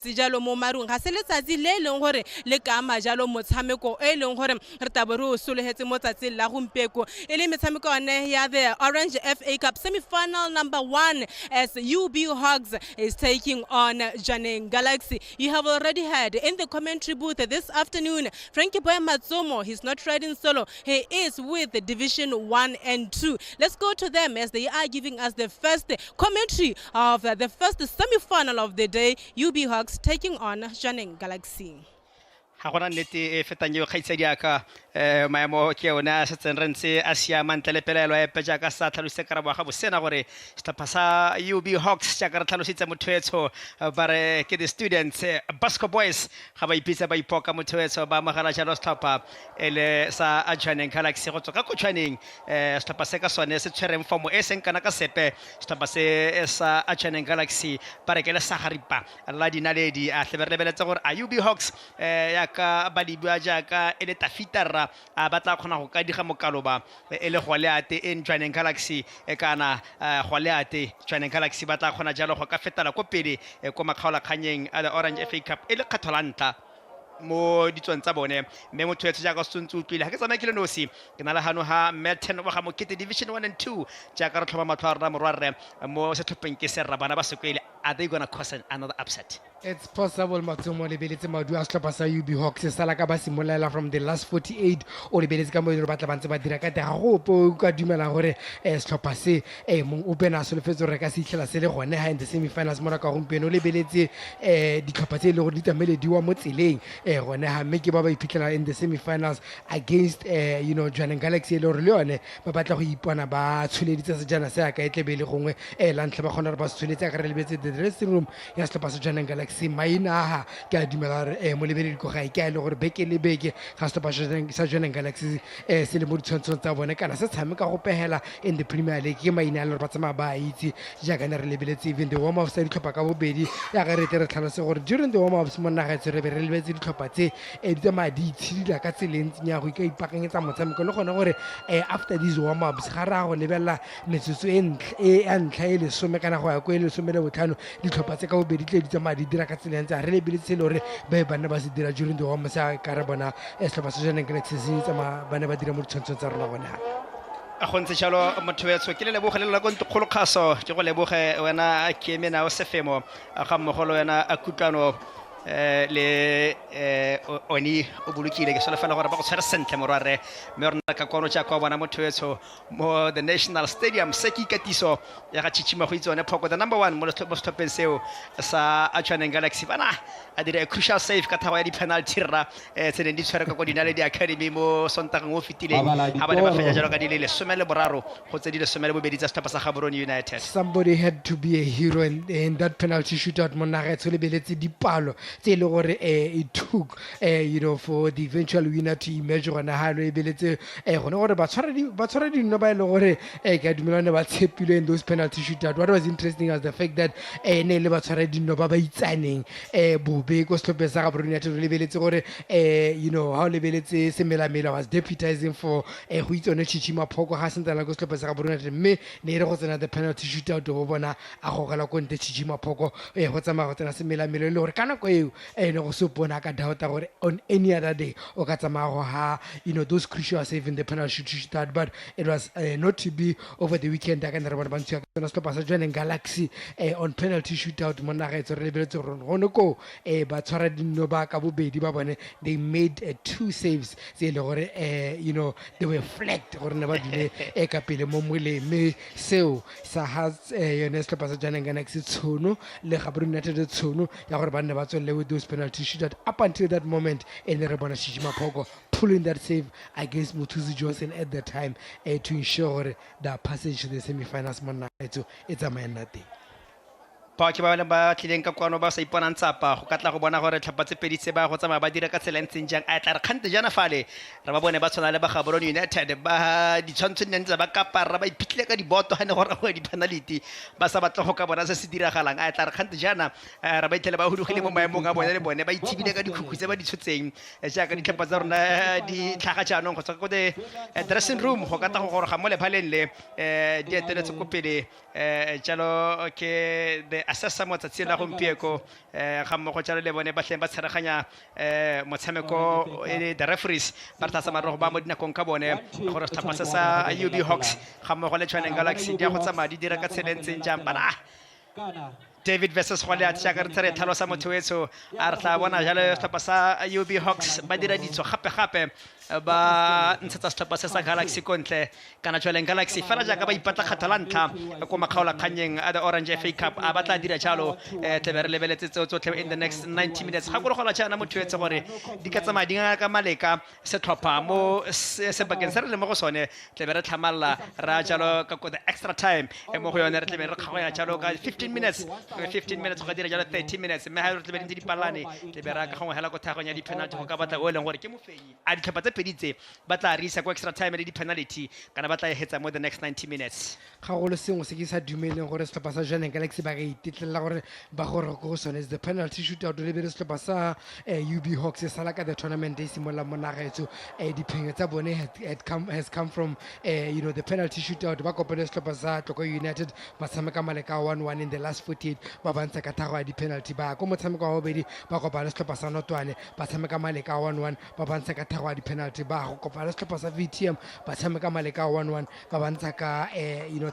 Sejalo mo marung ga se letsatsi le leng gore le ka majalo motshameko e leng gore re tabo re o sologetse mo tsatsing la gompeko e le metshameko yone ya the Orange FA Cup semi-final number 1 as UB Hogs is taking on Janeng Galaxy. You have already heard in the commentary booth this afternoon, Frankie Boy Matsomo, he's not riding solo, he is with the Division 1 and 2. Let's go to them as they are giving us the first commentary of the first semi-final of the day, UB Hogs taking on Janeng Galaxy. Ha gona nnete e fetang yo kgaitsedi aka maemo ke yona se tsenrentse a siamang telepelelo e peja ka sa tlhalose karabo ga bosena gore stapa sa UB Hogs ja ka re tlhalositse mothoetso bare ke the students Basco Boys ga ba ipitsa ba ipoka mothoetso ba magala jalo stapa ele sa Janeng Galaxy go tsoka go tshwaneng stapa se ka sone se tshwereng form e seng kana ka sepe stapa se sa Janeng Galaxy bare ke le sa garipa la dinaledi a tleberelebeletse gore UB Hogs ya ka ba libua jaaka ele tafitara a batla khona go ka diga mokaloba ele go leate en Janeng Galaxy e kana go leate Janeng Galaxy batla khona jalo go ka fetela ko pele ko makgaola khanyeng a the Orange FA Cup ele kgatholanta mo ditsong tsa bone mme motho ya tsaka tsontse utlwile ha ke tsamaye ke le nosi ke na le hano ha Melton wa ga mokete Division 1 and 2 jaaka re tlhoba matlho a rena morwarre mo setlhopheng ke serra bana ba sekwele. Are they going to cause another upset? It's possible, Matsumo. Lebeletse madu a slapa sa UB Hogs sala ka ba simolela from the last 48 o lebeletse ka mo re batla bantse ba dira ka te ga go po ka dumela gore slapa se mo open a solofetso re ka se itlhela se le gone ha in the semi-finals mona ka gompieno lebeletse ditlhopha tse le gore di tamele diwa mo tseleng gone ha mme ke ba ba iphitlhela in the semi-finals against Janeng Galaxy le gore le yone ba batla go ipona ba tsholeditse sejana se ka etlebele gongwe la ntlha ba gona re ba tsholetse ka re lebetse the dressing room ya slapa sa Janeng Galaxy maina ke a dumela mo lebeledi go ga ke a le gore beke le beke ga slapa sa Janeng Galaxy se le mo ditshwantsho tsa bone kana se tshameka go pehela in the Premier League ke maina le ba tsama ba itse jaaka ne re lebeletse even the warm ups sa ditlhopha ka bobedi ya ga re tere tlhalose gore during the warm ups mo nna ga tse re be re lebetse ditlhopha tse di tsamaya di itshidila ka tseleng nya go ka ipakanyetsa motshameko le gone gore after these warm ups ga ra go lebella metsotso e ntlha e le some kana go ya ko e le some le botlhano ditlhopha tse ka bobedi tle di tsamaya di dira ka tseleng tsa re lebeletse le gore ba bana ba se dira during the warm ups ka re bona setlhopha sa Janeng Galaxy se tsama bana ba dira mo ditshwantsho tsa rona bona a gontse jalo motho wetso ke le leboge le la go ntokgolo kgaso ke go leboge wena ke emena o sefemo ga mmogolo wena a kutlano le oni o bulukile ke solofela gore ba go tshwara sentle morware mme rona ka kono tsa kwa bona motho wetso mo the National Stadium se ke ikatiso ya ga chichima go itsone phoko the number 1 mo stopeng seo sa Janeng Galaxy bana a dire a crucial save ka thaba ya di penalty ra tsene di tshwara ka go dinale di academy mo sontageng o fitileng ha ba le ba fenya jalo ka dilele 13 go tse di le 12 tsa stapa sa Gaborone United. Somebody had to be a hero in that penalty shootout mo nna ga tsole beletse dipalo tse le gore it took for the eventual winner to emerge gona ha lo ebeletse gone gore ba tshwara di no ba ile gore ka dumelane ba tshepile in those penalty shootout. What was interesting was the fact that ne le ba tshwara di no ba itsaneng bobe ko stop sa Gaborone United le beletse gore ha le beletse Semelamela was deputizing for go itsone Chichima Phoko ga sentana ko stop sa Gaborone United mme ne re go tsena the penalty shootout go bona a go gala ko nte Chichima Phoko go tsamaya go tsena Semelamela le gore kana ko eo ne go supona ka doubt gore on any other day o ka tsamaya go ha those crucial save in the penalty shootout, but it was not to be over the weekend ka nna re bona bantsi ka stop sa Janeng Galaxy on penalty shootout mo nna ga itse re lebeletse gore go ko ba tshwara dino ba ka bobedi ba bone they made 2 saves tse le gore they were flagged gore ne ba dile ka pele mo mwele mme seo sa has yone stop sa Janeng Galaxy tshono le Gaborone United tshono ya gore ba nne ba tswelle with those penalty shootout up until that moment and re bona Chichima Phoko pulling that save against Muthuzi Johnson at the time to ensure the passage to the semi-finals mo nna it's a man that day. Pa ke ba le ba tlileng ka kwano ba sa iponang tsapa go katla go bona gore tlhapa tse pedi tse ba go tsamaya ba dira ka tselentseng jang a tla re khante jana fale re ba bone ba tshwana le ba Gaborone United ba di tshwantse ntse ba kapara ba iphitlhe ka diboto ha ne gore go di penalty ba sa batla go ka bona se se diragalang a tla re khante jana re ba itlhele ba hudugile mo maemong a bone le bone ba ithibile ka dikhukhu tse ba di tshotseng jaaka ditlhapa tsa rona di tlhaga jaanong go tsaka go the dressing room go katla go gore ga mo le phaleng le di eteletse ko pele jalo ke the assessa motsatsi la gompieko ga mmogo jalo le bone ba tleng ba tshwaraganya motshameko the referees ba tla tsamaya go ba mo dinakong ka bone gore setlhopha se sa UB Hogs ga mmogo le Tshwaneng Galaxy di a go tsamaya di dira ka tshelentseng jang bana David versus Goliath jaaka re tsere tlhalosa motho wetso a re tla bona jalo setlhopha sa UB Hogs ba dira ditso gape ba ntshetsa setlhopha se sa Galaxy kontle kana Tshwaneng Galaxy fela jaaka ba ipatla kgathala ntlha ko makgaola kganyeng a the Orange FA Cup a batla dira jalo tlebe re lebeletse tseo tsotlhe in the next 90 minutes ga go gola jaana motho wetse gore di ka tsamaya di ka maleka setlhopha mo sebakeng se re le mo go sone tlebe re tlhamalla ra jalo ka the extra time mo go yone re tlebe re kgagoya jalo ka 15 minutes go dira jalo 30 minutes mme ha re tlebe di palane tlebe ra ka go hela go thagong ya di penalty go ka batla o leng gore ke mofenyi a ditlhopha tse peditse ba tla risa go extra time le di penalty kana ba tla hetsa mo the next 90 minutes ga go le sengwe se ke sa dumeleng gore setlhopha sa Tshwaneng Galaxy ba ka itetlela gore ba gore go sone is the penalty shootout le be setlhopha sa UB Hogs se sala ka the tournament e simolla mo nagaetso diphenyo tsa bone has come from the penalty shootout ba kopane setlhopha sa Tloko United ba tshameka maleka 1-1 in the last 48 ba bantsha ka thago ya di penalty ba ko motshameko wa bobedi ba kopane setlhopha sa Notwane ba tshameka maleka 1-1 ba bantsha ka thago ya di penalty ba go kopana setlhopha sa VTM ba tshameka maleka 1-1 ba bantsha ka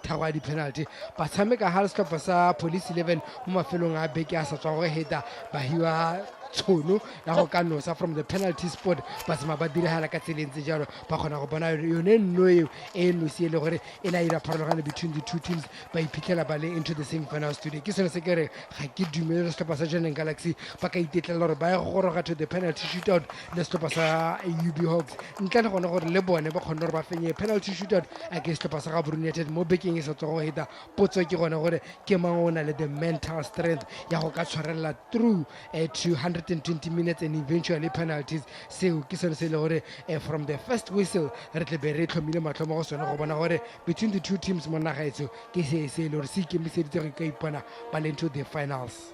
thago ya di penalty ba tshameka ha setlhopha sa Police 11 mo mafelong a beke a sa tswa go heta ba hiwa tšhono ya go ka nosa from the penalty spot ba tsama ba diragala ka tselentse jalo ba kgona go bona yone nno eo e nosi e le gore e la ira pharologano between the two teams ba iphitlhela ba le into the same finals today ke sone se ke re ga ke dumele setlhopha sa Tshwaneng Galaxy ba ka itetlela gore ba ye go goroga to the penalty shootout le setlhopha sa UB Hogs ntle le gone gore le bone ba kgone gore ba fenye penalty shootout against setlhopha sa Gaborone United mo bekeng e sa tswa go heta potso ke gone gore ke mang o na le the mental strength ya go ka tshwarela through to 120 minutes and eventually penalties seo ke sone se le gore from the first whistle re tle be re tlhomile matlho mo go sone go bona gore between the two teams mo nagaetso ke se le gore se ikemiseditse go ka ipona ba le into the finals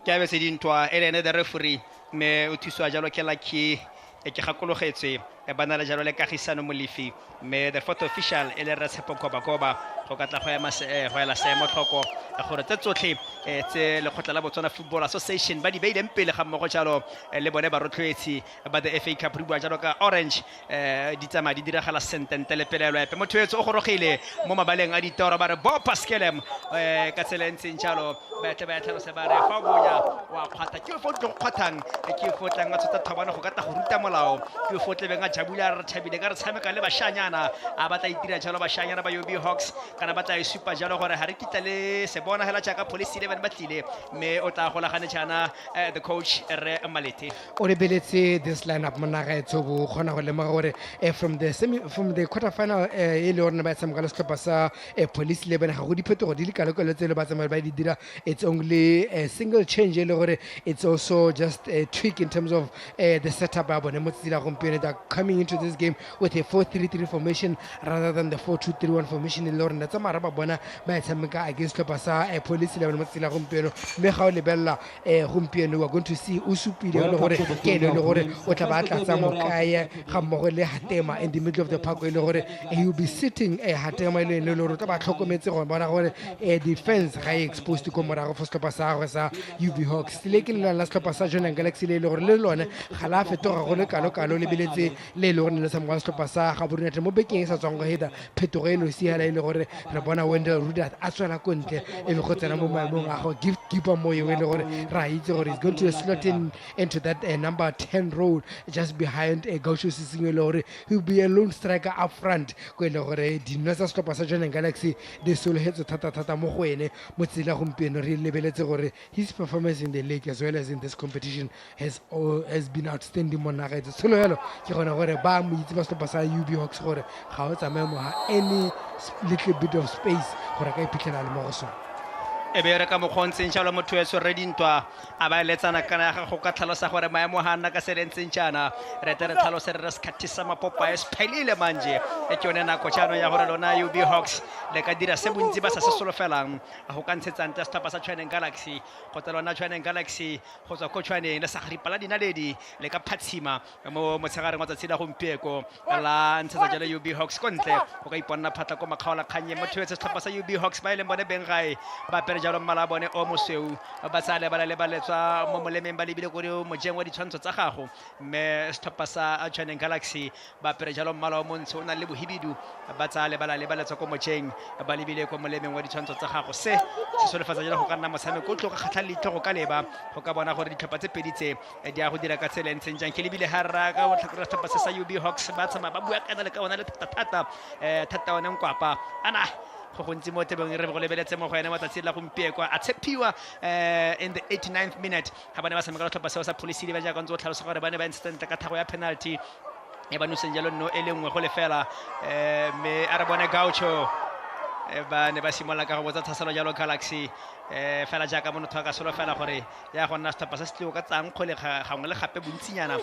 ke a be se dintwa e lene the referee me o thuswa jalo ke lucky ke gakologetswe ba na le jalo le kagisano mo lefi me the fourth official e le re tshepo koba go ka tla go ya la seemo tlhoko gore tse tsotlhe tse lekgotla la Botswana Football Association ba di beileng pele ga mmogo jalo le bone ba rotloetsi ba the FA Cup re bua jalo ka Orange di tsamaya di diragala sentente le pelelo epe motho etso o gorogile mo mabaleng a ditoro ba re bo paskelem ka tselentseng jalo ba tle ba tlhalosa ba re fa bonya wa kgwata ke fo tlo kgwathang ke fo tlang a tshota thobana go ka ta go ruta molao ke fo tle benga jabula re thabile ka re tshameka le bashanyana a batla itira jalo bashanyana ba UB Hogs kana batla e supa jalo gore ha re kitla le se bona hela jaaka Police 11 ba tlile me o tla golagane jana the coach re Malete o lebeletse this lineup monagaetso bo gona go lemoga gore from the quarter final e le rona ba tshameka le setlhopha sa Police 11 ga go diphetogo di le kalokalo tse le ba tsamaya ba di dira it's only a single change e le gore it's also just a tweak in terms of the setup ya bone mo tsela gompieno they're coming into this game with a 4-3-3 formation rather than the 4-2-3-1 formation e le gore tsa mara ba bona ba tshameka against setlhopha sa Police 11 mo tsela gompieno mme ga o lebella gompieno we are going to see o supile le gore ke le gore o tla ba tla tsa mo kae ga mmogo le Hatema in the middle of the park e le gore he will be sitting Hatema le le gore tla ba tlhokometse go bona gore defense ga e exposed ko morago for setlhopha sa gagwe sa UB Hogs le ke le la setlhopha sa Tshwaneng Galaxy le gore le lone ga la fetoga go le kalo le beletse le le gore le sa mo setlhopha sa Gaborone United mo bekeng sa tswang go heta phetogo eno si hala ile gore re bona Wendell Rudat a tswela ko ntle e be go tsena mo maemong a go keeper mo ye le gore ra itse gore is going to slot into that number 10 role just behind Gausho Sisingwe le gore he will be a lone striker up front go le gore dinwa tsa setlhopha sa Tshwaneng Galaxy di solohetso thata mo go ene mo tsela gompieno re lebeletse gore his performance in the league as well as in this competition has been outstanding mo nagaetso solo yalo ke gona gore ba mo itse ba setlhopha sa UB Hogs gore ga o tsamaye mo ha any little bit of space gore ka iphitlhela le mo go sona e be re ka mokgontseng jalo motho etso re dintwa a ba letsana kana ga go ka tlhalosa gore maemo ha nna ka selentseng jana re tere tlhalose re skhathisa mapopa e sphelile manje e tsone nako jano ya gore lona UB Hogs le ka dira se bontsi ba sa se solofelang go ka ntshetsang tsa setlhopha sa Tshwaneng Galaxy go tla lona Tshwaneng Galaxy go tswa ko Tshwaneng le sa gripala dinaledi le ka phatshima mo motshegareng wa tsatsi la gompieko la ntshetsa jalo UB Hogs kontle go ka iponna phatla ko makgaola khanye motho etso setlhopha sa UB Hogs ba ile bone beng gae ba apere jalo mmala bone o mosweu ba tsa lebala le baletswa mo molemeng ba lebile go mojeng wa ditshwantsho tsa gago mme setlhopha sa Joining Galaxy ba apere jalo mmala o montsho o na le bohibidu ba tsa lebala le baletswa ko mojeng ba lebile ko molemeng wa ditshwantsho tsa gago se solofatsa jalo go ka nna motshameko o tlo ka kgatlha leitlho go ka leba go ka bona gore ditlhopha tse pedi tse di a go dira ka tsela ntseng jang ke lebile harra ka tlhakore setlhopha se sa UB Hogs ba tsamaya ba bua kana le ka ona le thata ona nkwapa ana go gontsi mo tebeng re go lebeletse mo go ena matsatsi la gompieko a tshepiwa in the 89th minute ha bana ba tshameka le tlhopha seo sa police ba ja ka ntse o tlhalosa gore ba ne ba instant ka thago ya penalty e ba nuseng jalo no e le nngwe go lefela me a re bone Gaucho ba ne ba simolla ka go botsa thaselo jalo Galaxy fela jaaka monotho ka solo fela gore ya go nna setlhopha se se tlile ka tsang kgole gangwe le gape bontsinyana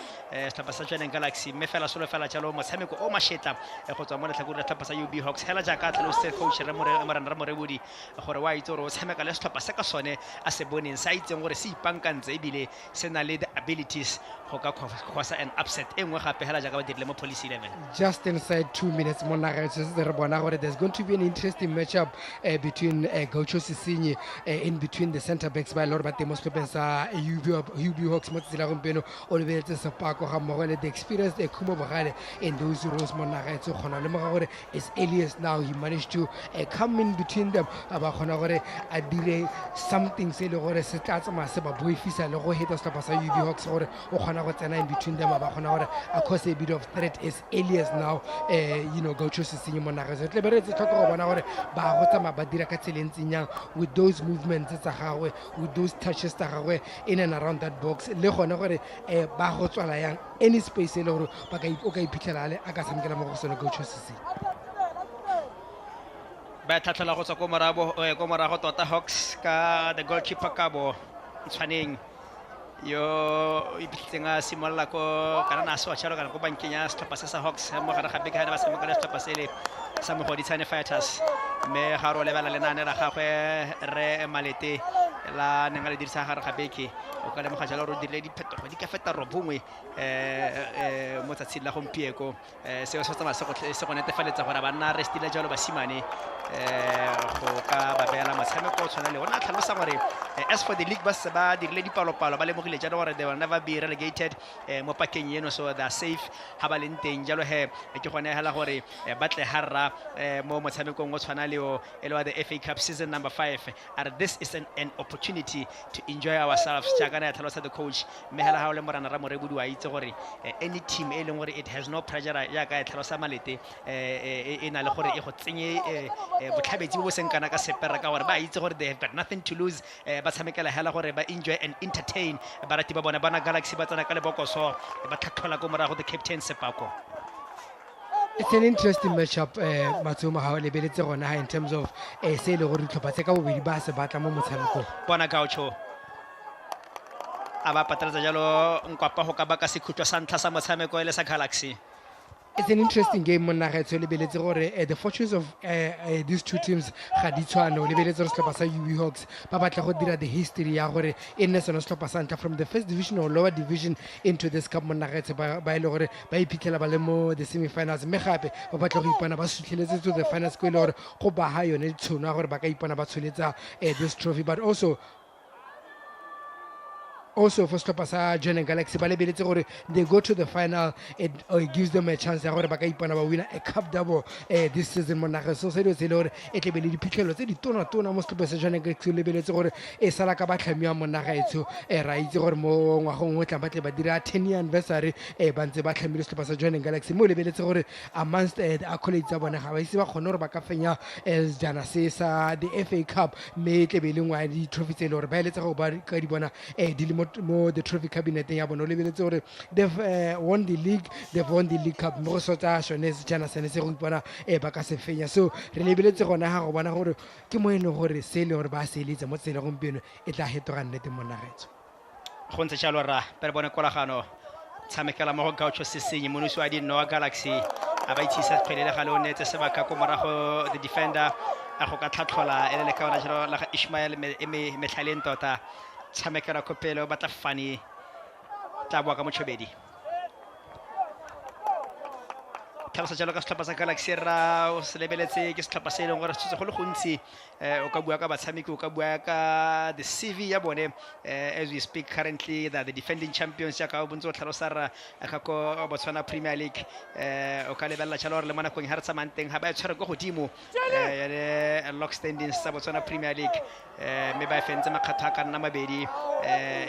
setlhopha sa Joining Galaxy mme fela solo fela jalo motshameko o mashetla go tswa mo letlhakore la setlhopha sa UB Hogs hela jaaka tlhalositse coach re morebodi gore wa itse gore o tshameka le setlhopha se ka sone a se boneng sa itseng gore se ipankantse ebile se na le the abilities go ka cause an upset e nngwe gape hela jaaka ba dirile mo policy 11 just inside 2 minutes mo nagetse re bona gore there's going to be an interesting matchup between Gaucho Sisinyi in between the center backs by Lord Batemos Pepensa UB Hogs mo tsela gompeno o lebetse sepako ga mmogo le the experience the Kumo Bogale in those roles mo nagetse gona le mo gore as Elias now he managed to come in between them ba gona gore a dire something se le gore se tla tsama se ba boifisa le go heta setlhopha sa UB Hogs gore o gona go tsena in between them ba gona gore a cause a bit of threat is Elias now Gaucho Sisinyi mo nagetse tle beretse tlhoko go bona gore ba go tsama ba dira ka tselentseng yang with those movements tsa gagwe with those touches tsa gagwe in and around that box le gone gore ba go tswala yang any space le gore ba ka iphitlhela le a ka tshamekela mo go sone Gaucho Sisinyi ba tlhatlhola go tswa ko morago tota Hogs ka the goalkeeper Kabo tshwaneng yo iphitlhetseng a simolola ko kana na se wa tshalo kana ko bankeng ya setlhopha se sa Hogs mo gare ga beke ga ba tshameka le setlhopha se le sa Mogoditshane Fighters mme ga ro lebala lenane la gagwe re malete la neng le dirisa gare ga beke o ka le mo ga jalo ro dirile diphetogo di ka feta robongwe mo tsatsing la gompieko seo se tsama se go netefaletsa gore ba nna restile jalo basimane go ka ba beela motshameko o tshwana le ona tlhalosa gore as for the league ba dirile dipalopalo ba lemogile jalo gore they will never be relegated mo pakeng eno so they are safe ha ba leng teng jalo ke gone hela gore ba tle harra mo motshamekong o tshwana le o e le wa the FA Cup season number 5 and this is an opportunity to enjoy ourselves jaaka na tlhalosa the coach mme hela ha o le morana ra morebodi wa itse gore any team e leng gore it has no pressure jaaka tlhalosa malete e na le gore e go tsenye botlhabetsi bo seng kana ka sepera ka gore ba itse gore they have got nothing to lose ba tshamekela hela gore ba enjoy and entertain ba rati ba bona bana Galaxy ba tsana ka le bokoso ba tlhatlhola go morago the captain Sepako. It's an interesting matchup Matsuma ha le beletse gona in terms of se le gore ditlhopha tse ka bobedi ba se batla mo motshamekong bona Gaucho a ba patretsa jalo nkwapa go ka ba ka sekhutlo sa ntlha sa motshameko le sa Galaxy. It's an interesting game mo nagetse le beletse gore the fortunes of these two teams ga di tshwana le beletse re setlhopha sa UB Hogs ba batla go dira the history ya gore e nne sona setlhopha sa ntlha from the first division or lower division into this cup mo nagetse ba ile gore ba iphitlhela ba le mo the semi-finals mme gape ba batla go ipana ba sutlheletse to the finals ko ile gore go ba ha yone tshono ya gore ba ka ipana ba tsholetsa this trophy but also for setlhopha sa Joining Galaxy ba lebeletse gore they go to the final it gives them a chance ya gore ba ka ipana ba wina a cup double this season mo nageng so se le gore e tle be le diphitlhelo tse di tona mo setlhopha sa Joining Galaxy lebeletse gore e sala ka ba tlhamiwa mo nagaetso ra itse gore mo ngwagong o tla ba tle ba dira 10-year anniversary ba ntse ba tlhamile setlhopha sa Joining Galaxy mo lebeletse gore amongst the accolades tsa bona ga ba ise ba kgone gore ba ka fenya jana se sa the FA Cup mme tle be le ngwa di trophy tse le gore ba eletse go ba ka di bona di le mo the trophy cabinet ya bona o lebeletse gore they've won the league cup mo go sotsa sone jana sene se go ipona ba ka se fenya so re lebeletse gona ga go bona gore ke mo ene gore se le gore ba se eletse mo tsela gompieno e tla hetoga nnete mo nagetso go ntse jalo ra pere bone kolagano tshamekela mo go Gaucho Sisinyi monusi wa di Noah Galaxy a ba itsisa kgwele ga le o netse sebaka ko morago the defender a go ka tlhatlhola ele le ka ona jalo la Ishmael metlhaleng tota tshamekela kopelo ba tla fani tla bua ka motšhobedi tlhalosa jalo ka setlhopha sa Galaxy ra o se lebeletse ke setlhopha se e leng gore se go le gontsi o ka bua ka batshameki o ka bua ka the CV ya bone as we speak currently the defending champions ya ka o bontse o tlhalosa ra ka ko Botswana Premier League o ka lebella jalo re le mo nakong ha re tsamayang teng ha ba tshwere go godimo ya lock standings sa Botswana Premier League me ba fentse makgatho a ka nna mabedi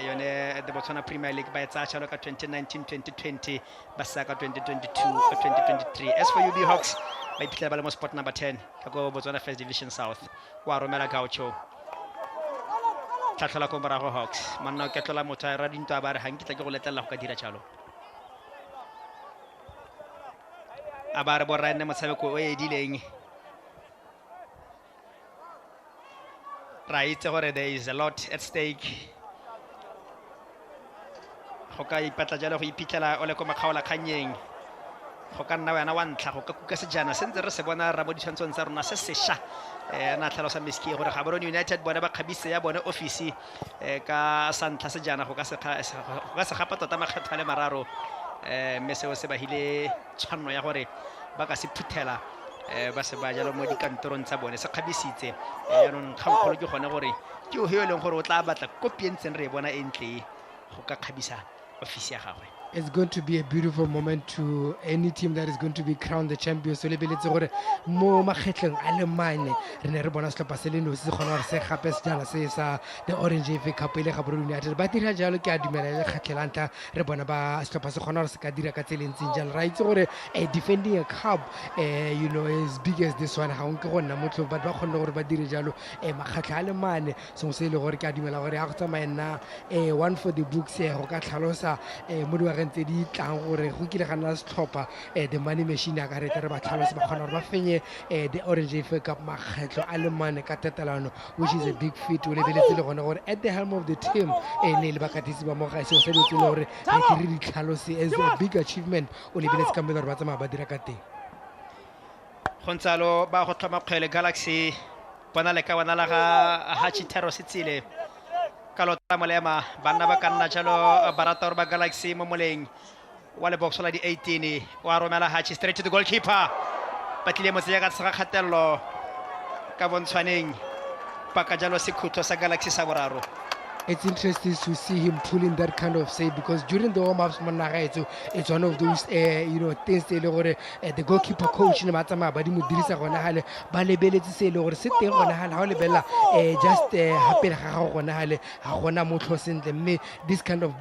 yone the Botswana Premier League ba etsa jalo ka 2019-2020 ba sa ka 2022-2023 as for UB Hogs ba iphitlhela ba le mo spot number 10 ka go Botswana First Division South wa romela Gaucho tlhatlhola ko morago Hogs manna o ketlola motho a ra dinto a ba re hankitla ke go letella go ka dira jalo a ba re borra nne motshameko o edileng ra itse gore there is a lot at stake go ka ipatla jalo go iphitlhela o le ko makgaola kganyeng go ka nna wena wa ntlha go ka kuka sejana se ntse re se bona ra mo ditshwantshong tsa rona se sešwa na tlhalosa miski gore Gaborone United bone ba kgabise ya bone office ka sa ntlha sejana go ka se gapa tota makgetho a le mararo mme seo se bahile tshwanno ya gore ba ka se phuthela ba se ba jalo mo dikantorong tsa bone se kgabisitse yaanong kgangkgolo ke gone gore ke o he e leng gore o tla batla kopi e ntseng re e bona e ntle go ka kgabisa office ya gagwe. It's going to be a beautiful moment to any team that is going to be crowned the champion. So lebeletse gore mo makgetleng a le mane re ne re bona setlhopha se le no se gona gore se gape sejana se sa the Orange FA Cup ile Gaborone United ba dira jalo ke a dumela le kgatlhelanta re bona ba setlhopha se gona gore se ka dira ka tselentseng jalo ra itse gore defending a cup you know as big as this one ga o nke go nna motho ba kgonne gore ba dire jalo makgatla a le mane sengwe se ile gore ke a dumela gore ya go tsamaya nna one for the books go ka tlhalosa mo ntse di tlang gore go kile ga nna setlhopha the money machine a ka re ba tlhalose ba kgona gore ba fenye the Orange FA Cup makgetlo a le mane ka tetelano which is a big feat o lebeletse le gone gore at the helm of the team ne le bakatisi ba mo ga se o se ditsele gore ke re di tlhalose as a big achievement o lebeletse ka mmele gore ba tsamaya ba dira ka teng go ntsalo ba go tlhoma kgwele Galaxy bona le ka bona la ga Hachi Tero Setsile ka lota molema banna ba ka nna jalo barator ba Galaxy mo moleng wa le box la di 18 wa romela Hachi straight to the goalkeeper batlile mo tsaya ka tsega khatello ka bontshwaneng pa ka jalo sekhutlo sa Galaxy sa boraro. It's interesting to see him pulling that kind of save because during the warm-ups it's one of those you know things the goalkeeper coach ne matsamaya ba di mo dirisa gona hale ba lebeletse se le gore se teng gona hale ha o lebella just happen ga ga gona hale ha gona motlho sentle mme this kind of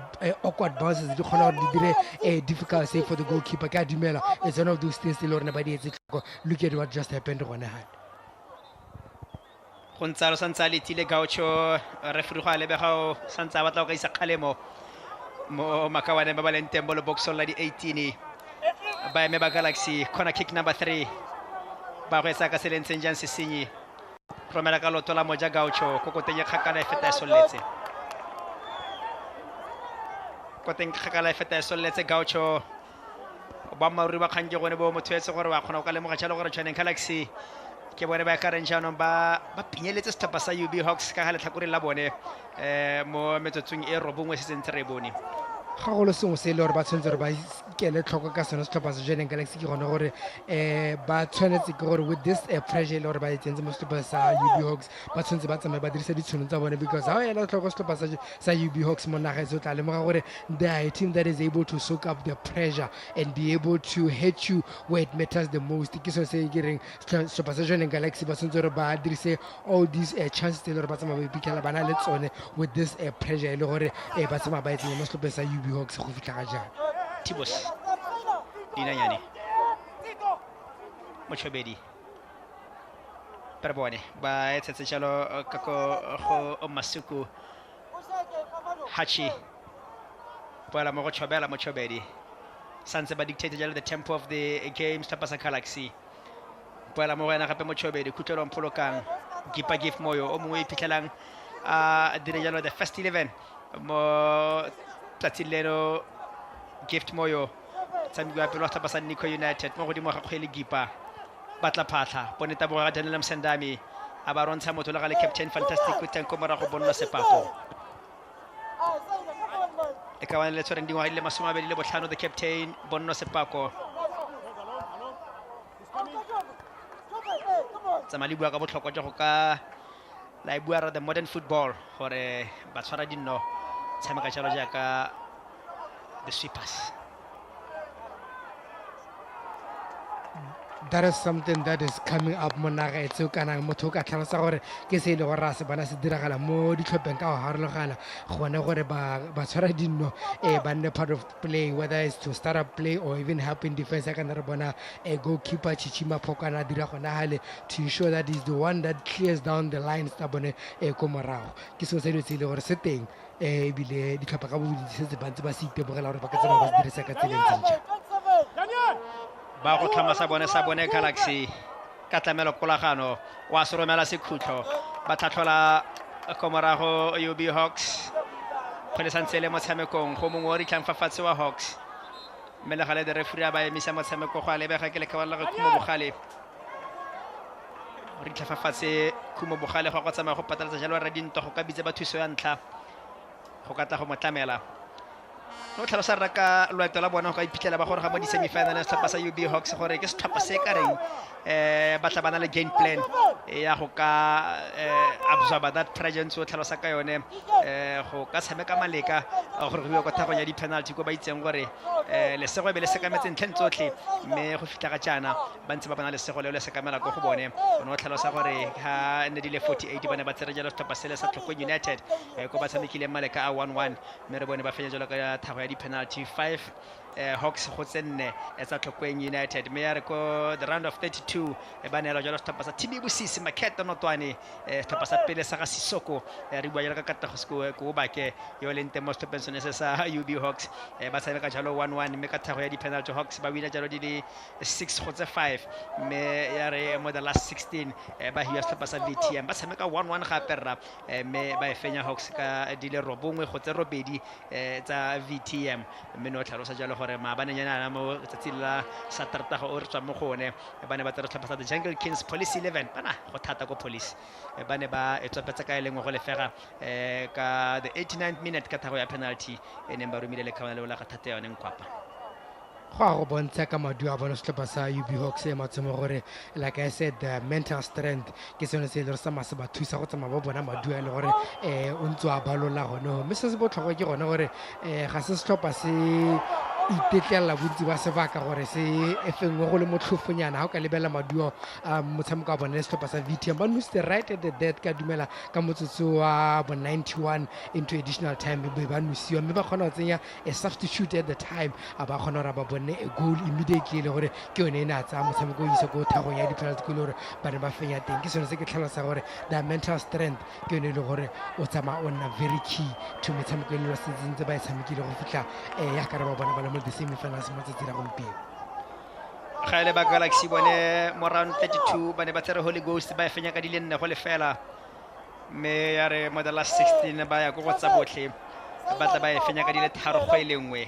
awkward bounces di khona gore di dire difficult save for the goalkeeper ka dumela it's one of those things le gore ba di etse look at what just happened gona hale go ntsalo santsa le tile Gaucho referee go a lebega o santsa batla go ka isa kgalemo mo makawane ba baleng tembo le box la di 18 ba eme ba Galaxy corner kick number 3 ba go etsa ka selentseng jang sesenyi romela ka loto la moja Gaucho ko koteng kgakala e feta soletse koteng kgakala e feta soletse Gaucho ba maruri ba kganje gone bo mothwetse gore wa khona go ka lemoga tshalo gore tshwaneng Galaxy ke bone ba ka renjano ba pinyeletse setlhopha sa UB Hogs ka ga letlhakore la bone mo metsotsong e robongwe se sentse re bone ga go le sengwe se le gore ba tshwanetse gore ba kele tlhoko ka sone setlhopha se jeneng Galaxy ke gone gore ba tshwanetse ke gore with this pressure le gore ba etsentse mo setlhopha sa UB Hogs ba tshwanetse ba tsamaye ba dirisa ditshono tsa bone because ha o ela tlhoko setlhopha sa UB Hogs mo naga tse o tla lemoga gore they are a team that is able to soak up the pressure and be able to hit you where it matters the most ke so se ke reng setlhopha sa jeneng Galaxy ba tshwanetse gore ba dirise all these chances le gore ba tsamaye ba iphitlhela ba na le tsone with this pressure le gore ba tsamaye ba etseng mo setlhopha sa UB Hogs go fitla ga jana Tibos dinanyane Mochobedi perbone ba etsetse jalo ka go Masuku Hachi boela mo go chobela Mochobedi santse ba dictate jalo the tempo of the game setlhopha sa Galaxy boela mo wena gape Mochobedi kutlelo mpolokang gipa give moyo o mongwe iphitlhelang a dire jalo the first 11 mo tsatilelo gift moyo tsamigo ya pelo tsa basa NAKO United mo godimo ga kgwele gipa batla phatla boneta bo ga Daniel Msendami a ba rontsha motho le ga le captain fantastic with tanko mara go bonna sepako e ka wana le tshwareng dingwa ile masoma be le botlhano the captain bonno sepako tsamaya le bua ka botlhokwa jwa go ka la bua the modern football gore ba tshwara dinno tshameka jalo jaaka the sweepers. That is something that is coming up mo nagetse kana motho ka tlhalosa gore ke se ile go ra se bana se diragala mo ditlhopheng ka go harologana gone gore ba tshwara dinno ba nne part of play, whether it's to start up play or even helping defense ka nna re bona goalkeeper Chichima Pokana dira gona hale to ensure that he's the one that clears down the lines tsa bone ko morago ke se se ile gore se teng ebile ditlhopha ka bobedi se se bantse ba se itebogela gore ba ka tsena ba se dirisa ka tseleng tsentle ba go tlhama sa bone Galaxy ka tlamelo kolagano wa se romela sekhutlo ba tlhatlhola ko morago UB Hogs phele santse le motshamekong go mongwe o ritlang fafatse wa Hogs melegale de referee ba emisa motshameko go a lebega ke le ka wala go mo bogale ritla fafatse kumo bogale go tsamaya go patalatsa jalo re dinto go ka bitse ba thuso ya ntla go ka tla go motlamela no tlhalosa raka loeto la bona go iphitlhela ba gore ga mo di semifinal se tlhopha sa UB Hogs gore ke setlhopha se ka reng ba tla bana le game plan ya go ka absorb that presence o tlhalosa ka yone go ka tshameka maleka gore go go thaganya di penalty go ba itseng gore le sego be le sekametse ntleng tsotlhe mme go fitla ga jana ba ntse ba bana le sego le sekamela go bone no tlhalosa gore ha ne di le 48 bana ba tsere jalo setlhopha se le sa Tlokwe United go ba tshamekile maleka a 1-1 mme re bone ba fenya jalo ka thago ya di penalty 5 Hogs go tsenne etsa Tlokwe United mme ya re ko the round of 32 ba ne la jalo setlhopha sa TEME Busisi Makhetha Notwane setlhopha sa pele sa ga Sisoko re bua jalo ka Katlego go ba ke yo lente mo stopensone se sa UB Hogs ba tshameka jalo 1-1 mme ka thago ya di penalty Hogs ba wina jalo di le 6 go tse 5 mme ya re mo the last 16 ba hiya setlhopha sa VTM ba tshameka 1-1 gape rra mme ba fenya Hogs ka di le robongwe go tse robedi tsa VTM mme no tlhalosa jalo gore maabanyana mo tsatsing la sa tartago o re tswa mo gone ba ne ba tsere setlhopha sa the Jungle Kings Police 11 bana go thata ko police ba ne ba etsopetsa ka elengwe go lefega ka the 89th minute ka thago ya penalty ene ba romile le khawana le la ga thata yone nkwapa go a go bontsha ka maduo a bona setlhopha sa UB Hogs matsomo gore like I said the mental strength ke sone se le re sa mase ba thusa go tsamaya ba bona maduo a le gore o ntse a balola gone mme se se botlhokwa ke gone gore ga se setlhopha se itetlela bontsi ba sebaka gore se efengwe go le motlhofonyana ga o ka lebela maduo a motshameko wa bone le setlhopha sa VTM ba nositse right at the death ka dumela ka motsotso wa bo 91 into additional time be ba nosiwa mme ba kgona go tsenya a substitute at the time a ba kgona gore ba bone a goal immediately le gore ke yone e ne a tsaya motshameko o ise ko thagong ya di-penalty ko le gore ba ne ba fenya teng ke sone se ke tlhalosa gore the mental strength ke yone e le gore o tsamaya o nna very key to metshameko e le lo setse ntse ba e tshamekile go fitlha ya kare ba bona ba le the semifinals mo tsatsing la gompieno ga ile ba Galaxy bone mo round 32 ba ne ba tsere Holy Ghost ba fenya ka dile nne go lefela mme ya re mo the last 16 ba ya go tsa botlhe ba tla ba fenya ka dile tharo go elengwe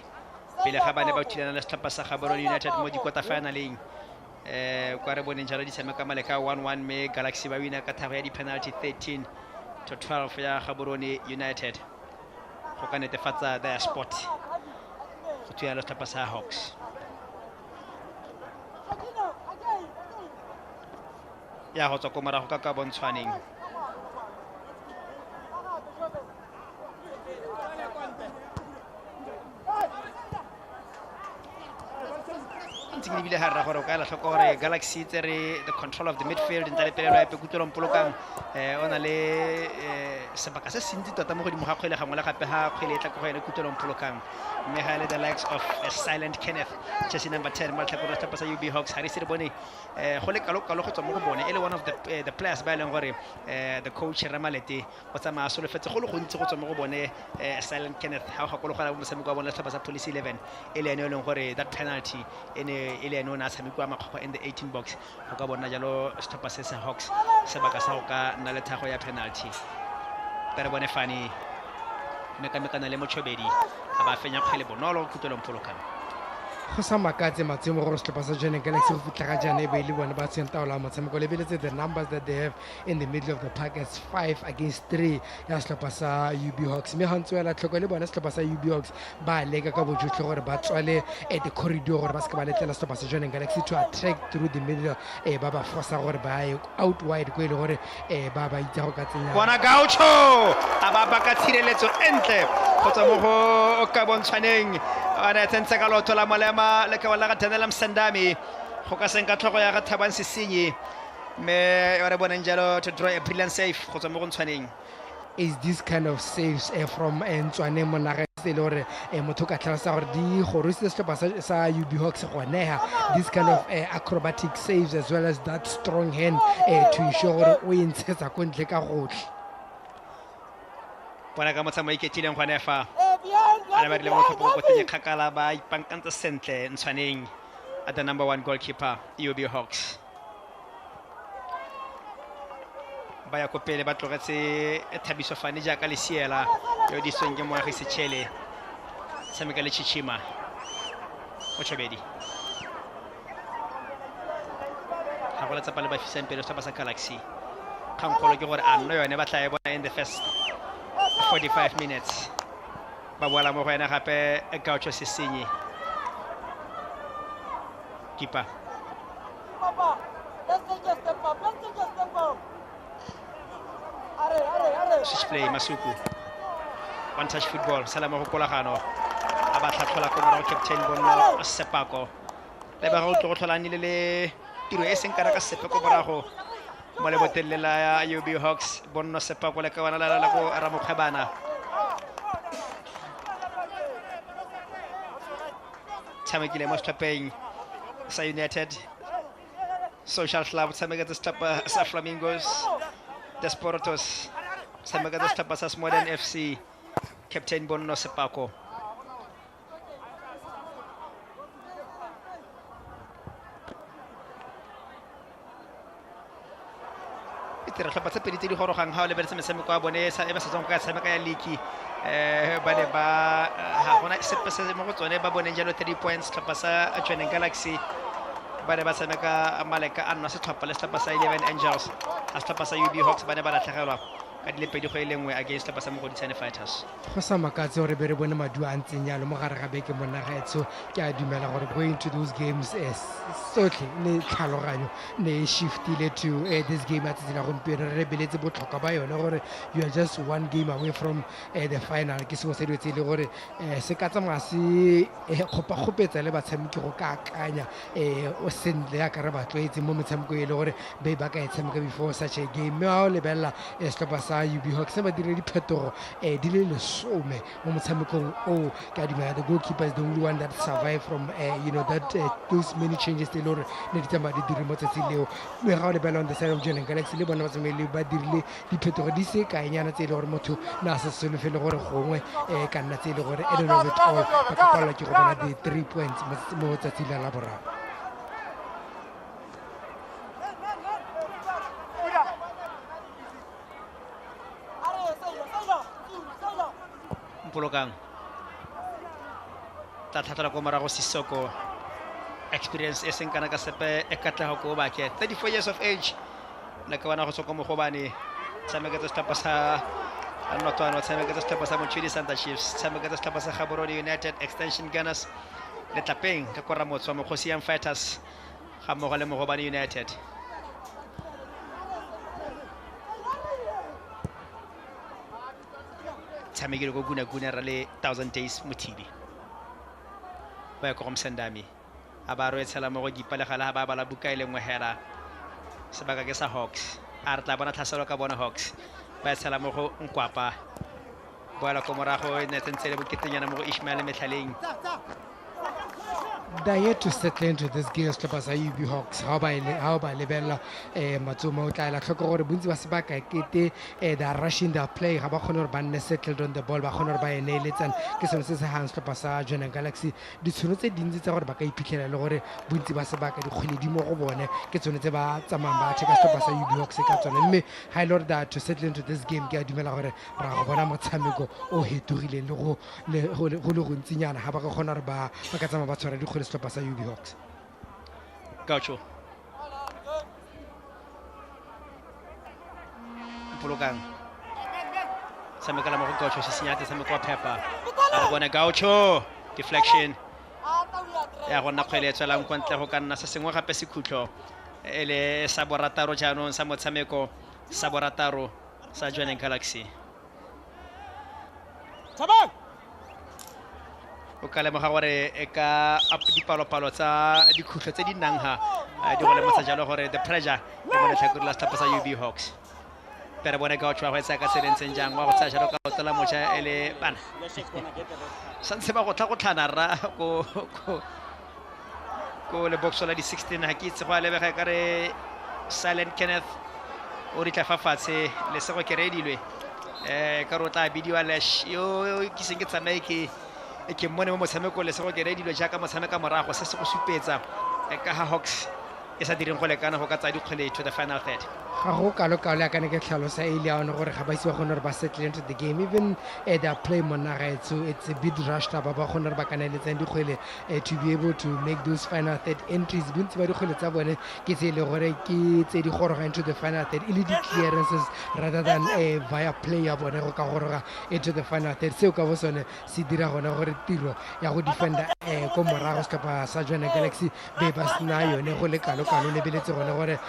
pele ga ba ne ba thilana le setlhopha sa Gaborone United mo di quarter finaleng kwa re bone jalo di tshameka maleka 1-1 mme Galaxy ba wina ka thago ya di penalty 13 to 12 ya Gaborone United go ka netefatsa their spot go tsaya lo setlhopha sa Hogs ya go tswa ko morago ka bontshwaneng ntse ke bile harra gore o ka la tlhoko gore Galaxy tsere the control of the midfield ntse le pelelo ya pekutlong polokang o na le sebaka se sentsi tota mo godimo ga kgwele gangwe le gape ga kgwele e tla ko go ene kutlong polokang mme ga le the likes of a silent Kenneth jersey number 10 mo tlhakore setlhopha sa UB Hogs ga re se re bone go le kalo-kalo go tswa mo go bone e le one of the players ba e leng gore the coach Ramalete o tsamaya solofetse go le gontsi go tswa mo go bone silent Kenneth ga go gakologela motshameko wa bone setlhopha sa Police 11 e le ene e leng gore that penalty ene e le ene o ne a tshamekwa makgwakgwa in the 18 box go ka bona jalo setlhopha se sa Hogs sebaka sa go ka nna le thago ya penalty pere bone fani mekamekana le motšhobedi ga ba fenya kgwele bonolo kutlelong polokang go sa makatse matsemo gore setlhopha sa Johnny Galaxy go fitlha ga jaana e be le bone ba tseng taola motshameko lebeletse the numbers that they have in the middle of the park as 5 against 3 ya setlhopha sa UB Hogs mme ga ntse wela tlhoko le bone setlhopha sa UB Hogs ba leka ka bojotlhe gore ba tswale the corridor gore ba se ka ba letlela setlhopha sa Johnny Galaxy to attract through the middle ba ba forsa gore ba ye out wide go ile gore ba itse go ka tsenya bona Gaucho a ba ka tshireletso entle go tswa mo go ka bontshwaneng ana tsentse ka lotho la molema le ka wala ga tenela msandami go ka senka tlhogo ya ga Thabang Sesenyi me re boneng jalo to draw a brilliant save go tswa mo go ntshwaneng is this kind of saves from Ntswane Monageng le gore motho ka tlhalosa gore di go rusitse setlhopha sa UB Hogs go neha this kind of acrobatic saves as well as that strong hand to ensure gore o intshetsa ko ntle ka gotlhe bona ka motsamo iketileng go nefa ana ba rile mo tlhopho go teng kgakala ba ipankantse sentle Ntshwaneng at the number 1 goalkeeper UB Hogs ba ya ko pele ba tlogetse Thabiso Fane jaaka le siela yo di sweng ke moagi Setšhele tshameka le Chichima o tshobedi ga go letsa pale ba fisang pele setlhopha sa Galaxy kgangkgolo ke gore a nno yone ba tla e bona in the first 45 minutes ba boela mo go ena gape Gaucho Sesenyi keeper switch play Masuku one touch football salama go kolagano a ba tlhatlhola ko morago captain Bonno Sepako le ba go tlo go tlholane le tiro e seng kana ka sepe ko morago mo le botelela ya UB Hogs Bonno Sepako le ka wana la go Ramokgabana tshamekile mo setlhopheng sa United Social Club tshameka tsa setlhopha sa Flamingos Desportos tshameka tsa setlhopha sa Modern FC Captain Bonno Sepako itira tlhopha tse pedi tse di gorogang ga o lebeletse metshameko a bone sa e ba setsong ka tshameka ya league ba ne ba ha gona sepe se mo go tsone ba boneng jalo 3 points tlhopha sa Johnny Galaxy ba ne ba tshameka maleka a nna setlhopha le setlhopha sa 11 Angels a setlhopha sa UB Hogs ba ne ba latlhegelwa ka dile pedi go e lengwe against setlhopha sa Mogodisane Fighters go sa makatse gore be re bone madu a ntseng yalo mo gare ga beke Monageng ke a dumela gore going to those games sotlhe le tlhaloganyo ne shiftile to this game at tsela gompieno re beletse botlhokwa ba yone gore you are just one game away from the final ke sengwe se di tsile gore se ka tsamaya se kgopetsa le batshameki go ka akanya o sentle ya ka re batloetse mo metshameko e le gore be ba ka e tshameka before such a game ha o lebella setlhopha sa UB Hogs ba dire diphetogo di le 10 mo motshamekong o ka dumela the goalkeeper is the only one that survived from that those many changes they lore ne di tsamaya di dire mo tsatsing leo mme ga o lebella on the side of Johnny Galaxy le bona ba tsamele ba dirile diphetogo di se ka enyana tse le gore motho na se solofele gore gongwe ka nna tse le gore I don't know it all ba ka palla ke go bona the 3 points mo tsatsing la boraro Mpolokang ta tlhatla ko morago Sisoko experience e seng kana ka sepe e katla go ba ke 34 years of age le ka wana go tsoko mo go bane tshameka tsa setlhopha sa Notwana tshameka tsa setlhopha sa Mochidi Santa Chiefs tshameka tsa setlhopha sa Gaborone United Extension Gunners le Tlapeng ka kora motswa mo Gosian Fighters ga mo le mo go bane United tshamekile go guna ra le 1000 days Mothibi ba ya go Msandami a ba roetsela mo go dipalegala ba bala buka ile ngwe hera sebaka ke sa Hogs a re tla bona tlhaselo ka bona Hogs ba tsela mo go Nkwapa boela ko morago ne tsentsele boketenyana mo go Ishmael Methaleng they yet to settle into this game setlhopha sa UB Hogs how ba lebella matsomo o tla la tlhoko gore bontsi ba sebaka ekete the rushing the play ga ba khone gore ba nne settled on the ball ba khone gore ba ene letsana ke sone se se hang setlhopha sa Johnny Galaxy di tshwano tse dintsi tsa gore ba ka iphitlhela le gore bontsi ba sebaka di kgwele di mo go bone ke tsone tse ba tsamang ba theka setlhopha sa UB Hogs ka tsone mme high lord that to settle into this game ke a dumela gore ra go bona motshameko o hetogile le go le go ntsinyana ga ba ka khona gore ba ka tsamaya ba tshwara di go le setlhopha sa UB Hogs. Gaucho Pulukang Samekala mo ko Gaucho si Sinyate sa mekwa Peppa bona Gaucho deflection ya go nna kgwele e tswelang kwa ntle go ka nna se sengwe gape se khutlo ele sa borataro jaanong sa motshameko sa borataro sa Joining Galaxy o ka lemoga gore e ka dipalopalo tsa dikhutlo tse di nnang ha di go lemosa jalo gore the pressure e mo letlhakore la setlhopha sa UB Hogs pero bone Gaucho wa go etsa ka tselentseng jang wa go tsaya jalo ka otla moja ele bana santse ba go tla go tlhana ra ko le box la di 16 ha ke itse go a lebega ka re Silent Kenneth o ri tla fa fatshe le sego ke redilwe ka ro tla bidiwa lash yo ke seng ke tsamae ke mmone mo motshameko le sego ke redilwe jaaka motshameka morago se se go supetsa ka ha Hogs e sa direng go lekana go ka tsa dikgwele to the final third ga go kalo-kalo ya kane ke tlhalosa e le yone gore ga ba isiwa gone gore ba settle into the game even their play monagaetso it's a bit rushed up ba gone gore ba kaneletsang dikgwele to be able to make those final third entries bontsi ba dikgwele tsa bone ke tse e le gore ke tse di goroga into the final third e le di-clearances rather than via play ya bone go ka goroga into the final third seo ka bo sone se dira gona gore tiro ya go defenda ko morago sekapa sa Joining Galaxy be ba sena yone go le kalo-kalo lebeletse gone gore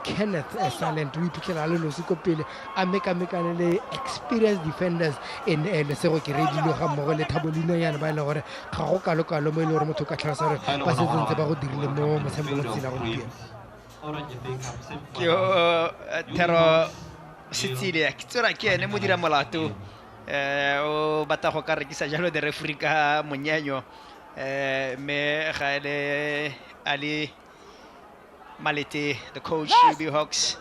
Kenneth Silent o iphitlhela le losi ko pele a mekamekane le experienced defenders in lesego ke redilo ga mmogo le Thabolino yana ba e le gore ga go kalo-kalo mo e le gore motho ka tlhalosa gore ba setse ntse ba go dirile mo motshamekong tsela gompieno ke Thero Setsile ke tsora ke ene mo dira molato o batla go ka rekisa jalo de referee ka monyanyo me ga ele ali Malete the coach UB Hogs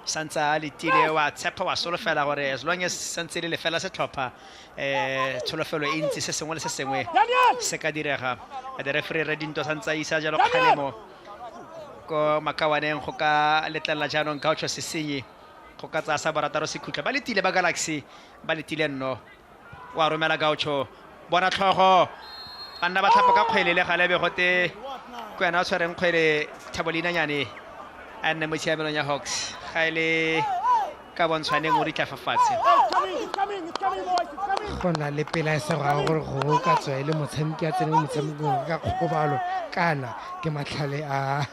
Santsa litile wa tshepa wa solofela gore as long as santse le fela se tlhopha tsholofelo e ntse se sengwe le se sengwe se ka direga the referee re dinto santsa isa jalo kgalemo ko makawaneng go ka letlela jaanong Gaucho Sesenyi go ka tsa sa barataro se khutla ba letile ba Galaxy ba letile nno wa romela Gaucho bona tlhogo banna ba tlhapa ka kgwele le galebe gote ko yana tshwareng kgwele Thabolina nyane a nne mo tshiamelong ya Hogs ga ile ka bontshwaneng o ri tla fa fatshe go na le pelaesego ga gore go ka tswa e le motshameki a tsene mo motshamekong ka kgobalo kana ke matlhale a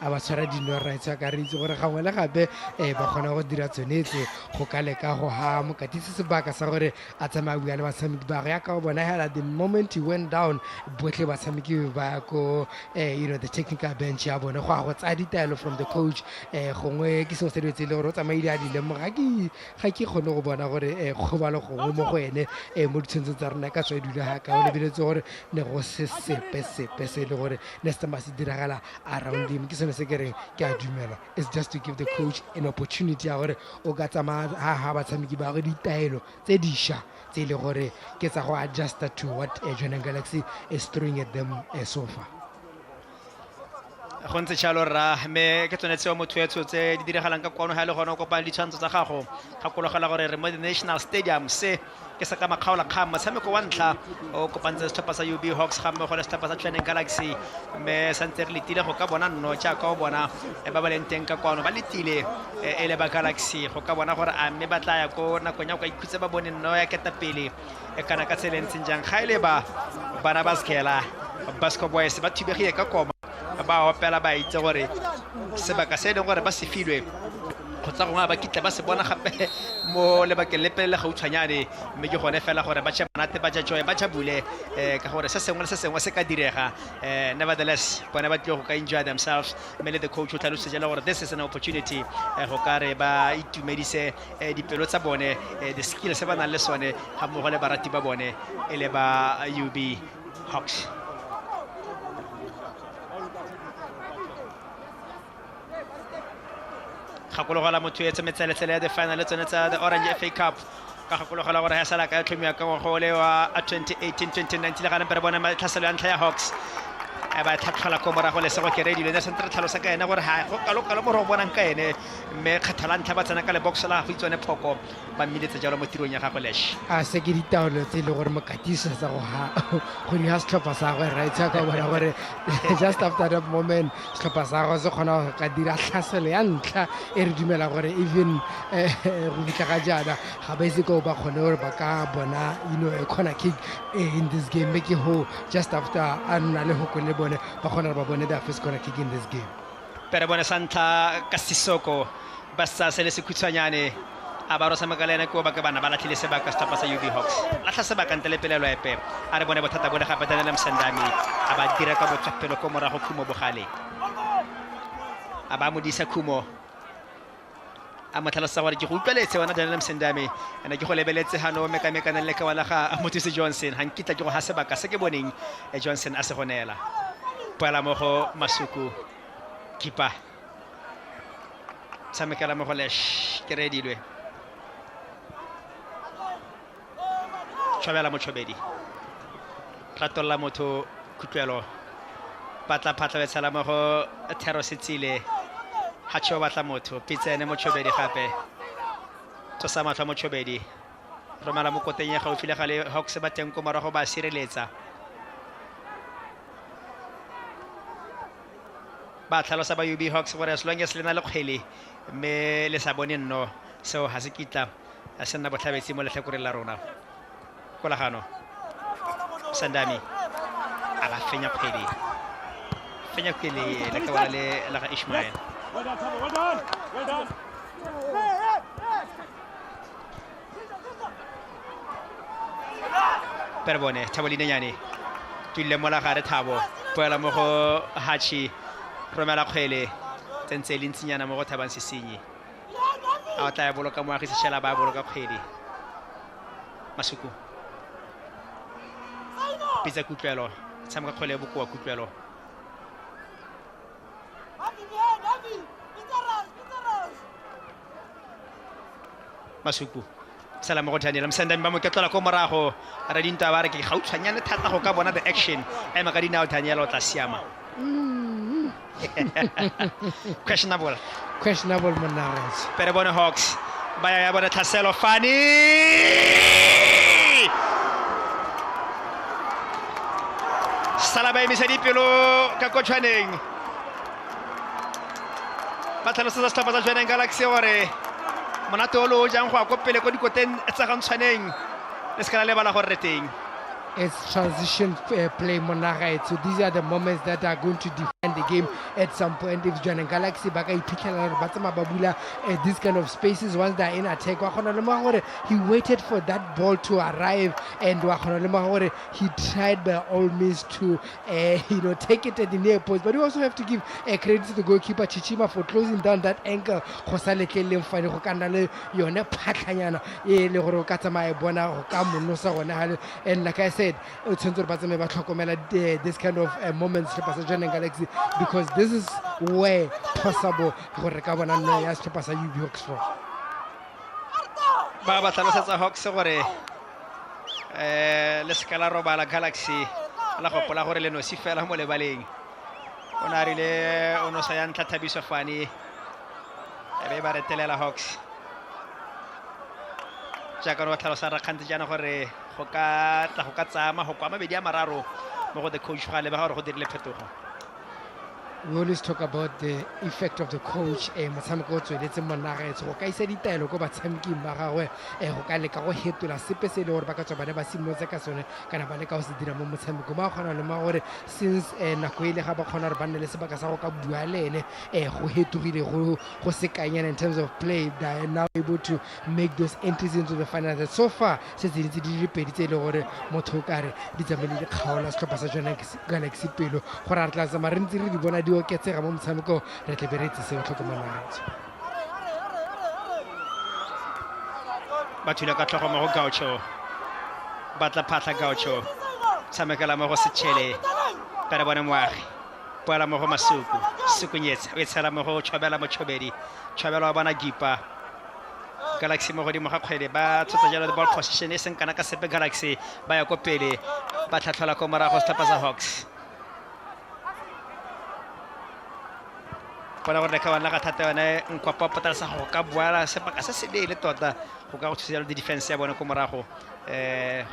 ba tshwara dinorra tsa ka re itse gore gangwe le gape ba kgona go dira tsonetse go ka leka go ha mokatisi sebaka sa gore a tsamaya bua le batshameki ba ya ka go bona hela the moment he went down botlhe batshameki ba ko the technical bench ya bone go a go tsaya ditaelo from the coach gongwe ke seo se ditsele gore o tsamaile a dile mo ga ke kgone go bona gore kgobalo gongwe mo go ene mo ditshwantsho tsa rona ka tswa dula ga ka o lebeletse gore ne go se sepe se le gore ne se tsamaya se diragala around him ke sone se ke reng ke a dumela it's just to give the coach an opportunity ya gore o ka tsamaya ha batshameki ba go ditaelo tse dišwa tse e le gore ke tsa go adjusta to what Joining Galaxy is throwing at them so far go ntse jalo ra me ke tsone tseo motho etso tse di diragalang ka kwano ha le gona go kopana ditshwantsho tsa gago gakologela gore re mo the National Stadium se ke sa ka makgaola kgang motshameko wa ntlha o kopantse setlhopha sa UB Hogs ga mmogo le setlhopha sa Joining Galaxy me santse re letile go ka bona nno jaaka o bona ba ba leng teng ka kwano ba letile e le ba Galaxy go ka bona gore a mme ba tla ya ko nakong ya go ikhutse ba bone nno ya keta pele e kana ka tselentseng jang ga ile ba bana ba skela Basco Boys ba thibegile ka koma ba opela ba itse gore sebaka se leng gore ba se filwe go tsa gongwe ba kitla ba se bona gape mo lebakeng le pele ga utshwanyane mme ke gone fela gore ba tšha monate ba tša joy ba tša bule ka gore se sengwe le se sengwe se ka direga nevertheless bona ba tlile go ka enjoy themselves mme le the coach o tlhalosetse jalo gore this is an opportunity go ka re ba itumedise dipelo tsa bone the skill se ba nang le sone ga mmogo le barati ba bone e le ba UB Hogs gakologela motho e tsemetseletsele ya the final tsone tsa the Orange FA Cup ka gakologela gore ya sala ka tlhomiwa ka ngwaga ole wa 2018-2019 le gane pere bona matlhaselo ya ntlha ya Hogs ba tlhatlhola ko morago le sego ke redile ne sentre tlhalosa ka ena gore ha go kalo mo ro bonang ka ene mme kgathala ntha ba tsena ka le box la go itsone phoko ba mmiletse jalo mo tirong ya gago lesh a se ke ditaolo tse le gore mokatisa sa go ha go di ha setlhopha sa go right ka bona gore just after that moment setlhopha sa go se kgona go ka dira tlhaselo ya ntlha e re dumela gore even go fitlha ga jana ga ba itse ko ba kgone gore ba ka bona a corner kick in this game make ho just after a nna le hoko le bone ba kgona ba bone the first corner kick in this game pero bona santla ka Sisoko ba sa se le se khutshwanyane a ba rosa makalena ko ba ka bana ba latlhile sebaka stapa sa UB Hogs la tlha sebaka ntele pelelo epe a re bone bothata bone ga patela Msandami a ba dira ka botswapelo ko morago Khumo bogale a ba modisa Khumo a matlhalosa gore ke go utlweletse wena Daniel Msandami ene ke go lebeletse hano mekamekana le ka wala ga Mothusi Johnson ha nkitla ke go ha sebaka se ke boneng Johnson a se gonela pala mo go Masuku kipa samekala mo go lesh ke redilwe Chobela mo Chobedi Ratolla motho kutlwelo batla phatla betsala mo go Thero Setsile ha tsho batla motho pitsene mo Chobedi gape to sa matla mo Chobedi romala mo koteng ya gaufi le gale Hogs ba teng ko morago ba sireletsa ba tlhalosa ba UB Hogs gore as long as le na le kgwele mme le sa bone nno seo ha se kitla a se nna botlhabetsi mo letlhakore la rona kolagano Sandami a ba fenya kgwele le ka wala le la ga Ishmael pero bone Thaboline nyane tuile mo la gare Thabo poela mo go Hachi romela kgwele tsentse le ntsinyana mo go Thabang Sesenyi a tla ya boloka moagi se shela ba boloka kgwele Masuku pizza kutlwelo tshameka kgwele bokoa kutlwelo Masuku salamo go Daniel Msandami ba mo ketlola ko morago ra dinta ba re ke gautshwanyane thata go ka bona the action e makadina o Daniel o tla siama questionable Monares pero bona Hogs baya ya bona tlhaselo Fani Salaba emisedi pelo ka Kotshwaneng ba tlhalosa sa setlhopha sa Tshwaneng Galaxy gore monate o lo jang go a kopele ko dikoteng tsa ga Tshwaneng le se ka le bala gore re teng it's transition play Monares so these are the moments that are going to define the game at some point if Tshwaneng Galaxy ba ka iphitlhela ba tsama ba bula this kind of spaces once they are in attack wa khona le mo gore he waited for that ball to arrive and wa khona le mo gore he tried by all means to take it at the near post but we also have to give credit to the goalkeeper Chichima for closing down that angle go sa letleleng fane go kana le yone phatlhanyana e le gore o ka tsamaya bona go ka monosa gona and like I said it's this kind of moments for Tshwaneng Galaxy because this is where possible gore ka bona nna ya setlhopha sa UB Hogs from ba ba tlhalosetsa Hogs gore le skala robala Galaxy la go pola gore le no si fela mo lebaleng ona rile ono sa ya ntla Thabiso Fani e be ba retelela Hogs jaaka ro tlhalosa ra khantse jana gore go ka tsama go kwa mabedi a mararo mo go the coach ga le ba gore go dirile phetogo we always talk about the effect of the coach motshameko o tsweletse Monares go ka isa ditaelo go batshameking ba gagwe go ka leka go hetola sepe se le gore ba ka tswa bana ba simolotse ka sone kana ba leka go se dira mo motshameko ba kgona le ma gore since nako ile ga ba kgona re banne le sebaka sa go ka bua le ene go hetogile go sekanyana in terms of play they are now able to make those entries into the final that so far se di dipedi tse le gore motho ka re di tsamele di kgaola setlhopha sa Tshwaneng Galaxy pelo gore re tla tsama re ntse re di bona di oketsega mo motshameko re tle beretse se tlhokomela ba thula ka tlhogo mo go Gaucho batla phatla Gaucho tshamekela mo go Setšhele pere bone moagi poela mo go Masuku Sukunyetsa o etshela mo go Chobela mo Chobedi Chobela wa bona Gipa Galaxy mo godimo ga kgwele ba tshotsa jalo the ball position e seng kana ka sepe Galaxy ba ya ko pele ba tlhatlhola ko morago setlhopha sa Hogs bona gore ka bana ga thata yone nkwa popota sa go ka boala sebaka se se le tota go ka go thusa le defense ya bone ko morago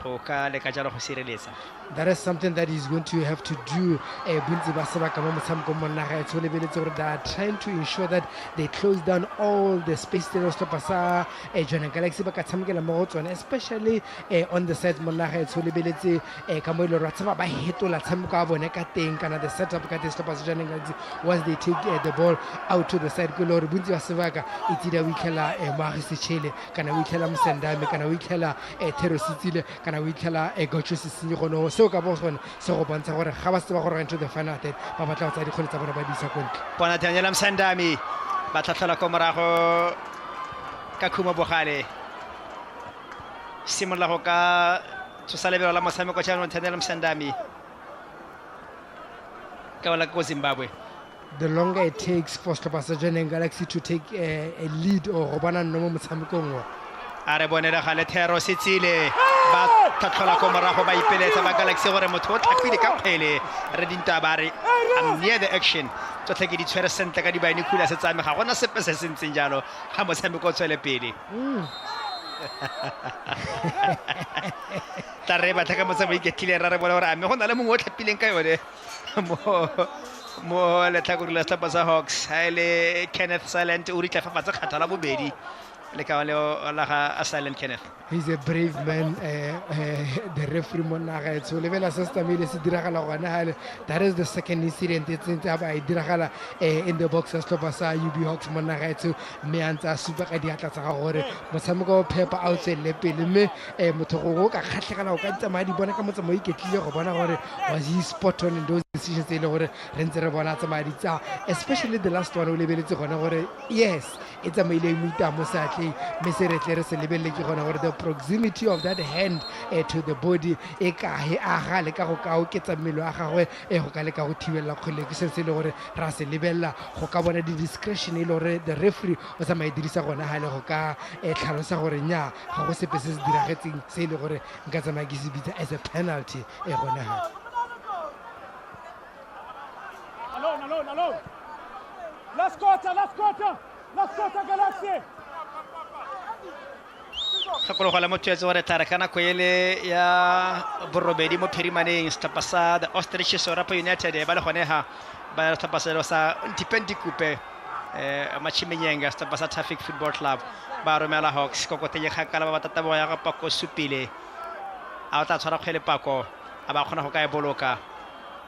go ka le ka jalo go sireletsa. That is something that he's going to have to do. Bontsi ba sebaka mo motshamekong mo naga e lebeletse gore they are trying to ensure that they close down all the space that was sa Jwaneng Galaxy ba ka tshamekela mo go tsone, especially on the side mo naga e lebeletse ka mo ile ra tsaba ba hetola tshameko a bone ka teng kana the setup ka teng sa Jwaneng Galaxy once they take the ball out to the side go lore bontsi ba sebaka e tira we khela Magisi Chele kana we khela Msendame kana we khela Thero Sitsile kana we khela Gocho Sisinyi gono so ka bo sone se go bontsha gore ga ba se ba go into the final third ba batla go tsa dikgole tsa bona ba di sa kontle. Bona Daniel Msendame ba tlhatlhola ko morago ka Khuma Bogale simolla go ka tsosa lebelo la motshameko jaanong Daniel Msendame ka wala ko Zimbabwe. The longer it takes for Jwaneng Galaxy to take a lead or go bana no mo motshamekong wa a re bonela gale Thero Sitsile ba tlhatlhola ko morago ba ipeletsa ba Galaxy gore motho o tlhapile ka kgwele re dinta ba re I'm near the action tsotlhe ke di tshwere sentle ka di baini khula se tsame ga gona sepe se sentseng jalo ga motshameko o tswele pele ta re ba tlhaka motshameko iketlile ra re bona gore a me go na le mongwe o tlhapileng ka yone mo letlhakoreng la setlhopha sa Hogs ha ele Kenneth Silent o ritla fafatsa kgatha la bobedi le ka la ga Silent Kenneth. He's a brave man. The referee Monaga so level assistant me se diragala gona hale. That is the second incident it's in taba diragala in the box as Tobasa UB Hogs Monaga to me anta super ka diatla tsa gore motshameko pepper outside le pele me motho ka khatlegala o ka tsama di bona ka motsamo iketlile go bona gore was he spot on in those decisions ile gore re ntse re bona tsama di tsa especially the last one o lebeletse gona gore yes it's a mile muita mo satle me se re tle re se lebelele ke gona gore the proximity of that hand to the body e ka he aga le ka go ka o ketsa mmelo a gagwe go ka le ka go thibela kgole ke se le gore ra se lebella go ka bona di discretion ile gore the referee o sa maidirisa gona hale go ka tlhalosa gore nya ga go sepe se se diragetseng se ile gore nka tsama ke se bitsa as a penalty gona ha alone last quarter Galaxy Gakolo la motšwetso gore tla re ka nako ele ya borobedi mo phirimaneng setlhopha sa the Ostrich Sorapa United ba le gonega ba setlhopha selo sa Dipendi Kupe Machimenyenga setlhopha sa Traffic Football Club ba romela Hogs kokoteng kgakala ba batata bo ya ga Pako Supile a tla tshwara kgwele Pako a ba kgona go ka e boloka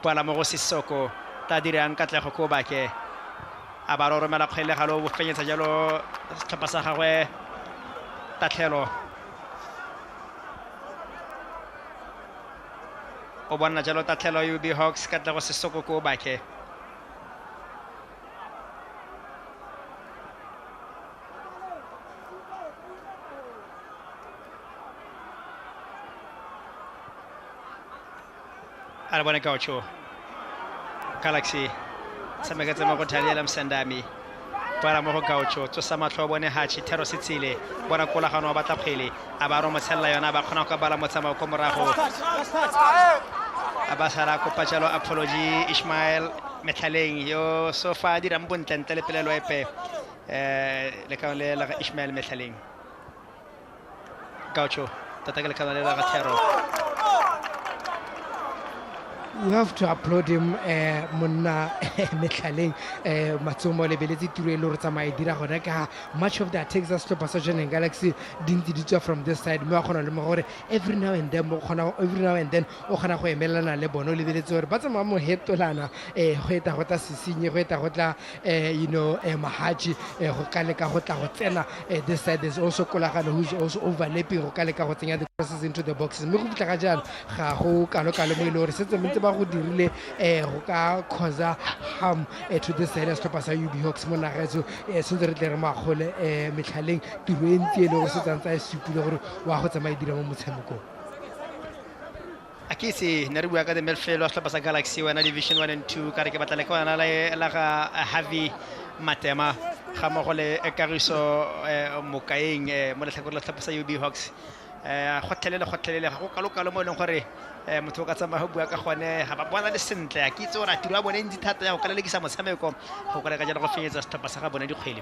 pala mo go Sisoko ta dirang katlego ko bake a ba romela kgwele ga lo bo fenyetsa jalo setlhopha sa gagwe Tatlhelo o bona jalo Tatlhelo UB Hogs ka tla go Sesoko ko bake a re bone Gaucho Galaxy tshameka tsama go Daniel Msendame para mo go Gaucho tsosa matlho bone Hachi Thero Sitsile bona kolagano ba tla kgwele a ba ro motshella yona ba kgona go bala motsamao ko morago a ba sala ko pachalo apology Ismail Methaleng yo so fa di rambontle le pelelo epe le ka le la Ismail Methaleng Gaucho tatagala ka le la Thero. You have to applaud him monna Methaleng matsomo le beletse tiro e le re tsamaya dira gona ka much of the attacks as to Jwaneng Galaxy dintsi di tswa from this side mo gona le mo gore every now and then o gona go emelana le bono le beletse gore ba tsamaya mo hetolana go eta go tla Sisinye go eta go tla Mahachi go ka le ka go tla go tsena this side there's also Kolagano who's also overlapping go ka le ka go tsenya the crosses into the boxes me go fitla ga jalo ga go kalo mo ile gore setse ntse ba go dirile go ka causa harm to the side of Stopasa UB Hogs mo nagetso se re tle re magole Methaleng tiro e ntse le go se tsantsa e supile gore wa go tsamaya dira mo motshamekong akisi ne re bua ka the midfield wa Stopasa Galaxy wa Division 1 and 2 ka re ke batla le kwana la ga Havi Matema ga mo go le Ekariso mokaeng mo letlhakore la Stopasa UB Hogs gotlhelele ga go kalokalo mo e leng gore motho ka tsamaya go bua ka gone ga ba bona le sentle a kitse ora tiro a bone ntsi thata ya go ka lelekisa motshameko go ka ka jalo go fenyetsa setlhopha sa ga bone dikgwele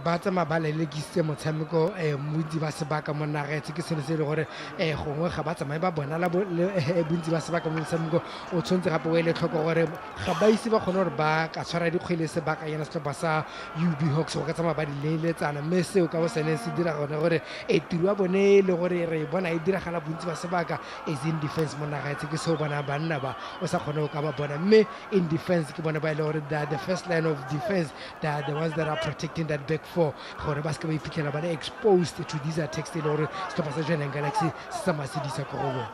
ba tsamaya ba lelekisitse motshameko montsi ba sebaka mo nagetse ke seno se le gore gongwe ga ba tsamaye ba bona la bontsi ba sebaka mo motshameko o tshwanetse gape o ele tlhoko gore ga ba ise ba kgone gore ba ka tshwara dikgwele sebaka yana setlhopha sa UB Hogs go ka tsamaya ba di leeletsana mme seo ka bo sene se dira gone gore tiro ya bone le gore re bona e diragala bontsi ba sebaka is in defense mo nagetse ke seo bona banna ba o sa kgone go ka ba bona mme in defense ke bona ba e le gore the first line of defense the ones that are protecting that back four gore ba se ka ba iphitlhela ba le exposed to these attacks e le gore setlhopha sa Johannesburg Galaxy se tsamaya se disa ko go bona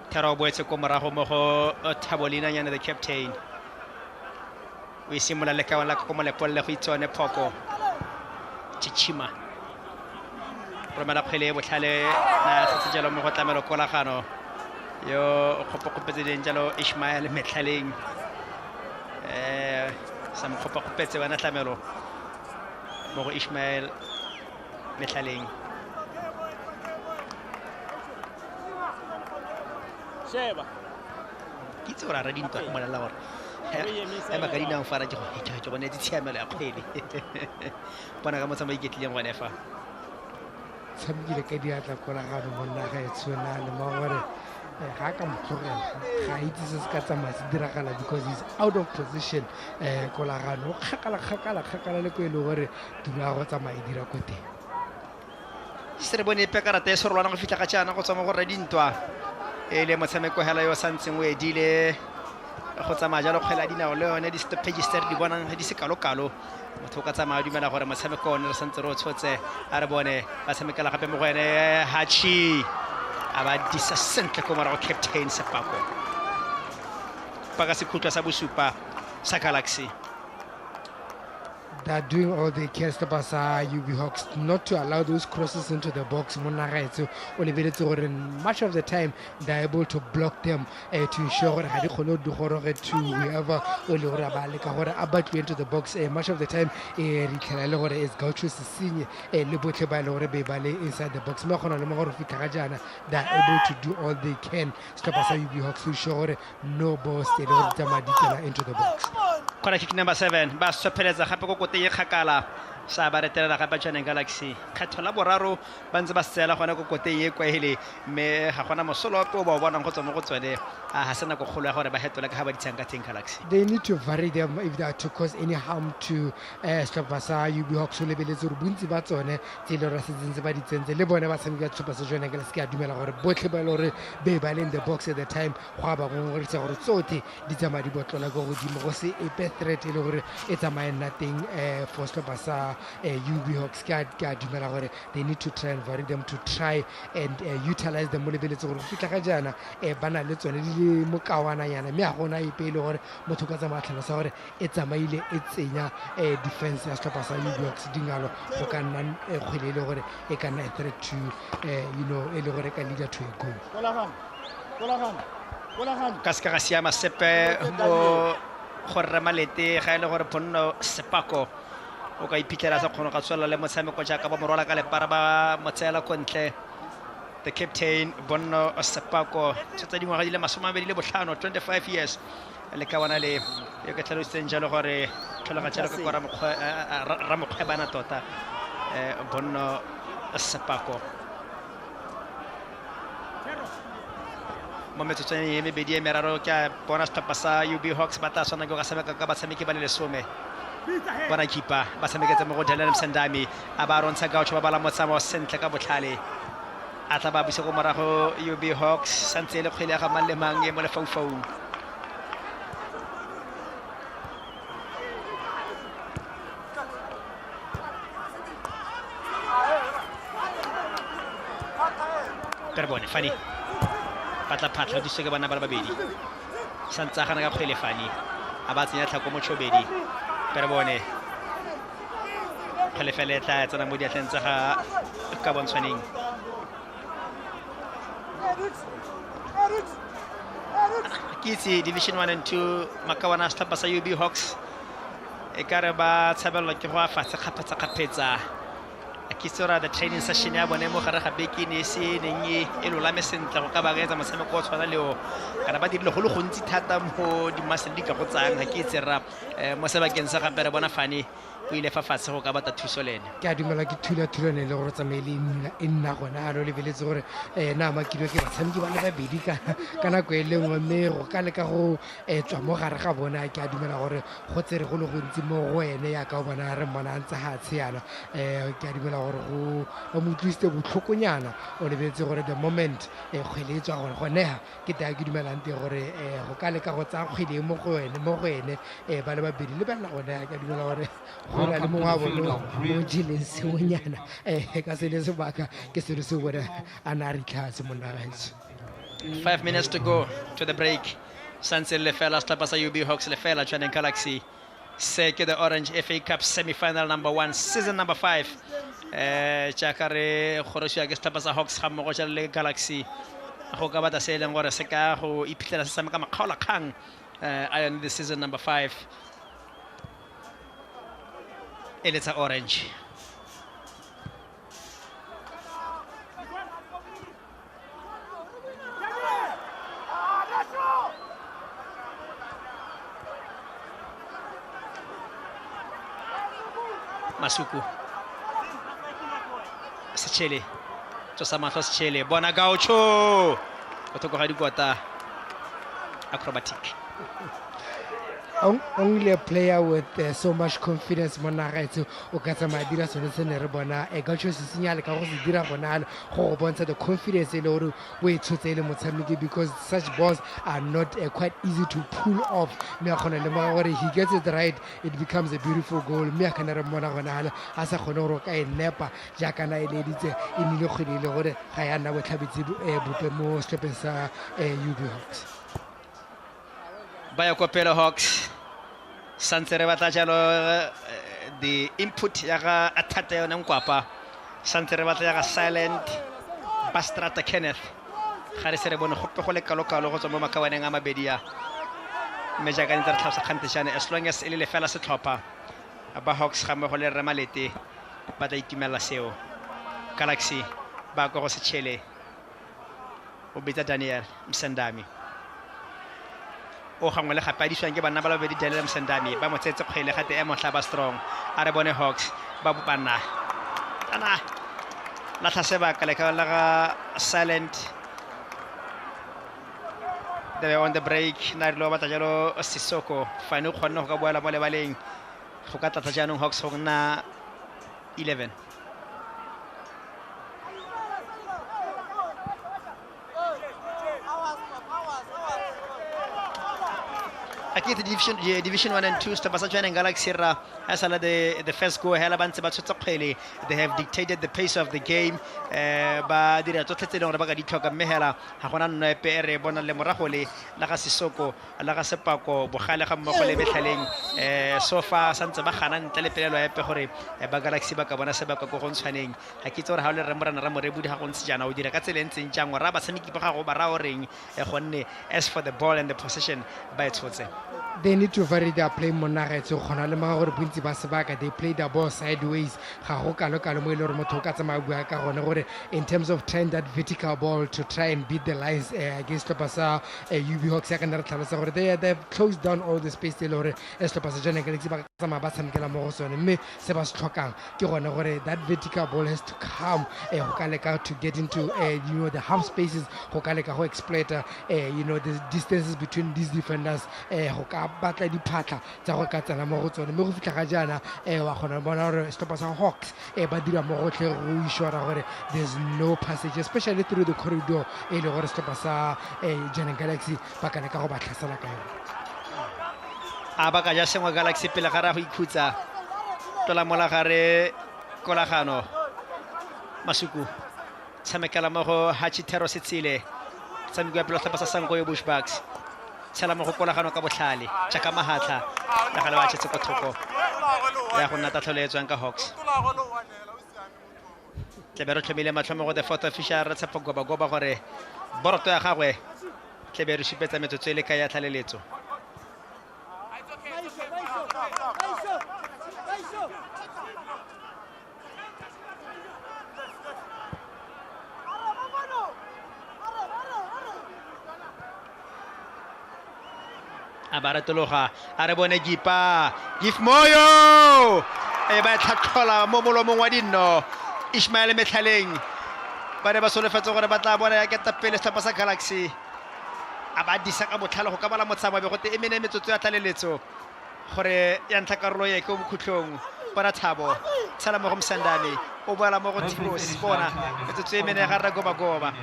Thero boetse ko morago mo go Thabolina nyane the captain o simolola le ka la ko mo lepolle go itsone phoko Chichima romela kgwele e botlhale na se jalo mo go tlamelo kolagano yo go pokopetse ding jalo Ismail Metlaleng sa mo pokopetse bana tlamelo mo go Ismail Metlaleng Sheba. kitse ora ra dintwa go molela gore e ba ka dinang fara ke go bone di tshiamelo ya kgwele bona ka motsamai ketlileng gone fa tshamekile ka diatla kolagano mo nagetse na le mo gore ga ka motlogela ga itse se se ka tsamaya se diragala because he's out of position kolagano o kgakala le ko e le gore dula go tsamaya e dira ko teng se re bone pe karata e sorolwana go fitlha ka tšana go tswa mo go re dintwa e le motshameko hela yo santseng o edile go tsamaya jalo kgwela dinao le yone di-stoppages tse re di bonang di se kalo-kalo motho o ka tsamaya dumela gore motshameko one re santse re o tshotse a re bone ba tshamekela gape mo go ene Hachi a ba disa sentle ko morago captain Sepako pa ka sekhutlo sa bosupa sa Galaxy they're doing all they can setlhopha sa UB Hogs not to allow those crosses into the box mo nagetse o lebeletse gore much of the time they're able to block them to ensure gore ga di kgone di goroge to whoever o le gore ba leka gore a batliwe into the box much of the time re tlhela le gore is Gaucho Sesinye le botlhe ba le gore be ba le inside the box mme gona le mo gore fitlha ga jana they're able to do all they can setlhopha sa UB Hogs to ensure gore no balls le gore tsamaya di tsena into the box corner kick number 7 ba sopheletsa gape go kote e kgakala sa ba retelela gape Johannesburg Galaxy kgetho la boraro ba ntse ba sela gona go kote e kwaele mme ga gona mosolo o ba bonang go tswa mo go tswele a ha sena go kgolo ya gore ba hetola ka ga ba ditshanga teng Galaxy they need to vary them if they are to cause any harm to setlhopha sa UB Hogs o lebeletse gore bontsi ba tsone tse le ra setsentse ba ditsentse le bone ba tshameka setlhopha sa Johannesburg Galaxy ke a dumela gore botlhe ba le gore be ba le in the box at the time go a ba gore tsa gore tsote di tsamaya di botlola go godimo go se epe threat le gore e tsamaye nna teng for setlhopha sa UB Hogs ke a dumela gore they need to try and vary them to try and utilize them mo lebeletse gore go fitlha ga jana ba na le tsone di le mokawana yana mme ga gona epe le gore motho ka tsamaya tlhalosa gore e tsamaile e tsenya defense ya setlhopha sa UB Hogs dingalo go ka nna kgwele le gore e ka nna a threat to e le gore ka leader to a goal ka se ka ga siama sepe mo gore re malete ga e le gore ponno Sepako o ka iphitlhela sa kgone ga tswela le motshameko jaaka ba morwala ka lepara ba motseela kontle the captain Bonno Sepako tsetsa dingwaga di le 25 25 years le ka bona le yo ka tlhalositseng jalo gore tlholega jalo ka kora ramokgwebana tota Bonno Sepako mo metsotsong e mebedi e meraro ke a bona setlhopha sa UB Hogs ba tla tshwana ke go ka tshameka ka batshameki ba le lesome bona kipa ba tshameketse mo go Dylan Msandami a ba rontsha Gaucho ba bala motsamo sentle ka botlhale a tla ba buse go morago UB Hogs santse le kgwele ga mang le mang e mo lefaufaung Perbone Fani patla di se ke bana ba babedi santse gana ka kgwele Fani a ba tsenya tlhako mo tshobedi Perbone kgwele tla tsena mo diatleng tsa ga ka bontshwaneng ke itse division 1 and 2 makawana setlhopha sa UB Hogs e ka re ba tshabelelwa ke go a fatshe kgapetsa ke tsora the training session ya bone mo gare ga beke ne se neng e lolame sentle go ka ba ga etsa motshameko o tshwana le o kana ba dirile go le gontsi thata mo di muscle di ka go tsang ga ke tsera mo sebakeng sa gape re bona fane o ile fa fatshe go ka bata thuso lene ke a dumela ke thula-thulane le gore tsamaele e nna gona ano lebeletse gore na makilwe ke batshameki ba le babedi ka nako e le nngwe mme go ka leka go tswa mo gare ga bona ke a dumela gore go tsere go le gontsi mo go ene yaka o bona re mmona ntse ga tsheana ke a dumela gore go mo utlwisitse botlhokonyana o lebeletse gore the moment kgwele e tswa gore go neha ke tea ke dumelang teng gore go ka leka go tsaya kgwele mo go ene ba le babedi le banna gone ke a dumela gore go na le mongwe wa bone mo jeleng seonyana ka se le sebaka ke selo se bone a na a ritlhatse monna gaetso 5 minutes to go to the break santse le fela setlhopha sa UB Hogs le fela Tshwane Galaxy se ke the Orange FA Cup semi-final number 1 season number 5 jaaka re gorosiwa ke setlhopha sa Hogs ga mmogo jalo le Galaxy go ka bata se e leng gore se ka go iphitlhela se tshameka makgaolakgang iron the season number 5 and it's Orange. Masuku Sechele Tosamato Sechele Bona Gaucho Otokogadi Kwata acrobatic. Only a player with so much confidence mona gaetso o ka tsamaya dira sone se ne re bona Gaucho se senyale ka go se dira gona go bontsha the confidence e le gore o e tshotse e le motshameki because such balls are not quite easy to pull off mme a kgona le mo gore he gets it right it becomes a beautiful goal mme a kana re mona gona a sa kgone gore o ka e nepa jaaka na e leditse e nile kgwedi le gore ga ya nna botlhabetse bope mo setlhopheng sa UB Hogs Baya Kopelo Hogs santse re batla jalo the input ya ga Athata yone Nkwapa santse re batla ya ga Silent Bastrata Kenneth ga re se re bone gope go le kalokalo go tswa mo makawaneng a mabedi ya mme jaaka ntse re tlhalosa kganteshane as long as e le lefela setlhopha ba Hogs ga mo go le re malete ba tla itumela seo Galaxy ba go se tshele o bitsa Daniel Msendami o gangwe le gape a diswang ke banna ba babedi Daniel Msendami ba motsetse kgwele gate e motlha ba strong a re bone Hogs ba bopana ana la tlhasebaka le ka la ga Silent they were on the break na re lo batla jalo Sisoko fane o kgonne go ka boela mo lebaleng go ka tlatsa jaanong Hogs go nna 11 Aki division 1 and 2 setlhopha Tshwane Galaxy ra as ala the first go hela ba ntse ba tshotse kgwele they have dictated the pace of the game ba dira tsotlhe tse leng gore ba ka di tlhoka mme hela ga gona nnepe e re bona le morago le la ga Sisoko la ga Sepako bogale ga mmogo le metlhaleng so far santse ba gana ntle le pelelo ya epe gore ba Galaxy ba ka bona sebaka go Tshwaneng ga ke itse gore ha o le re morana ra morebudi ga go ntse jana o dira ka tsela ntseng jang ra ba tshameki ba ga go ba ra o reng gonne as for the ball and the possession ba e tshotse they need to vary their play mona gaetso gona le mga gore bontsi ba sebaka they play the ball sideways ga go kalo mo ile gore motho o ka tsamaya bua ka gone gore in terms of trying that vertical ball to try and beat the lines against setlhopha sa UB Hogs ya ka nna re tlhalosa gore they have closed down all the space le gore setlhopha sa Tshwane Galaxy ba ka tsamaya ba tshamekela mo go sone mme se ba se tlhokang ke gone gore that vertical ball has to come go ka leka to get into the half spaces go ka leka go exploit the distances between these defenders go ka batla diphatla tsa go ka tsena mo go tsone mme go fitlha ga jaana wa kgona bona gore setlhopha sa Hogs ba dira mo gotlhe go ishora gore there's no passage especially through the corridor e le gore setlhopha sa Tshwane Galaxy ba ka leka go ba tlhasela ka yone a ba ka ja sengwe Galaxy pele ga ra go ikhutsa tola mola gare kolagano Masuku tshamekela mo go Hachitero Setsile tshameko ya pele setlhopha sa Sankoyo Bushbucks tshela mo go kolagano ka botlhale jaaka mahatla la gale ba tshetse ko thoko ya go nna tatlholetswang ka Hogs tlebe re tlhomile matlhomo go the fourth official re tshepo goba gore boroto ya gagwe tlebe re shipetsa metsotso e le ka ya tlaleletso a ba retologa a re bone give moyo e ba tlhatlhola mo molomong wa dinno Ismail Methaleng ba ne ba solofetse gore ba tla bona ya keta pele setlhopha sa Galaxy a ba disa ka botlhale go ka bala motsama be gote e mene metsotso ya tlaleletso gore ya ntlha karolo ye ke mo khutlong bona Thabo tsala mo go Msandane o boela mo go Tibos bona metsotso e mene ga re goba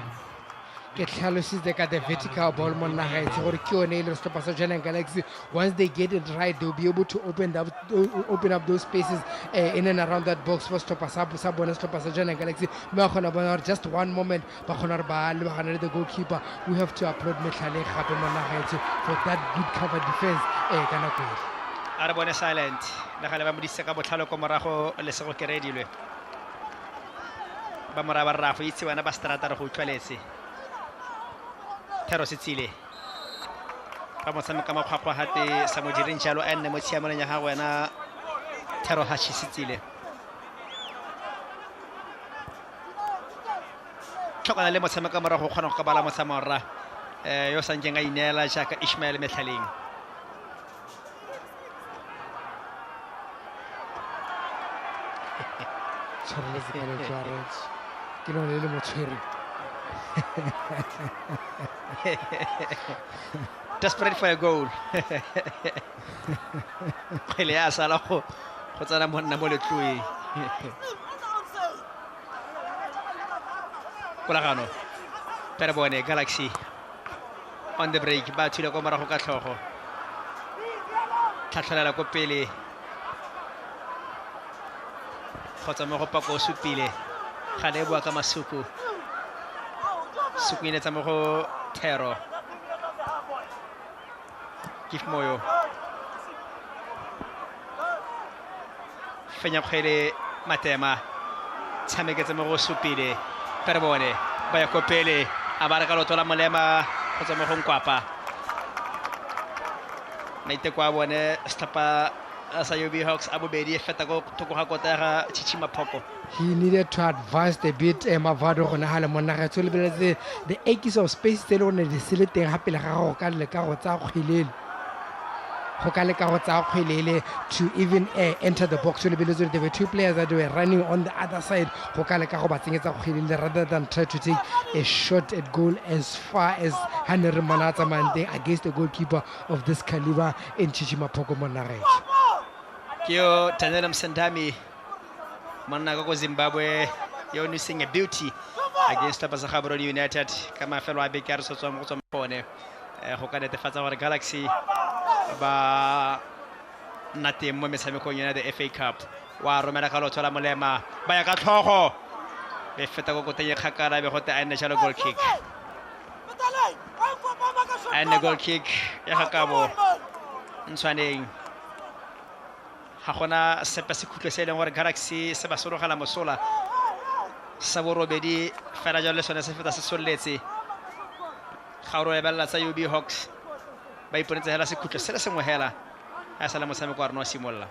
ke tlhalositse ka the vertical ball mo nagaetse gore ke yone e le setlhopha sa Jwaneng Galaxy. Once they get it right, they'll be able to open up those spaces in and around that box for setlhopha sa bona setlhopha sa Jwaneng Galaxy. Mme ba kgona bona gore just one moment ba kgona gore ba lebagane le the goalkeeper. We have to applaud Metlhale gape mo nagaetse for that good cover defense ka nako e. a re bone silent le gale ba modise ka botlhalo ko morago le sego ke redilwe ba moraba rrafo itse bana ba strata re go utlwaletse Thero Setsile ba mo tshameka makgwakgwa hate sa mo direng jalo a nne mo tshiamoneng ya ga wena Thero Hashi Setsile tlhokana le motshameka morago go kgona go ka bala motshamao rra yo santseng a ineela jaaka Ismail Methaleng ke no le mo tshwere desperate for a goal kgwele ya sala go tsana monna mo letloeng kolagano pere bone Galaxy on the break ba thula ko morago ka tlhogo tlhatlhelela ko pele kgotsa mo go pako supile ga le bua ka Masuku Sukuinetsa mo go Thero give moyo fenya kgwele Matema tshameketse mo go supile pere bone ba ya ko pele a ba re ka lotola molema kgotsa mo go Nkwapa maiteko a bone setlhopha sa UB Hogs a bobedi e feta go thoko ga kota ga Chichima Phoko. He needed to advance a bit Mavado gona ha le monna ga tsole beletse the acres of space tse le one di sele teng hape le ga go ka le ka go tsa kgwelele go ka le ka go tsa kgwelele to even enter the box le beletse there were two players that were running on the other side go ka le ka go ba tsenyetsa kgwelele rather than try to take a shot at goal as far as Henry Manatsa Mande against the goalkeeper of this caliber in Chichima Phoko Monarech. Kyo Tanzania Msandami monna go Zimbabwe yo nursing a beauty against Pasakabro United kama fellow abekar so tswa mo tswa mpone go ka netefatsa gore Galaxy ba nate mo metshamekong yona the FA Cup wa romela ka lotsola molema ba ya ka tlhogo be feta go koteng kgakala be gote a nne jalo goal kick and goal kick ya Gakabo Ntshwaneng ha gona sepe se khutlo se leng gore Galaxy se ba sorogala mosola sa borobedi fela jalo le sone se feta se soletse gauro ya bella tsa UB Hogs ba iponetse hela se khutlo se le sengwe hela a sala motshameko wa rona simolla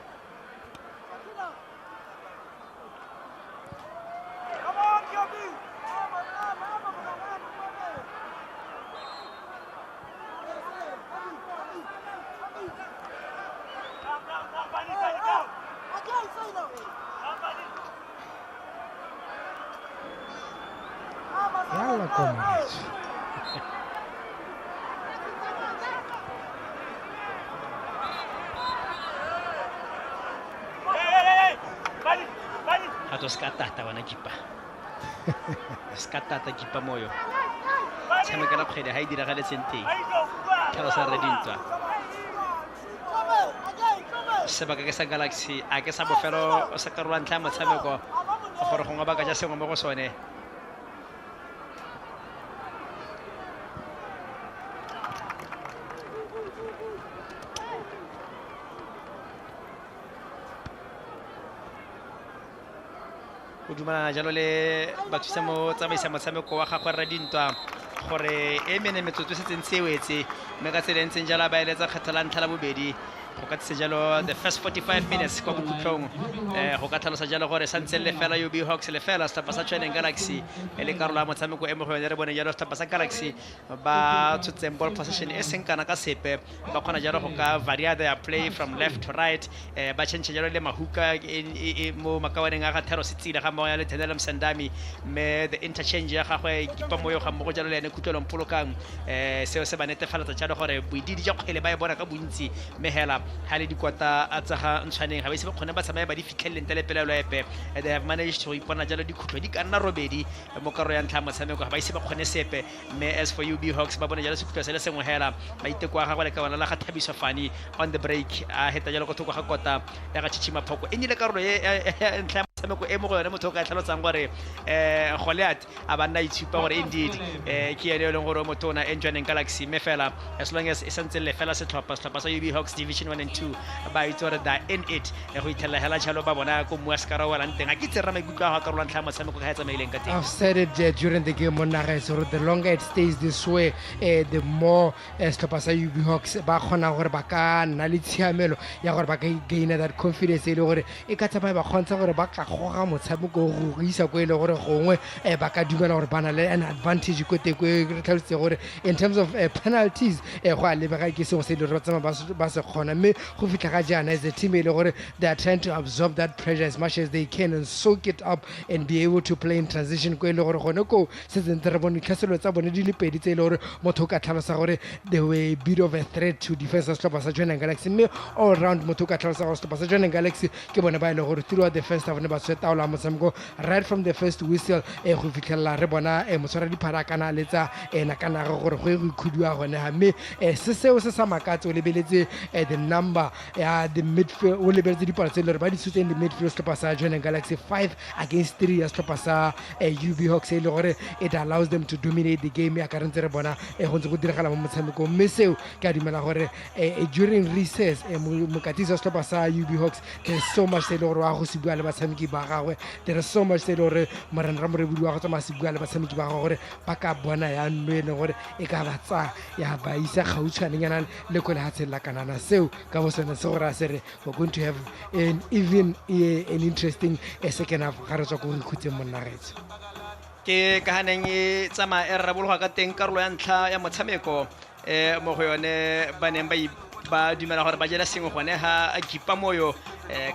Yalla comrades. Ato skatata wana kipa skatata kipa moyo tshameka la kgwele ha e diragale senteng tlhalo sa redintwa sebaka ke sa Galaxy a ke sa bofelo sa karolwa ntlha motshameko gore go ngaba ka ja sengwe mo go sone o dumalana jalo le bathusa mo tsamaisa motshameko wa gagwe re dintwa gore e mene metsotso se tsentse wetse mme ka tsela ntseng jala ba eletsa kgetho la ntlha la bobedi go ka tsejalo the first 45 minutes kwa bokhutlong go ka tlhalosa jalo gore santse le fela UB Hogs le fela setlhopha sa Tshwaneng Galaxy le karolo ya motshameko e mo go yone re bone jalo setlhopha sa Galaxy ba tsotseng ball possession e seng kana ka sepe ba kgona jalo go ka varia their play from left to right ba change jalo le mahuka mo makawaneng a ga Thero Setsile ga mo ya le Thenela Msandami me the interchange ya gagwe kipa mo yo ga mo go jalo le ene kutlelong polokang seo se ba netefaletsa jalo gore boididi ja kgwele ba e bona ka bontsi me hela ha le dikwata a tsa ga Ntshwaneng ga ba ise ba kgone ba tsamaya ba di fitlheleng telepelelo epe they have managed to ipona jalo dikhutlo di ka nna robedi mo karo ya ntlha motshameko ga ba ise ba kgone sepe me as for UB Hogs ba bona jalo sekhutlwa se le sengwe hela ba itekwa ga le ka bona la ga Thabiso Fani on the break a heta jalo go thoko ga kota ya ga Chichima Phoko e nyile karolo e ntlha motshameko e mo go yone motho ka tlhalotsang gore Goliath a ba nna itshupa gore indeed ke ene le gore motona Tshwaneng Galaxy me fela as long as sentse le fela setlhopha sa UB Hogs Division 1 and 2 ba itse gore da in it go ithella hela jalo ba bona go mua ska ra wala nteng a ke tsera maikutlo a ga karolo ntlha motshameko ga etsa maileng ka teng. I've said it during the game on so the longer it stays this way the more setlhopha sa UB Hogs ba kgona gore ba ka nna le tshiamelo ya gore ba ka gain that confidence e le gore e ka tsaba ba kgontsha gore ba ka goga motshameko go isa go ile gore gongwe ba ka dumela gore bana le an advantage go te go re tlhalose gore in terms of penalties go a lebega ke sengwe se le re tsama ba se kgona mme go fitla ga jana as a team e le gore they are trying to absorb that pressure as much as they can and soak it up and be able to play in transition go ile gore gone go se tsentse re bone tlhaselo tsa bone di le pedi tse ile gore motho ka tlhalosa gore they were a bit of a threat to defense of setlhopha sa Tshwaneng Galaxy mme all round motho ka tlhalosa gore setlhopha sa Tshwaneng Galaxy ke bone ba ile gore throughout the first half ne ba swetaola motshameko right from the first whistle go fitlhela re bona motswara diphara kana letsa nakana gore go ikhudiwa gone ha mme se seo se sa makatse o lebeletse the number ya the midfield o lebeletse dipalo tse le re ba di tshutse in the midfield setlhopha sa Tshwaneng Galaxy 5 against 3 ya setlhopha sa UB Hogs e le gore it allows them to dominate the game ya ka rentse re bona go ntse go diragala mo motshameko mme seo ke a dumela gore during recess mokatisi wa setlhopha sa UB Hogs there's so much se le gore wa go se bua le batshameki ba gagwe there is so much se le gore morena morebudi wa go tsamaya se bua le batshameki ba gagwe gore ba ka bona ya nno e leng gore e ka ba tsa ya ba isa gautshwanenyana le ko lehatsheng la kanana seo ka bo sone se gore a sere we're going to have an interesting second half ga re tswa go ikhutseng monnagetso ke ka haneng e tsama e rabologa ka teng karolo ya ntlha ya motshameko mo go yone ba neng ba dumela gore ba jela sengwe gone ha a kipa moyo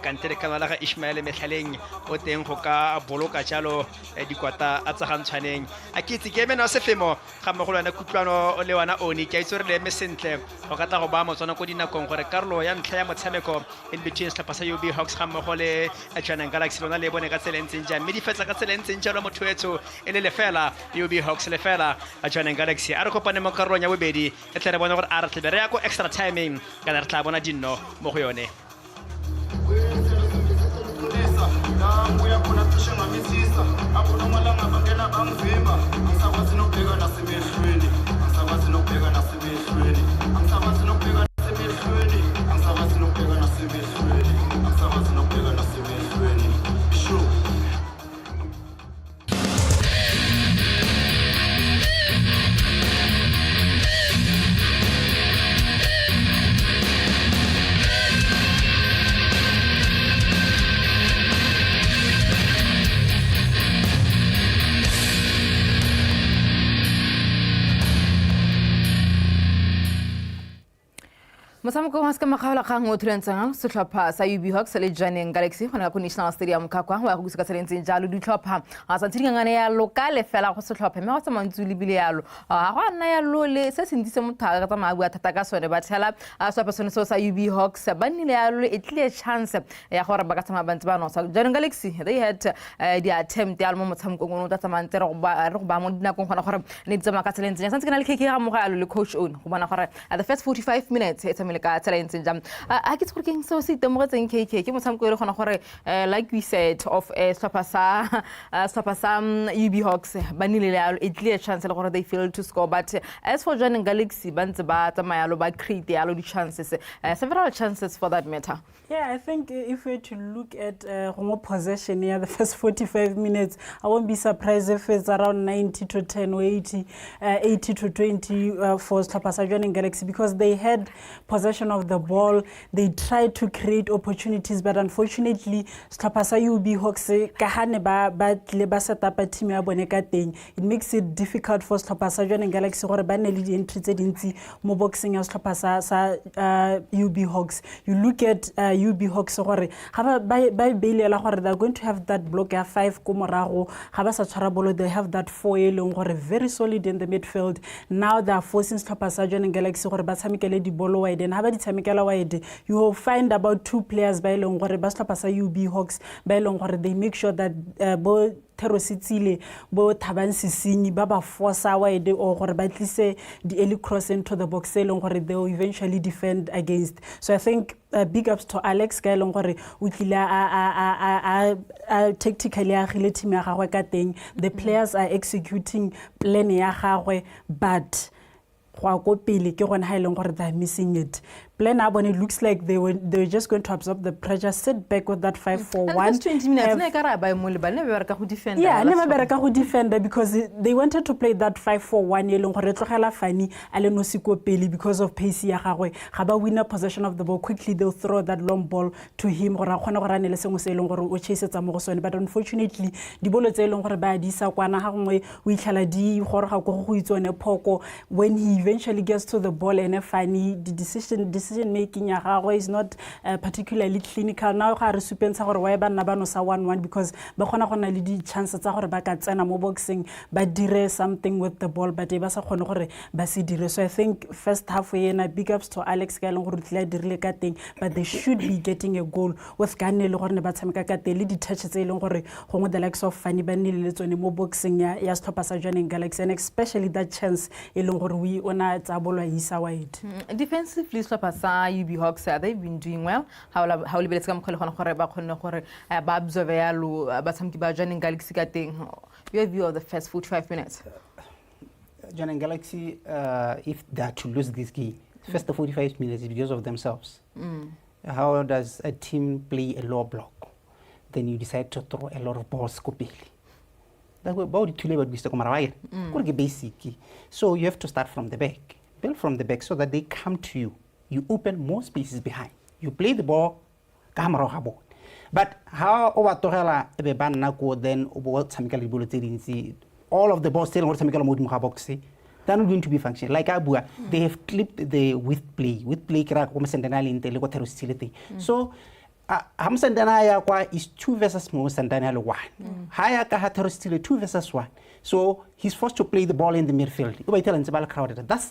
kantere kana la ga Ishmael Mehlaleng o teng go ka boloka jalo dikwata a tsa Ntshwaneng a ke itse ke mena se femo ga mo go lwana kutlwano le wana oni ke itse re le mesentle go ka tla go ba motsona ko dinakong gore karolo ya ntlha ya motshameko in between setlhopha sa UB Hogs ga mo go le Tshwaneng Galaxy lona le bone ka tselentseng jang mme di fetsa ka tselentseng jalo motho etso e le lefela UB Hogs lefela Tshwaneng Galaxy a re kopane mo karolong ya bobedi e tle re bone gore a re tlebe re ya ko extra timing kana re tla bona dinno mo go yone Motshameko wa ska makgaola kgang o thulantshang setlhopha sa UB Hogs le Tshwaneng Galaxy gona go National Stadium ka kwa wa go se ka tselentseng jalo ditlhopha a sa tshingangane ya lokale fela go setlhopha mme go tsa mantsi le bile yalo a go nna ya lo le se se ntse motho ka tsa maabua thata ka sone ba tshela a sa persone so sa UB Hogs ba nnile ya lo e tle chance ya gore ba ka tsama bantsi ba no sa Tshwaneng Galaxy they had the attempt ya mo motshameko go no tsa mantsi re go ba mo dinakong gona gore ne tsama ka tselentseng sa ntse kana le keke ga mo ga le coach on go bona gore at the first 45 minutes it's a ka tselentseng jam a ke tshgore keng so se temogetseng KK ke motshameko ile gona gore like we said of setlhopha sa UB Hogs ba nile le a clear chance le gore they failed to score but as for Tshwaneng Galaxy ba ntse ba tsamaya lo ba create ya lo di chances several chances for that matter. Yeah, I think if we're to look at more possession here, the first 45 minutes, I won't be surprised if it's around 90 to 10 or 80 to 20 for Tshwaneng Galaxy because they had possession possession of the ball. They try to create opportunities, but unfortunately, setlhopha sa UB Hogs ka hane ba set up a team ya bone ka teng. It makes it difficult for setlhopha sa Jwaneng Galaxy gore ba ne le di-entry tse dintsi mo boxing ya setlhopha sa UB Hogs. You look at UB Hogs gore ga ba beilela gore they're going to have that block ya 5 ko morago, ga ba sa tshwara bolo, they have that 4 e leng gore very solid in the midfield. Now they are forcing setlhopha sa Jwaneng Galaxy gore ba tshamekele di bolo wide, and ha ba di tshamekela wide, you will find about 2 players ba ileng gore ba setlhopha sa UB Hogs ba ileng gore they make sure that bo Thero Sitsile bo Thabang Sisinyi ba force wide or gore ba tlise the early cross into the box eleng gore they will eventually defend against. So I think big ups to Alex ka eleng gore o tlile a tactically a gile team ya gagwe ka teng. The players are executing plan ya gagwe, but go go pele ke gona ha eleng gore they're missing it. Plan up when it looks like they were just going to absorb the pressure, sit back with that 5-4-1. 20 minutes. Defend. Yeah, never bereka go defender because they wanted to play that 5-4-1 eleng gore tlogela fani ale no siko pele because of pace ya gagwe. Ga ba win a possession of the ball quickly, they'll throw that long ball to him gore a khona gore anele sengwe se eleng gore o chaseetsa mo go sone, but unfortunately di bolo tse eleng gore ba di sa kwana ga gongwe o itlhala di gore ga go go itsone phoko. When he eventually gets to the ball and fani the decision making ya gagwe is not particularly clinical. Now ga re supentsha gore why ba nna ba no sa 1-1 because ba khona gona le di chances tsa gore ba ka tsena mo boxing ba dire something with the ball, but ba sa khone gore ba se dire. So I think first half yena big ups to Alex ka eleng gore tla dirile ka teng, but they should be getting a goal with Gane le gore ne ba tshameka ka teng le di touches tse eleng gore gongwe the likes of Fani ba nile le tsone mo boxing ya setlhopha sa Jwaneng Galaxy, and especially that chance eleng gore we ona tsa bolo isa wide. Defensively setlhopha sa UB Hogs they've been doing well. How lebeletse ka mkhole gona gore ba khonne gore ba observe yalo ba tshamki ba Jwaneng Galaxy ka teng. Your view of the first 45 minutes? Jwaneng Galaxy, if they are to lose this game, first 45 minutes is because of themselves. How does a team play a low block? Then you decide to throw a lot of balls quickly. So you have to start from the back, build from the back so that they come to you. You open more spaces behind. You play the ball, but how over Torela NAKO then all of the balls still want to box. They're not going to be functional. Like Abua, they have clipped the with play crack so Hamsandanaya is 2 versus Mosandanalo 1. Haya Kahatero still 2 versus 1. So he's forced to play the ball in the midfield.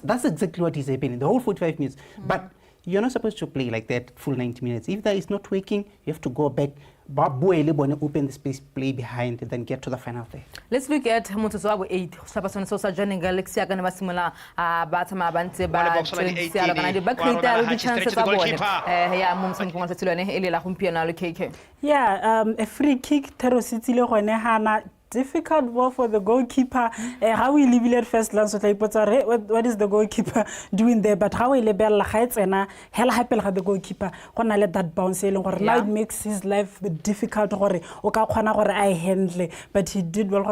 That's exactly what is happening the whole 45 minutes. But you're not supposed to play like that full 90 minutes. If that is not working, you have to go back. Open the space, play behind, and then get to the final day. Let's look at Motswabo 8. Setlhopha sa Jwaneng Galaxy ka ne ba simola ba tsama ba ntse ba tsela kana ba create di chances tsa bone. Ya mo mtshameko wa tselone e le la gompieno le KK. Yeah, a free kick Thero Sitsile gone hana difficult ball for the goalkeeper. How we leave it at first glance, what is the goalkeeper doing there? But how we level heights and hell happen the goalkeeper gonna let that bounce. Now it makes his life difficult. I handle, but he did well.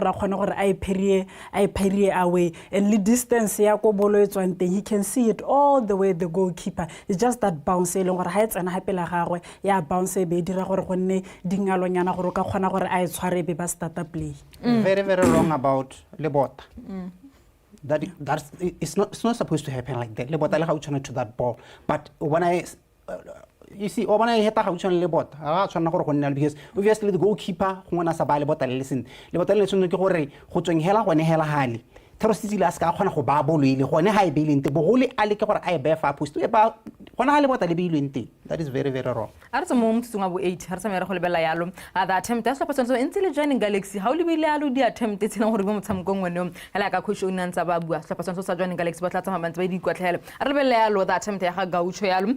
I parry away and the distance he can see it all the way. The goalkeeper it's just that bounce. Heights and happen bounce be dingalo start play. Very, very wrong about Lebota. It's not supposed to happen like that. Lebota like how to that ball. But when you see, when I hit a house on Lebota, because obviously the goalkeeper who wants to buy Lebota listen. Lebota listen to Hore, Hela when Hela Hali. Terositi aska khona go ba bolo ile gone ha e be lente bo gole a le ke gore a e befa post e ba gona ha le bota le be ilwente. That is very, very wrong. Artsa mo mtsunga bo 8 hartsa mera go lebela yalo the attempt that's person so ntse le Jwaneng Galaxy ha o le bile yalo di attempt tsena gore bo motshameko ngwene hala ka coach o nantsa ba bua sla person so sa Jwaneng Galaxy ba tla tsama bantse ba di kwatlhele a re lebela yalo the attempt ya ga Gaucho yalo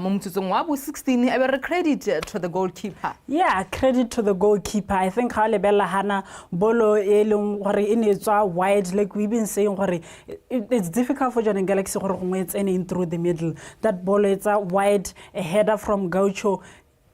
mo mtsutsong wa bo 16 a be credit to the goalkeeper. Yeah, credit to the goalkeeper. I think ha lebela hana bolo e leng gore e ne tswa wide, like we've been saying gore it's difficult for Jwaneng Galaxy gore go ngwetse in through the middle. That ball is wide, a header from Gaucho.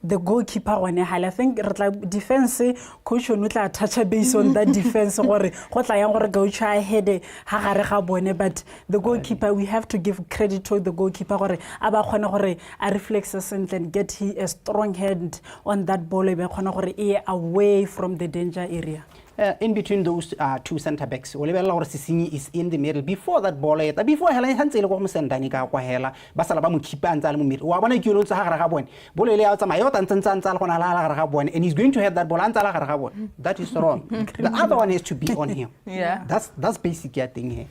the goalkeeper one I think defense coach o tla touch base on that defense gore go tla yang gore go try ahead ha gare ga bone, but the goalkeeper, we have to give credit to the goalkeeper gore aba khona gore a reflexes and get a strong hand on that ball e be khona gore e away from the danger area. In between those two center backs, Oliver Sisini is in the middle before that ball. Before Helen Hansel Sendani Kwahela, Basalabam keep and Talmud, or one of you lose Harabon, Bolele out Mayot and Sansalabon, and he's going to have that ball and Talabon. That is wrong. The other one is to be on him. Yeah. That's basically a thing here.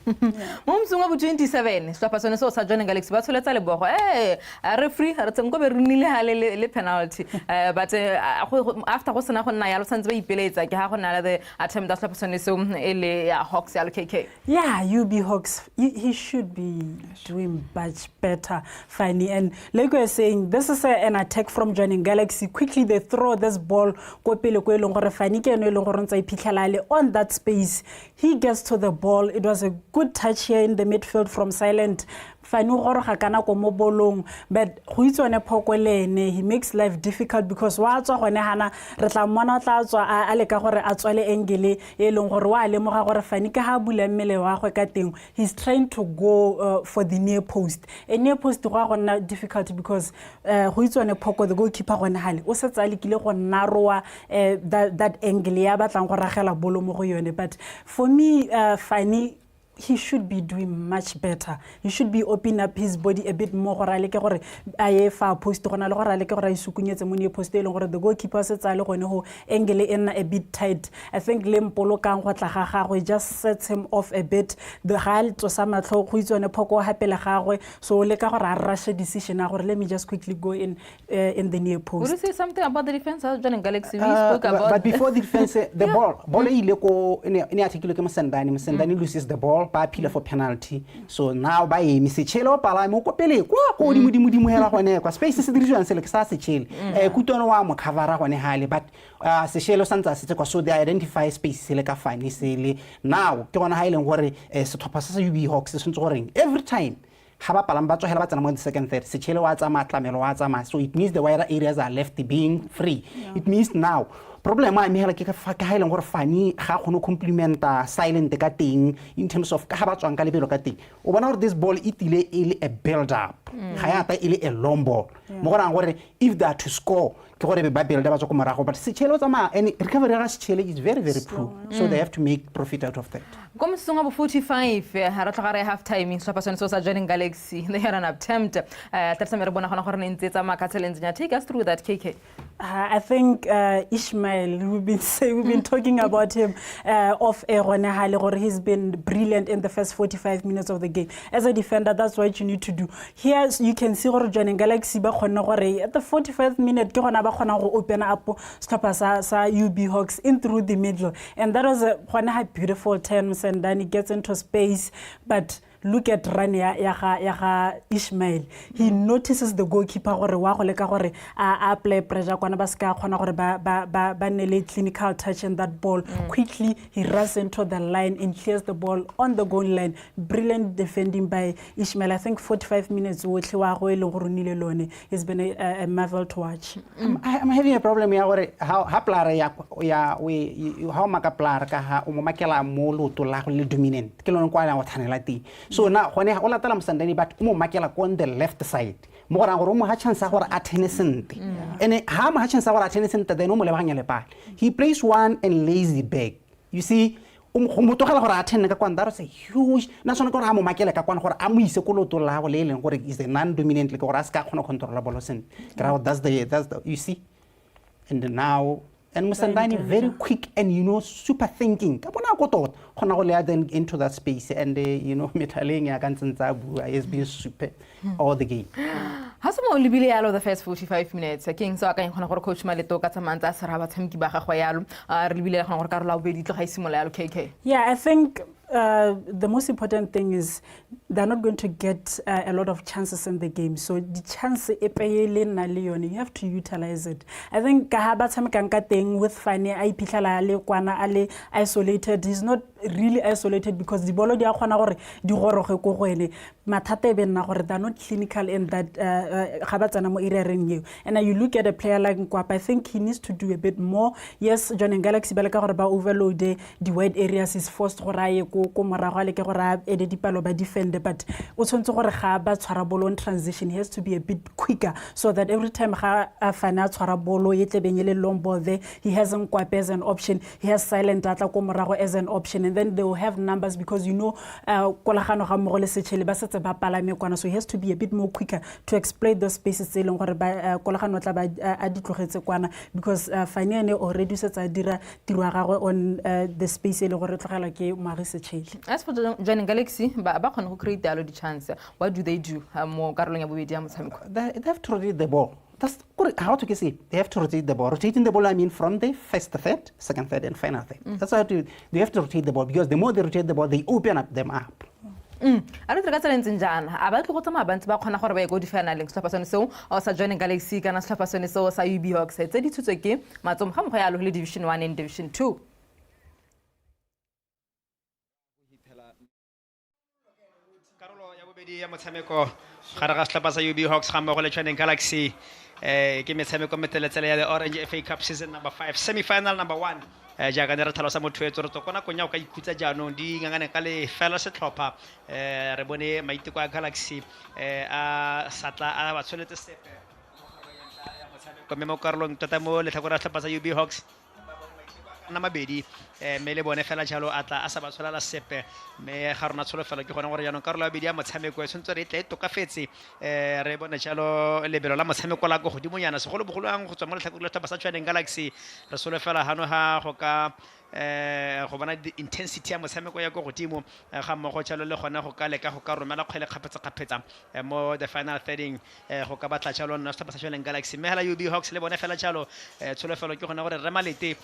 Mom Sunga 27, stop us on so Sajon Galaxy, but let's tell a referee had some go really penalty. But after Hosana Nayal Sans Pelates, like Hakonala. Attempt that's person so Hogs KK. Yeah, UB Hogs, he should be doing much better, Fanny. And like we were saying, this is an attack from joining Galaxy. Quickly they throw this ball on that space. He gets to the ball. It was a good touch here in the midfield from Silent. But he makes life difficult because he's trying to go for the near post. A near post difficult because the goalkeeper that angle. But for me, Fanny, he should be doing much better. He should be opening up his body a bit more. The goalkeeper sets angle in a bit tight. I think Lempolo just sets him off a bit. The hal to some so rush a decision. Let me just quickly go in the near post. Would you say something about the defense? Galaxy, we spoke about. But before the defense, the ball in article Sendani loses the ball. Pillar for penalty. So now by Mr. Chelo Pala Mokopele, space is the region select Sachel, Kutonoa Cavara on a highly, but Sechelo Santa so they identify space like a fine. Now, Kona Highland worry as to pass UB Hogs is soaring every time. Haba Palambato Helatan second third, Sechelo Azama, Tlamelo so it means the wider areas are left being free. It means now. Problem I mean like a Highland or funny, how no compliment silent cutting in terms of Kahabat and Calibero cutting. One of this ball it a build up. Hayata a long ball. More than worry if they are to score. But Sechelo and recovery is very, very poor. So they have to make profit out of that. Come song 45, half time in Slapason Sosa joining Galaxy. They had an attempt. Take us through that, KK. I think Ishmael, we've been talking about him off air on Hale. He's been brilliant in the first 45 minutes of the game. As a defender, that's what you need to do. Here you can see joining Galaxy at the 45th minute, open up UB Hogs in through the middle. And that was a beautiful terms, and then he gets into space. But look at Rania Yaha Ishmael. He notices the goalkeeper play pressure clinical touch and that ball. Quickly he runs into the line and clears the ball on the goal line. Brilliant defending by Ishmael. I think 45 minutes it's been a marvel to watch. I'm having a problem here. How dominant. So now, when I all tell them Sandani, but Makela on the left side. More than Romo Hutchins are at Tennessee. And how much Hutchins are at Tennessee that they normally hang a part. He plays one and lazy back. You see, that is a huge national Makela Kapan or Ami Sekolo to La or is the non-dominant like or Aska controllable. That's the you see. And now and Musandani very quick and super thinking. Then into that space and Metaling against Zabu has been super all the game. Has only been out of the first 45 minutes. King so I can coach Malito Catamanta Sarabat Hemkibaha Hoyal, Ribila Carla Bedito Haisimala KK. Yeah, I think the most important thing is they're not going to get a lot of chances in the game. So the chance you have to utilize it. I think Kahaba Samkanka thing with Fani Aipitala Ale isolated. He's not really isolated because the bolo di a kgona gore di goroge ko go ene mathata e be nna gore they're not clinical in that ga ba tsena mo area reng eo. And you look at a player like Nkwapa, I think he needs to do a bit more. Yes, John and Galaxy ba le ka gore ba overload the wide areas, is forced gore a ye ko morago a le ke gore a ede dipalo ba defend, but o tshwantse gore ga ba tshwara bolo in transition, he has to be a bit quicker so that every time ga a fana tshwara bolo ye tlebeng le long ball there, he has Nkwapa as an option, he has Silent Atla ko morago as an option, and then they will have numbers because kolagano ga mmogo le setšhele ba setse ba palame kwana, so he has to be a bit more quicker to exploit those spaces tse leng gore kolagano tla ba a di tlogetse kwana, because Fane already setse a dira tiro ya gagwe on the space e le gore tlogela ke Marie Setšhele. As for Johnny Galaxy ba kgona go create dialogue chance, what do they do mo karolong ya bobedi ya motshameko? They have to rotate the ball. That's how to say. They have to rotate the ball. Rotating the ball, I mean, from the first third, second third, and final third. That's how they have to rotate the ball, because the more they rotate the ball, they open up them up. A re ka tsela ntseng jana a ba tlo go tsamaya bantse ba kgona gore ba ye go di-finaleng setlhopha sone seo sa Johnny Galaxy kana setlhopha sone seo sa UB Hogs tse di thutswe ke matsomo ga mmogo ya alogile Division 1 and Division 2. Karolo ya bobedi ya motshameko gare ga setlhopha sa UB Hogs ga mmogo le Johnny Galaxy ke metshameko meteletsele ya the Orange FA Cup season number 5 semi-final number 1 jaaka ne re tlhalosa motho re tokona konya o ka ikhutsa jaanong di ngangane ka le fela setlhopha re bone maiteko a Galaxy a satla a ba tshwanetse sepe go mo karolong tota mo letlhakore la setlhopha sa UB Hogs na mabedi me le bone fela jalo atla a sa ba tshola la sepe me ga rona tsholofelo ke gona gore jaanong karolo ya bedi ya motshameko e tshwanetse re tle e tokafetse re bone jalo lebelo la motshameko la go godimo nyana segolo bogolo ang go tswa mo letlhakore la setlhopha sa Johnny Galaxy re solofela hano ha go ka go bona intensity ya motshameko ya go godimo ga mmogo jalo le gona go ka leka go ka romela kgwele kgapetsa mo the final thirding go ka batla jalo nna setlhopha sa Johnny Galaxy me hela UB Hogs le bone fela jalo tsholofelo ke gona gore re malete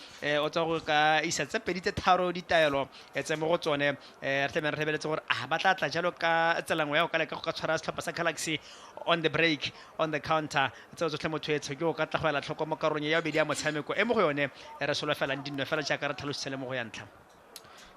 o tswa go ka isa tse pedi tse tharo ditaelo tse mo go tsone re tlebe re lebeletse gore a batla tla jalo ka tselangwe ya go ka leka go ka tshwara setlhopha sa Galaxy on the break, on the counter. It's also motho etse ke go ka tla go ela tlhoko mo karolong ya bedi ya motshameko e mo go yone re solofela dinno fela jaaka re tlhalositsele mo go ya ntlha.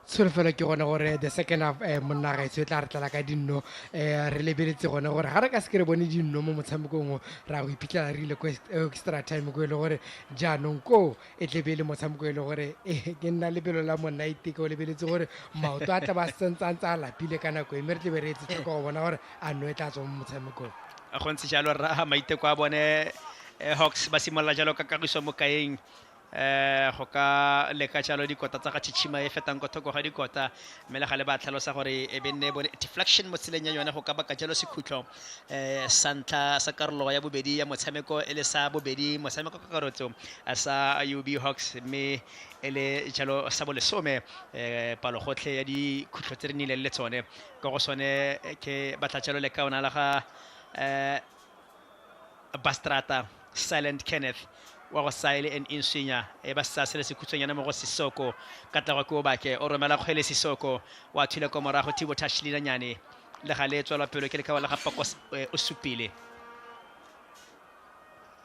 Solofela ke gona gore the second half monna ga itse tla re tla ka dinno re lebeletse gona gore ga re ka se ke re bone dinno mo motshamekong ra go iphitlhela re ile ko extra time go ile gore jaanong ko e tlebe le motshameko ile gore ke nna lebelo la monna iteke o lebeletse gore maoto a tla ba sentsa lapile ka nako e me re tlebe re etse tlhoko go bona gore a no e tla tswa mo motshamekong a go ntse jalo ra maiteko a bone Hogs ba simolola jalo ka kagiso mo kaeng go ka leka jalo dikota tsa ga tshitshima e fetang go thoko ga dikota mme le ga le ba tlhalosa gore e benne bone deflection mo tseleng ya yone go ka baka jalo sekhutlo santla sa karolo ya bobedi ya motshameko e le sa bobedi motshameko ka karotso sa UB Hogs mme e le jalo sa bolesome palo gotlhe ya dikhutlo tse re nile le tsone ka go sone ke batla jalo le kaona la ga Bastrata Silent Kenneth wa go saile en insinya e ba sa sele se khutsonyana mo go Sisoko ka tla go ba ke o romela kgwele Sisoko wa thile ko morago Thibo Tashlina nyane le ga le tswela pelo ke le ka wala ga pako o supile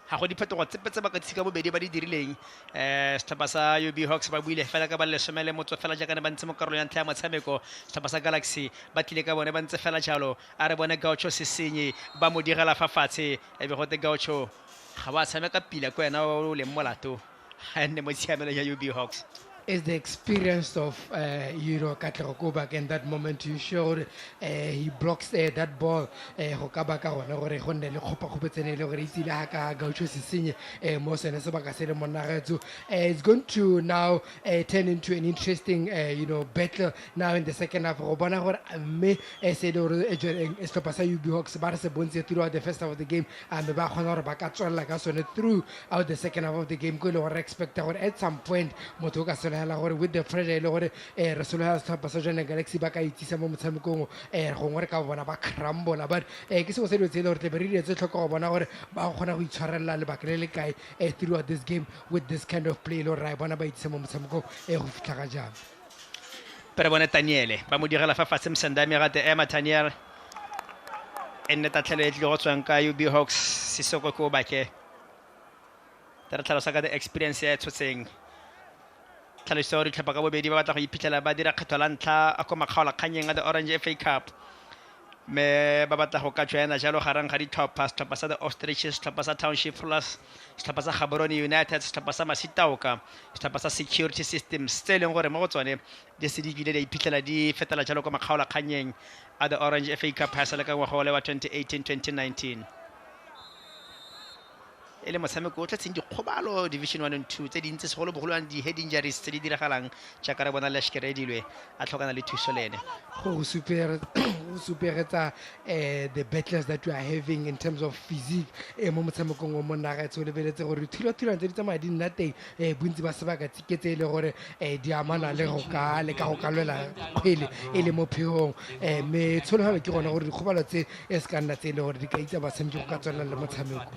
ha go diphetogo tse ba ka tsika bobedi ba di dirileng setlhopha sa UB Hogs ba buile fela ka ba le somele motso fela jaaka ne ba ntse mo karolo ya ntlha ya motshameko setlhopha sa Galaxy ba tlile ka bone ba ntse fela jalo a re bone Gaucho Sesenyi ba mo direla fa fatshe e be go te Gaucho ga ba tshameka pila ko ena o le molato ha ne mo tshamela ya UB Hogs is the experience of Katlego go back in that moment you showed he blocks that ball go ka baka gona gore go nne le khopa khopetsene le gore itile ha ka Gaucho Sesenyi mo sene se baka se le monagetso it's going to now turn into an interesting battle now in the second half go bona gore mme se le gore setlhopha sa UB Hogs ba re se bontse throughout the first half of the game mme ba kgona gore ba ka tswella ka sone throughout the second half of the game go le gore expect gore at some point motho ka sone with the pressure le gore re soloha setlhopha sa Johnny Galaxy ba ka itsisa mo motshamekong gongwe re ka bona ba crambola but ke se go se le tsele gore tle be re diretse tlhoko go bona gore ba kgona go itshwarella lebaka le le kae throughout this game with this kind of play le gore ra bona ba itsisa mo motshamekong go fitlha ga jang pero bone Daniele ba mo direla fa fatshe msandami rate Emma Daniel enne tatlhelo e tlile go tswang ka UB Hogs Sisoko ko ba ke tara tlhalosa ka the experience ya tshotseng tlhaloso gore ditlhopha ka bobedi ba batla go iphitlhela ba dira kgetho la ntlha a ko makgaolakganyeng a the Orange FA Cup me ba batla go ka joina jalo garang ga ditlhopha setlhopha sa the Ostriches setlhopha sa Township Plus setlhopha sa Gaborone United setlhopha sa Masitauka setlhopha sa Security Systems tse leng gore mo go tsone di se di bile di iphitlhela di fetela jalo ko makgaolakganyeng a the Orange FA Cup ha sala ka ngwaga wa 2018-2019 ele motshameko o tlatseng dikgobalo division 1 and 2 tse dintse segolo bogolwane di head injuries tse di diragalang jaaka re bona Leshkere Edilwe a tlhokana le thuso le ene go superetsa the battles that we are having in terms of physique mo motshamekong o mo nagaetso le beletse gore thilo tse di tsamaya di nna teng bontsi ba sebaka tsiketse le gore di amana le go ka lwela kgwele e le mo phegong me tshologelo ke gona gore dikgobalo tse e se ka nna tse le gore di ka itsa batshameki go ka tswelela le motshameko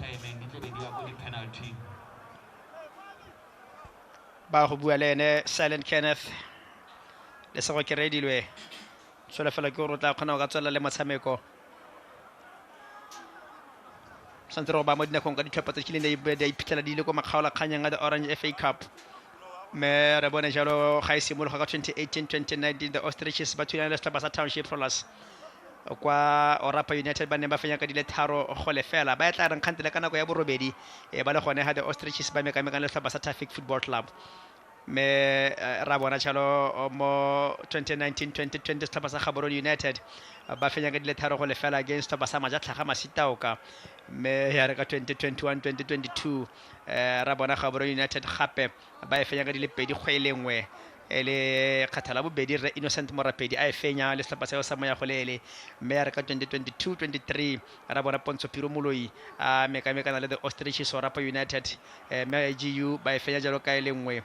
ba go bua le ene Silent Kenneth le se go ke redilwe tsola fela ke go tla kgona go ka tswela le motshameko santse ro ba mo dinakong ka ditlhopha tse kileng di iphitlhela di ile ko makgaolakganyeng a the Orange FA Cup me re bone jalo ga e simologa ka 2018-2019 the Ostriches ba thulana le setlhopha sa Township Rollers kwa Orapa United ba ne ba fenya ka dile tharo go le fela ba tla reng khantele ka nako ya borobedi ba le gone ha the Ostriches ba mekameka le setlhopha sa Traffic Football Club me ra bona jalo mo 2019-2020 setlhopha sa Gaborone United ba fenya ka dile tharo go le fela against setlhopha sa Majatlhaga Masitauka me ya re ka 2021-2022 ra bona Gaborone United gape ba e fenya ka dile pedi kgwelengwe ele khathala bobedi re Innocent Morapedi a e fenya le setlhopha seo sa moya go lele mme ya re ka 2022-23 ra bona Pontsho Phiro Moloi a mekamekana le the Ostriches Orapa United mme GU ba e fenya jalo ka ele nngwe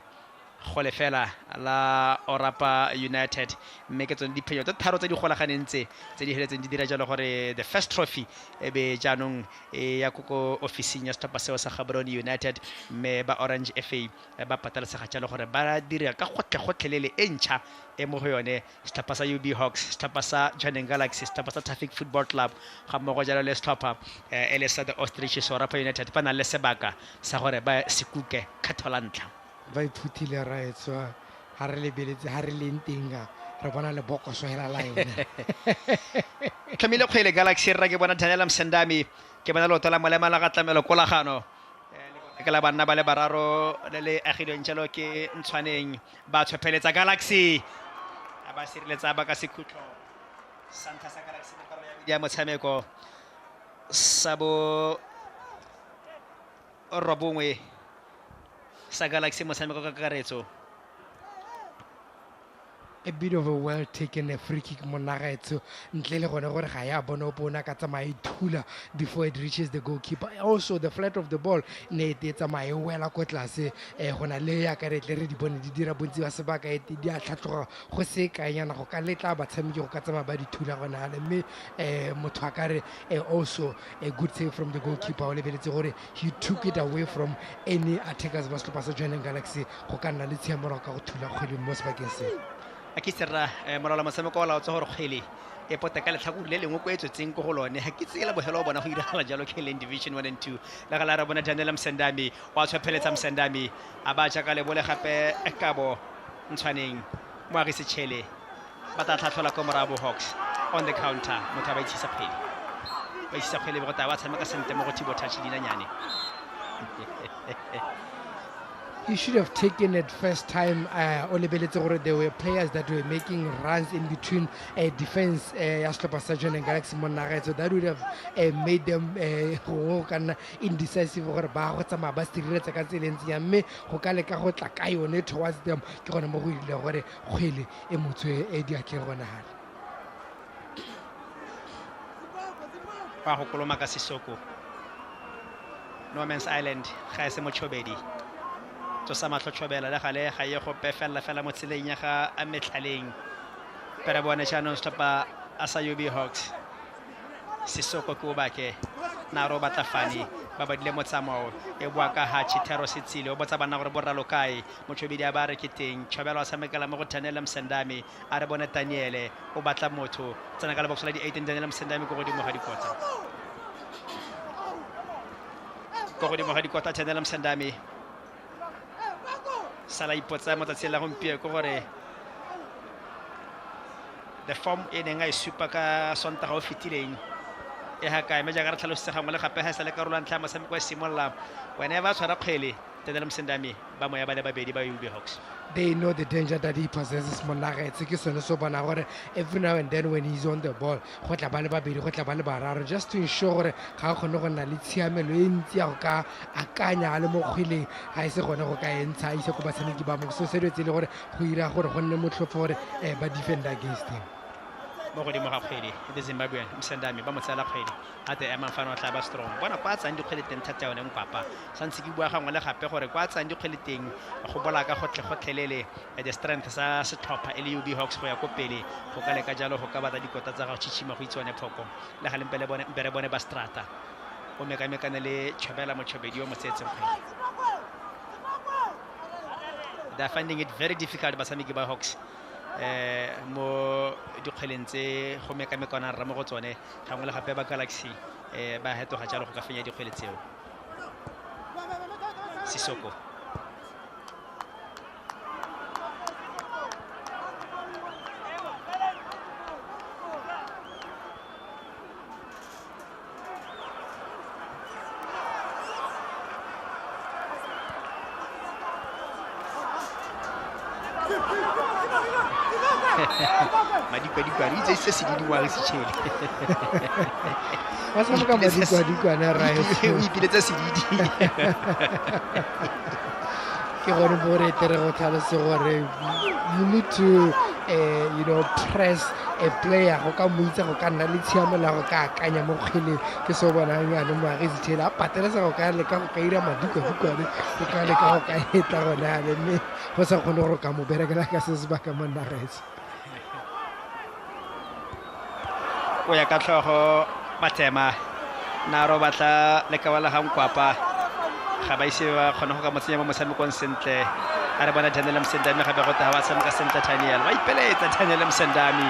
go le fela la Orapa United mme ke tsone diphenyo tse tharo tse di golaganeng tse di heletseng di dira jalo gore the first trophy e be jaanong ya koko officing ya setlhopha seo sa Gaborone United mme ba Orange FA ba patalesega jalo gore ba dira ka gotlhelele e ntšha e mo go yone setlhopha sa UB Hogs setlhopha sa Johannesburg Galaxy setlhopha sa Traffic Football Club ga mmogo jalo le setlhopha le sa the Ostriches Orapa United ba nang le sebaka sa gore ba sekuke kgetho la ntlha ba iphutile raetswa ha re lebeletse ha re leng teng re bona le bokoso hela la yona tlhamile kgwele Galaxy re ke bona Daniel Msendami ke bona loto la molema la gatlamelo kolagano ke la banna ba le bararo le agilweng jalo ke ntshwaneng ba tshwepeletsa Galaxy ba sireletsa ba ka sekhutlo Santa sa Galaxy le karolo ya motshameko sabo robongwe sa Galaxy motshameko ka kakaretso a bit of a well taken a free kick mo nagaetso ntle le gone gore ga ya bona opona ka tsamaya ithula before it reaches the goalkeeper also the flight of the ball ne e tsamaya wela ko tlase gona le ya ka re tle re di bone di dira bontsi ba sebaka e di a tlhatloga go se kaenyana go ka letla batshameki go ka tsamaya ba di thula gona le mme motho a ka re also a good save from the goalkeeper o lebeletse gore he took it away from any attackers ba setlhopha sa Johannesburg Galaxy go ka nna le tshiamelo ka go thula kgwele mo sebakeng se a ke serra moralo motshameko wa laotsa gore kgwele e pota ka letlhakore le lengwe ko e tswetseng ko go lone ga ke tsela bogelo bona go iragala jalo KLN Division 1 and 2 la gala ra bona Daniel Msendami wa tshwepheletsa Msendami a ba ja ka le bole gape kabo ntshwaneng mo agise tshele ba tla tlhatlhola ko morabo Hogs on the counter motho ba itshisa kgwele go ta ba tshameka sente mo go thibo touch dinanyane he should have taken it first time there were players that were making runs in between defense ya setlhopha sa Johannesburg Galaxy mo nageng so that would have made them go kana indecisive gore ba go tsamaya ba sitireletsa ka tselentsi ya mme go ka leka go tla ka yone towards them ke gone mo go ile gore kgwele e motswe e di a ke gona hale ba go koloma ka sesoko No Man's Island ga se mo tshobedi to sa matlo tshobela le gale ga ye go pefella fela mo tseleng ya ga a metlaleng pere bona jaanong setlhopha a sa UB Hogs sesoko ko bake na ro batlafani ba badile mo tsamao e bua ka ha Chitero Setsile o botsa bana gore borra lokae motshobedi a ba re ke teng tshobela sa mekala mo go Daniel Msendami a re bona Daniele o batla motho tsena ka le box la di 18 Daniel Msendami go godimo ga dikota Daniel Msendami sala ipotsa matsatsing la gompieno ko gore the form e neng a e supa ka sontaga o fetileng e ga kae mme jaaka re tlhalositse gangwe le gape ga e sa le karolo ntlha ya motshameko e simolola wena ba tshwara kgwele Tenele Msendami ba moya ba le babedi ba UB Hogs. They know the danger that he possesses. Monagetse ke sone so bona gore every now and then when he's on the ball go tla ba le babedi go tla ba le bararo just to ensure gore ga go kgone go nna le tshiamelo e ntsi ya go ka akanya a le mo kgweleng ga e se gone go ka entsha ise go batshameki ba mo so se ditswe le gore go ira gore go nne motlhofo gore ba defend against him. Mo godimo ga kgwedi the Zimbabwean Msendami ba mo tsela kgwedi a te ema mfano wa tla ba strong bona kwa tsang dikgwedi teng thata yone mpapa santse ke bua gangwe le gape gore kwa tsang dikgwedi teng go bola ka gotlhelele the strength sa setlhopha le UB Hogs go ya ko pele go ka leka jalo go ka bata dikota tsa go tshitshima go itsone phoko le ga lempele bone ba strata o mekamekane le tshobela motshobedi o motsetseng kgwedi. They're finding it very difficult basamiki ba Hogs mo dikgweleng tse go mekamekana rra mo go tsone gangwe le gape ba Galaxy ba hetoga jalo go ka fenya dikgwele tseo. Sisoko Madikwa itse se se di wa se tshele wa sa ka madikwa na ra o ipiletsa sedidi ke gore bore tere go tlhalose gore you need to press a player go ka moitsa go ka nna le tshiamela go ka akanya mo kgweleng ke so bona ngane mo ga se tshela a patelesa go ka le ka go ka ira madikwa go ka le ka go ka heta gona le mme go sa kgone gore ka mo berekela ka se se ba ka monna gaetse o ya ka tlhogo Matema na ro batla le ka wala ga nkwapa ga ba ise ba kgona go ka motsenya mo motshamekong sentle a re bona Daniel Msendami ga be go ta ba tshameka sentle Daniel ba ipeletsa Daniel Msendami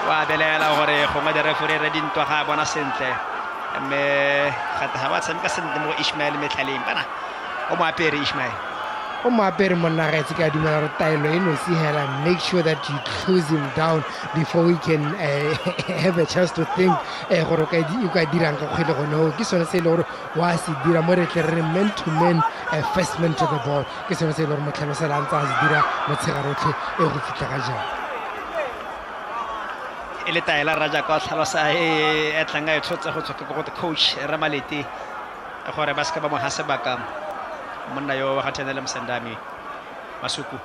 wa belela gore go ngwa referee re dintwa ga bona sentle mme ga ta ba tshameka sentle mo Ismail Metlaleng bana o mo apere Ismail o mo apere Monagetse ka dumela re taelo eno se hela make sure that you close him down before we can have a chance to think gore o ka dirang ka kgwele gone ke sone se le gore wa se dira mo re tle re man to man first man to the ball ke sone se le gore motlhalosela ntse a se dira motshegarotlhe go fitlha ga jang e le taela raja ka tlhalosa e tlanga e tshotse go tswa go coach Ramalete gore ba ska ba mo hasebaka monna yo wa Daniel Msendami Masuku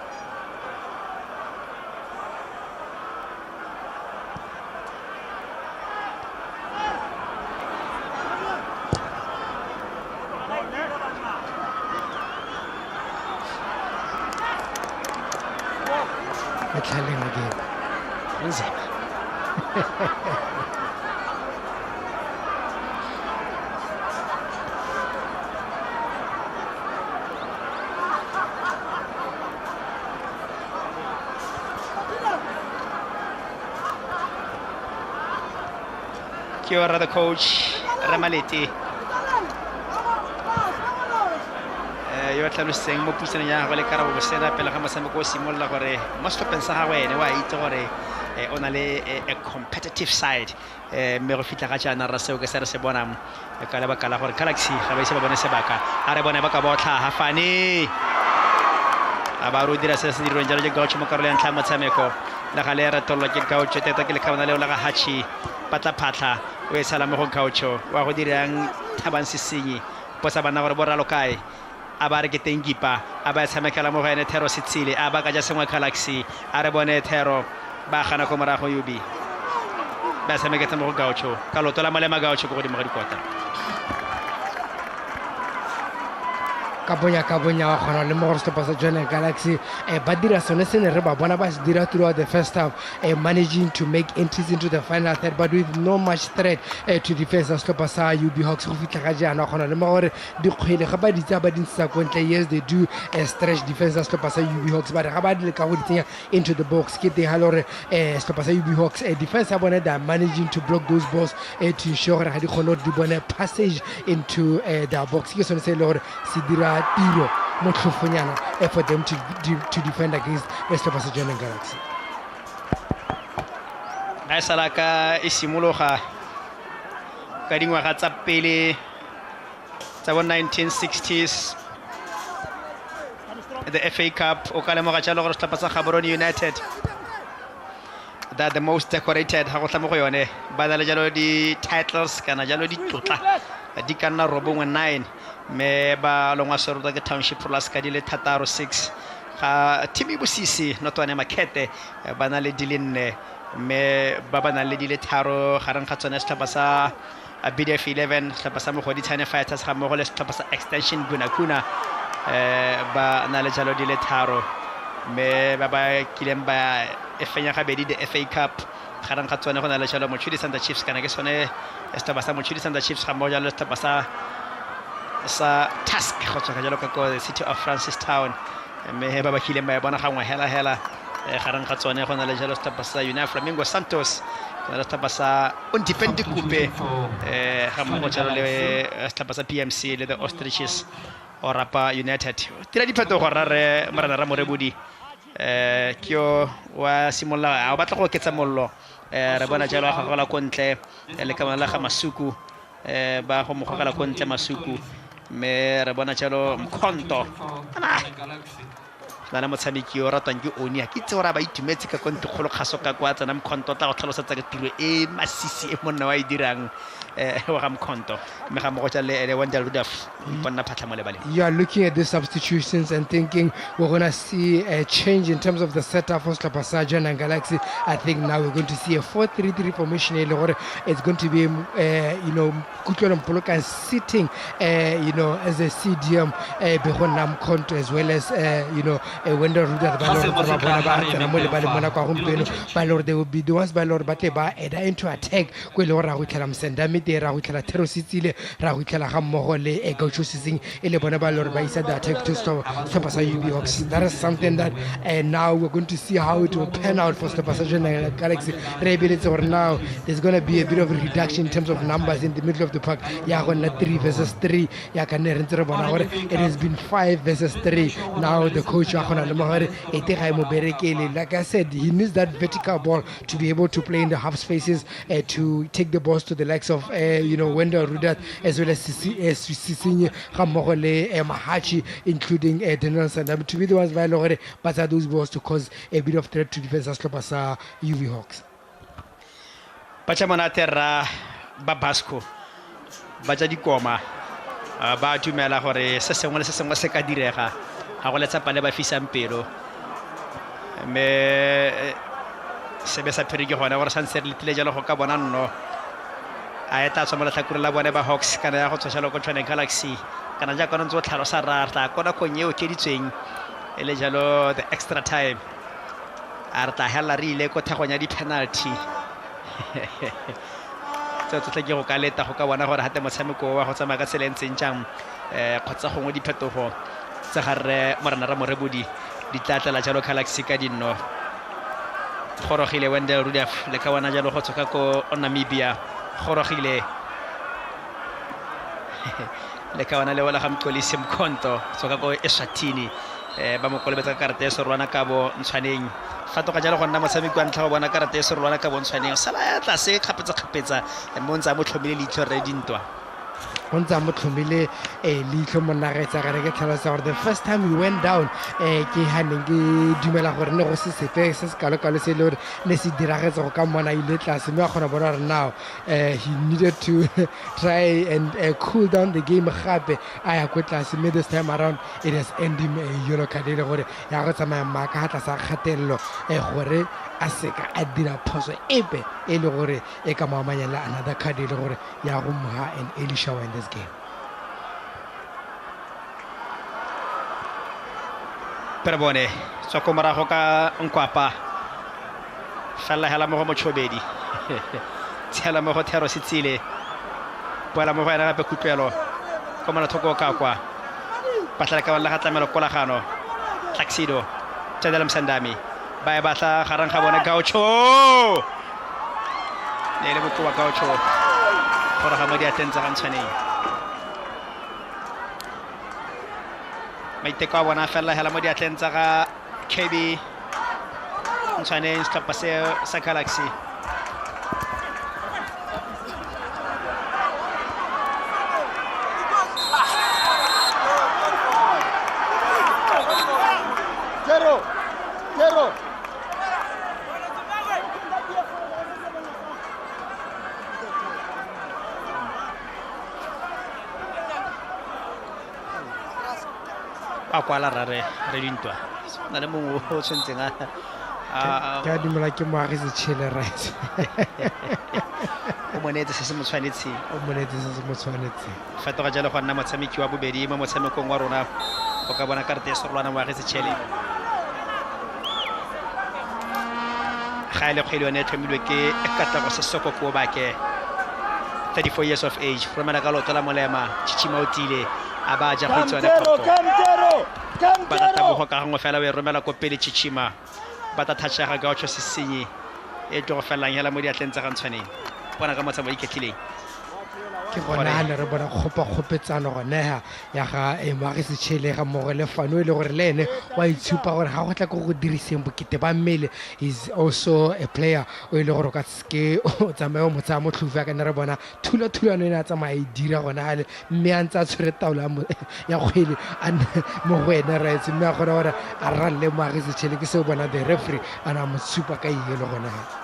Metlaleng again Nzima the coach Ramalete yo tlaloseng mo puseng ya go le karabo bosela pele ga motshameko o simolola gore mo stopeng sa gago ene wa itse gore o na le a competitive side mme go fitla ga jana ra seo ke se re se bonang ka le bakala gore Galaxy ga ba ise ba bone sebaka a re bone ba ka botla ha fane a ba ro dira se se dirweng jalo ke gaucho mo karolo ya ntlha motshameko la ga le re tolwa ke gaucho teta ke le khabana le la ga Hachi patla phatla o e sala mo go gaucho wa go dirang Thabang Sisinyi posa bana gore bo ralo kae a ba re ke tengipa a ba tshamekela mo go ene Thero Setsile a ba ka ja sengwe Galaxy a re bone Thero ba gana ko morago UB ba tshameketse mo go gaucho ka loto la malema gaucho go godimo ga dikota ka bonya wa gona le mo gore stopa sa Johnny Galaxy ba dira sone se ne re ba bona ba se dira throughout the first half managing to make entries into the final third but with no much threat to defense sa stopa sa UB Hogs go fitla ga jana gona le mo gore dikgwele ga ba ditsa ba dintsa ko ntle yes they do stretch defense sa stopa sa UB Hogs ba ga ba di ka go ditsenya into the box ke te halore stopa sa UB Hogs defense ya bona they are managing to block those balls to ensure ga di kgone di bone passage into the box ke sone se le gore se dira tiro motlhofonyana for them to defend against sehlopha sa Jwaneng Galaxy. ga e sala ka e simologa ka dingwaga tsa pele tsa bo 1960s the FA Cup o ka lemoga jalo gore sehlopha sa Gaborone United that the most decorated ha go tla mo go yone ba na le jalo di titles kana jalo di tlotla di ka nna robongwe 9 me ba longwa serota ke Township Plus ka di le 6 ga TEME Bosisi notwane Makete ba na le di le 4 me ba ba na le di le 3 gareng ga tsone setlhopha sa BDF 11 setlhopha sa Mogodi Tshwane Fighters ga mmogo le setlhopha sa Extension Bunakuna ba na le jalo di le 3 me ba ba kileng ba fenya ga bedi the FA Cup gareng ga tsone go na le jalo Mochudi Thunder Chiefs kana ke sone setlhopha sa Mochudi Thunder Chiefs ga mmogo jalo setlhopha sa Task go tswa jalo ka ko City of Francistown me ba ba kileng ba bona gangwe hela gareng ga tsone go na le jalo setlhopha sa United Flamingo Santos go na le setlhopha sa Independent Coupe ga mmogo jalo le setlhopha sa PMC le the Ostriches Orapa United tira diphetogo rare Marana Morebudi kyo wa simolla a batla go ketsa mollo re bona jalo ga gola kontle le ka mala ga Masuku ba go mogogela kontle Masuku me re bona jalo Mkhonto na motshameki o ratwang ke Oni a kitse ora ba itumetse ka konte kgolo kgaso ka kwa tsena Mkhonto tla go tlhalosetsa ke tiro e masisi e monna wa e dirang wa ga Mkhonto me ga mo go tla le Wendell Rudolph bona phatla mo lebale. You are looking at the substitutions and thinking we're going to see a change in terms of the setup for sehlopha sa Jwaneng Galaxy. I think now we're going to see a 4-3-3 formation. It's going to be Kutlolo Mpoloka sitting as a CDM Behona Mkhonto as well as Wendell Rudolph they will be the ones by Lord Bateba into attack go le ra go tlala Msendamite ra go tlala Thero Sitsile ra go tlala ga mmogo le Gaucho Sising ele bona ba Lord ba isa the attack to stop sa UB Hogs. That is something that now we're going to see how it will pan out for the Jwaneng Galaxy. Now there's going to be a bit of a reduction in terms of numbers in the middle of the park. Ya go 3 versus 3 ya ka ne re ntse re bona gore it has been 5 versus 3. Now the coach wa gona le mo gore ete ga mo berekele. Like I said, he needs that vertical ball to be able to play in the half spaces to take the balls to the likes of Wendell Rudolph as well as Sisinye ga mmogo le Mahachi including Daniel Sandam to be the ones by Lore but those balls to cause a bit of threat to defense as sehlopha sa UV Hogs. Bacha monatera ba Basco bacha dikoma ba dumela gore se sengwe se ka direga ga go letsa pale ba fisang pelo me se be sa phiri ke gona gore santse re letile jalo go ka bona nno a eta tswa mo tlhakure la bone ba Hogs kana ya go tshoshalo go Jwaneng Galaxy kana ja kona ntse o tlhalosa rarta kona konnye o keditsweng ele jalo the extra time arta hela re ile ko thagonya di penalty tsotlhe ke go ka leta go ka bona gore hate motshameko wa go tsamaya ka tselentseng jang kgotsa gongwe diphetogo tsa gare Morana Morebudi di tlatla jalo Galaxy ka dinno gorogile Wendell Rudolph le ka bona jalo go tshoka ko Namibia gorogile le ka bona le wala ga Mxolisi Mkhonto tshoka ko Eswatini ba mo kolebetsa karate se rwana ka bo Ntshwaneng fatoga jalo go nna motshameko wa ntlha go bona karate se rwana ka bo Ntshwaneng sala ya tla se kgapetsa mo ntse mo tlhomile leitlho re dintwa once I'm tlhomile leitlho monna ga etsa gare ke tlhalosa gore the first time we went down ke haneng ke dumela gore ne go se sepe se se kalo se le gore ne se diragetse go ka mona ile tlase mme a kgona bona gore now he needed to try and cool down the game gape a ya go tlase mme this time around it has ended him yellow card ile gore ya go tsamaya maka ha tlasa kgatelelo gore a seka a dira phoso epe e le gore e ka moamanyela another card ile gore ya go moha an early shower in this game. Perbone tswa ko morago ka Nkwapa falla hela mo go Motshobedi tshela mo go Thero Sitsile boela mo go ena gape Kutlwelo ko mona thoko ka kwa batla ka wala ga tlamelo kolagano Taxido Tshedela Msandami ba e batla garang ga bona Gaucho le botlo wa Gaucho gore ga mo di atentsa ga Ntshwaneng maiteko a bona fela hela mo diatleng tsa ga KB ntshwaneng setlhopha seo sa Galaxy. a kwala re dintwa na le mongwe o tshwantseng ka dimela ke moagise tšhele right o monetse se se mo tshwanetseng fetoga jalo go nna motshameki wa bobedi mo motshamekong wa rona o ka bona karete e serolwana moagise tšhele ga e le kgwele yone e tlhomilwe ke Katlego Sesoko ko bake 34 years of age romela ka loto la molema Chichima Otile a ba ja go itsone photo ba ta tabogo ka gangwe fela o e romela ko pele Chichima ba ta thatšega ka otsho sesenyi e tlo go felang hela mo diatleng tsa gantshwaneng bona ka motsamo iketlileng ke gona ha ne re bona kgopetsano gone ya ga moagise tšhele ga mmogo le Fano e le gore le ene wa itshupa gore ga go tla ko go diriseng bokete ba mmele is also a player o e le gore o ka seke o tsamaya o mo tsaya motlhofi a ka ne re bona thulano e ne a tsamaya e dira gona gale mme a ntse a tshwere taolo ya kgwele mo go ene rights mme a kgona gore a ralle moagise tšhele ke seo bona the referee a na mo tshupa ka ielo gona gale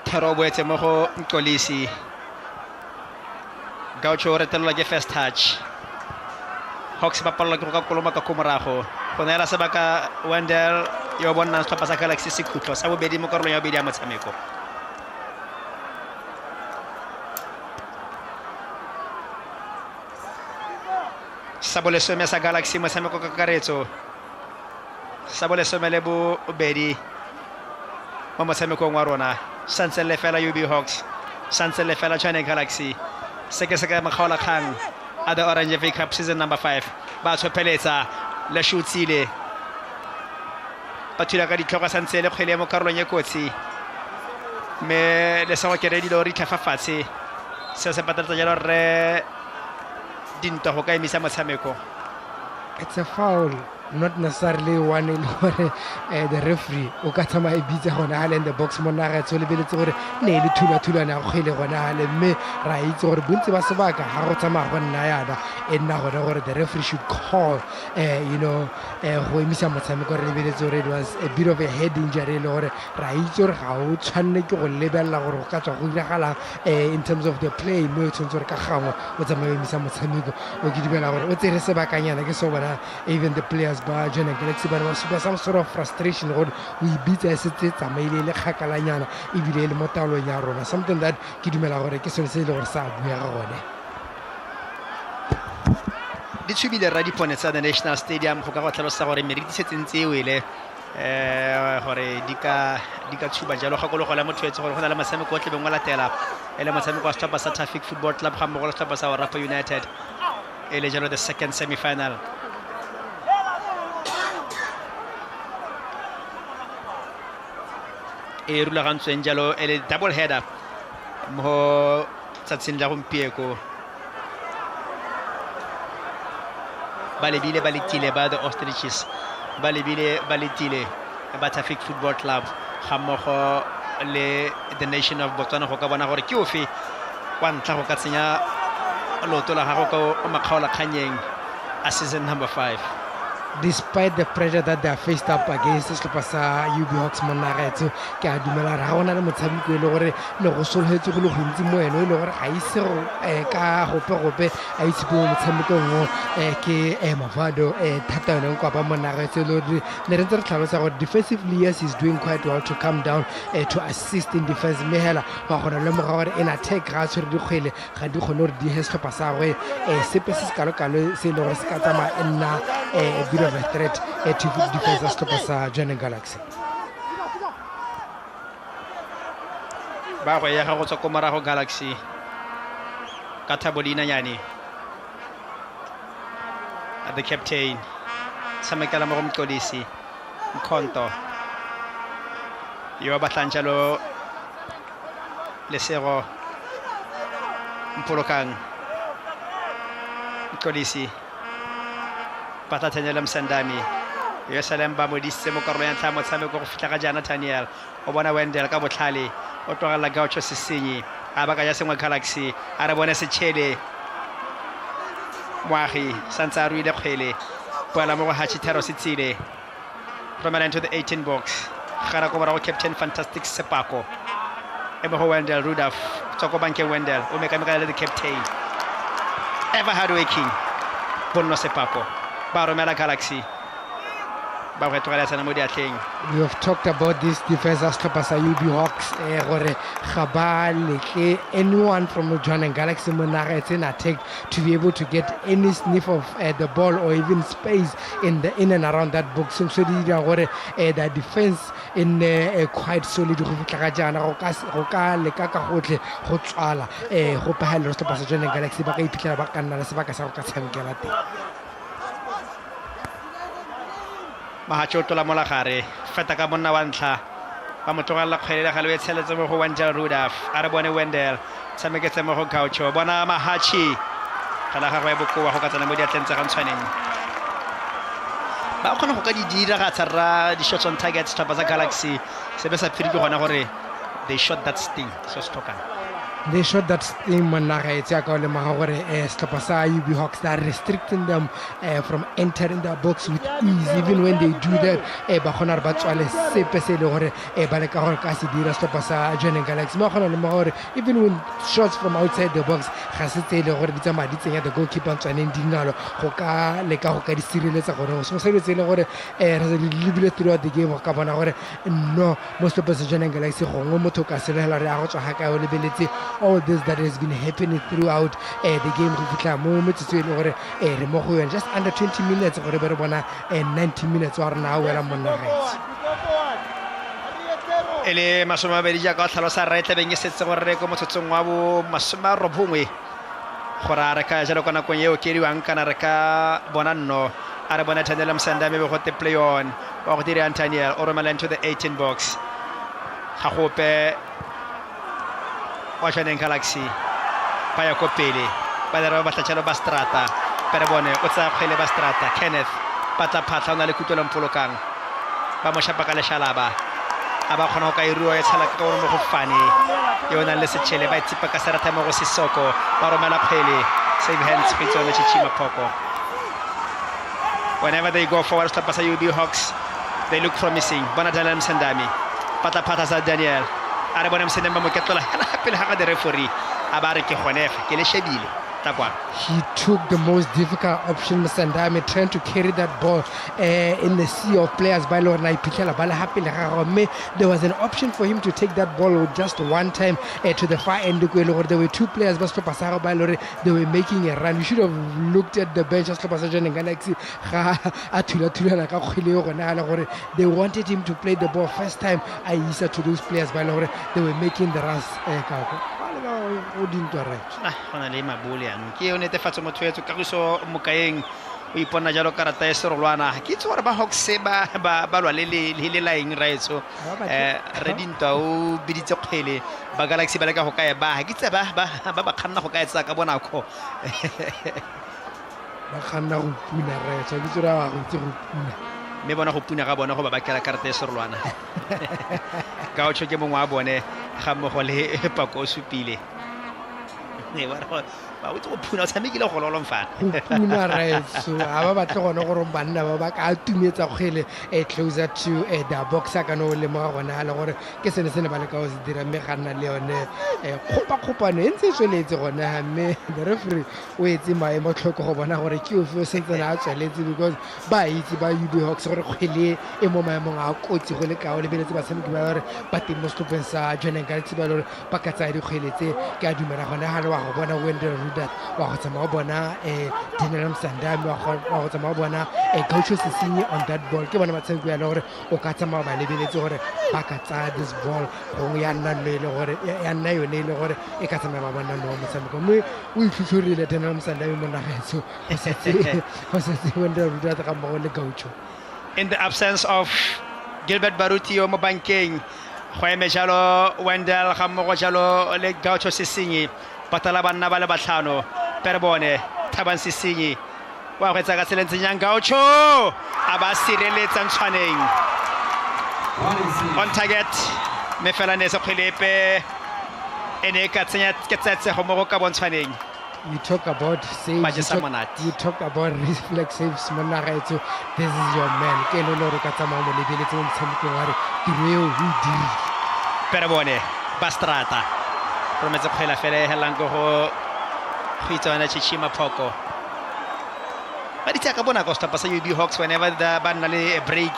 Thero o boetse mo go Nkolisi Gaucho o retelelwa ke first touch Hogs ba palelwa ke go ka koloma ka komorago go neela sebaka Wendell yo bonnang setlhopha sa Galaxy sekhutlo sa bobedi mo karolong ya bobedi ya motshameko sa bolesome sa Galaxy motshameko ka kakaretso sa bolesome le bobedi mo motshamekong wa rona santse le fela UB Hogs santse le fela China Galaxy sekeseka makgaola kgang a the Orange FA Cup season number 5 ba tshopheletsa le shutsile ba thula ka ditlhoka santse le kgwele mo karolong ya kotsi me le sa ke re dilo ri tlhafafatse se se patata jalo re dinto go ka emisa motshameko it's a foul not necessarily one in gore the referee o ka tsama e bitsa gona hale in the box mo naga tso le beletse gore ne le thula na go khile gona hale mme ra itse gore bontsi ba sebaka ha go tsama go nna yana e nna gore the referee should call go emisa motshameko re lebeletse gore it was a bit of a head injury le gore ra itse gore ga o tshwanne ke go lebella gore go ka tswa go diragala in terms of the play mme o tshwanetse gore ka gangwe o tsama emisa motshameko o ke dibela gore o tsere sebakanyana ke so bona even the players ba China Galaxy ba supa some sort of frustration gore o ibitsa e setse tsamaile le khakalanyana e bile le motalo ya rona something that ke dumela gore ke sone se le gore sa bua ga gone di tshubile ra dipone tsa the National Stadium go ka go tlhalosa gore meriti setse ntse e wele gore di ka tshuba jalo ga go la motho etse gore go na le motshameko o tlebeng wa latela e le motshameko wa setlhopha sa Traffic Football Club ga mmogo le setlhopha sa Orapa United e le jalo the second semi-final e rulagantsweng jalo e le double header mo tsatsing la gompieko ba lebile ba letile ba the Ostriches ba lebile ba letile ba Traffic Football Club ga mmogo le the nation of Botswana go ka bona gore ke ofe kwa ntla go ka tsenya loto la gago ka makgaola kganyeng a season number 5 despite the pressure that they are faced up against setlhopha sa UB Hogs mo nagetso ke a dumela ra gona le motshameko e le gore le go solhetse go le gontsi mo eno e le gore ga ise go ka gope a itse go motshamekong mo ke Mavado thata yone kwa ba mo nagetso le re ntse re tlhalosa gore defensively yes he's doing quite well to come down to assist in defense mme hela wa gona le moga gore in attack ga tshwere dikgwele ga di kgone gore di he setlhopha sa gwe sepe se se kalo se le gore se ka tsama nna of a threat to defense as to pasa China Galaxy ba go ya ga go tswa ko morago Galaxy ka Thabolina nyane the captain samekala mo Mkolisi Mkhonto yo batlang jalo lesego Mpolokang Mkolisi pata Daniel Msandami yo salem ba modise mo karolo ya ntlha motshameko go fitla ga jana Daniel o bona Wendell ka botlhale o tlogela Gaucho Sesenyi a baka ya sengwe Galaxy a re bone Setšhele moagi santse a ruile kgwele poela mo go Hachitero Setsile romela into the 18 box gara ko morago Captain Fantastic Sepako e mo go Wendell Rudolph tsoko bankeng Wendell o mekameka le the captain ever hardworking Bonno Sepako ba romela Galaxy ba go tlogela tsena mo diatleng. We have talked about this defense as Tlhopha UB Hogs gore ga ba letle anyone from the Johann Galaxy Monarchs in attack to be able to get any sniff of the ball or even space in and around that box. So di dira gore the defense in quite solid go fitla ga jana go ka leka ka gotle go tswala go pagela Tlhopha sa Johann Galaxy ba ka iphitlhela ba ka nna le sebaka sa go ka tshamekela teng. Mahacho tola mola gare feta ka monna wa ntlha ba motlogela kgwele ga le tsheletse mo go Wendell Rudolph a re bone Wendell tshameketse mo go Gaucho bona Mahachi kala ga go bokoa go ka tsena mo diatleng tsa gantshwaneng ba kgona go ka di dira ga tsara di shots on target Tlhopha tsa Galaxy se be sa phiri ke gona gore they shot that sting so stokang. They shot that sting Monarchs ya ka le maga gore Tlhopha sa UB Hogs are restricting them from entering the box with ease. Even when they do that ba khona ba tswale sepe se le gore ba le ka gore ka se dira Tlhopha sa Johann Galaxy ma khona le maga gore even when shots from outside the box ga se tse le gore di tsama di tsenya the goalkeeper tswaneng dingalo go ka le ka go ka di sireletsa gore so se le tse le gore re se libile throughout the game ka bona gore no mo Tlhopha sa Johann Galaxy go ngo motho ka se le la re a go tswa ga ka o lebeletse all this that has been happening throughout the game go fitla mo metsotso ile gore re mo go yona just under 20 minutes gore be re bona 90 minutes wa rena wela Monarchs ele masoma ba dija ka tlhalosa right beng e setse gore re ko motsotsong wa bo masoma robongwe gore a re ka jalo kana kong yeo ke diwang kana re ka bona nno a re bona Daniel Msandami be go te play on wa go dira Daniel o romela into the 18 box ga gope wa Johann Galaxy ba ya ko pele ba dira ba tlatshelo ba strata pere bone o tsa kgwele ba strata Kenneth patla phatla ona le kutlo mpolokang ba mo shapa ka le shalaba a ba khona go ka iruwa e tshala ka gore mo go fane yona le Setšhele ba tsipa ka serata mo go Sisoko ba romela kgwele save hands fits on the Chichima Poko. Whenever they go forward Tlhopha sa UB Hogs they look promising. Bona Daniel Msandami patla phatla sa Daniel a re bone Msandami mo ketlola pele ga the referee a ba re ke gonega ke le shebile takwa. He took the most difficult option Msandami trying to carry that ball in the sea of players by Lord Naipikela bala happy there was an option for him to take that ball just one time to the far end. There were two players but Pasaro by Lord they were making a run. You should have looked at the bench as Johann Galaxy they wanted him to play the ball first time I used to those players by Lord they were making the runs o dintwa right gona le mabole ano ke yone tefatso mothoetso ka go mokaeng o ipona jalo karata e serolwana ke itse gore ba Hogs ba lwa le laeng raetso re dintwa o biditse kgwele ba Galaxy ba le ka go kae ba ke tse ba kganna go kae tsa ka bonako ba kganna go puna raetso ke tsora go itse go puna me bona go puna ga bona go ba bakela karata e serolwana Gaucho ke mongwe a bone ga mmogo le Pako o supile ba o tlo phuna o tshamekile go lolomfana puna raetso a ba batle gone gore banna ba ka tumetsa kgwele closer to the box ka no le mo gona le gore ke sene ba le ka o se dira me ga nna le yone khopano e ntse tsweletse gona mme the referee o etse maemo tlhoko go bona gore ke o fe o sentse na tsweletse because ba itse ba UB Hogs gore kgwele e mo maemong a kotsi go le ka o lebeletse ba tshameki ba gore ba teng mo stopeng sa Johann Galaxy ba lore ba ka tsaya dikgweletse ke a dumela gona ga le wa go bona Wendell Rudolph wa go tsama bona Daniel Msandami wa go tsama bona Gaucho Sesenyi on that ball ke bona matshameko ya le gore o ka tsama ba lebeletse gore ba ka tsaya this ball go ya nna le gore ya nna yone le gore e ka tsama ba bona no motshameko mme o itlhotlhorile Daniel Msandami mo nagaetso go setse Wendell Rudolph ka mo le Gaucho. In the absence of Gilbert Baruti mo bankeng go eme jalo Wendell ga mo go jalo le Gaucho Sesenyi patala banna ba le batlhano pere bone Thaban Sesenyi wa go etsa ka tselentseng Gaucho a ba sireletsa Ntshwaneng on target me fela ne se khwelepe ene ka tsenya ke tsetse go mo go ka bontshwaneng. You talk about saves, you talk about reflexives, Monagaetso. This is your man. Ke lo lo ka tsama mo lebeletse mo tshamekong wa re tiro e diri. Pero bone Bastrata prometse khwela fela helang go khwitsana Chichima Phoko ba di tsaka bona go stapa sa UB Hogs whenever the ba nna le a break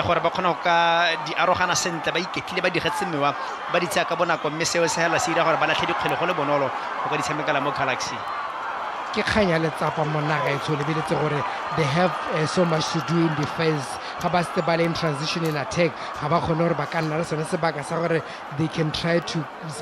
gore ba khona ka di arogana sentle ba iketlile ba di gatsemewa ba di tsaka bona go mme seo se hela se dira gore ba latlhe dikgwele go le bonolo go ka di tshamekela mo Galaxy. Ke khanya le tsapa Monagaetso lebeletse gore they have so much to do in defense. Ga ba se ba le in transition in attack ga ba khona gore ba ka nna le sone sebaka sa gore they can try to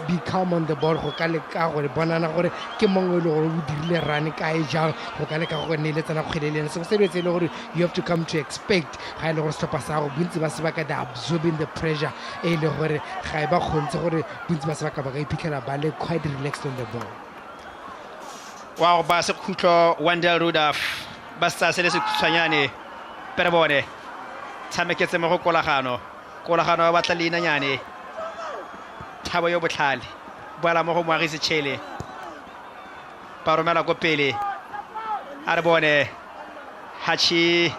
be calm on the ball go ka le ka gore bonana gore ke mongwe le gore o dirile run ka e jang go ka le ka go ne le tsana kgweleleng se se le gore you have to come to expect ga ile gore stopper sa go bontsi ba sebaka they absorbing the pressure e le gore ga e ba khontse gore bontsi ba sebaka ba ka iphitlhela ba le quite relaxed on the ball. Wow, ba se khutlo Wendell Rudolph ba sa se le se tshwanyane pero bone tshameketse mo go kolagano ba batla leina nyane thabo yo botlhale boala mo go moagise tshele ba romela go pele a re bone Hachi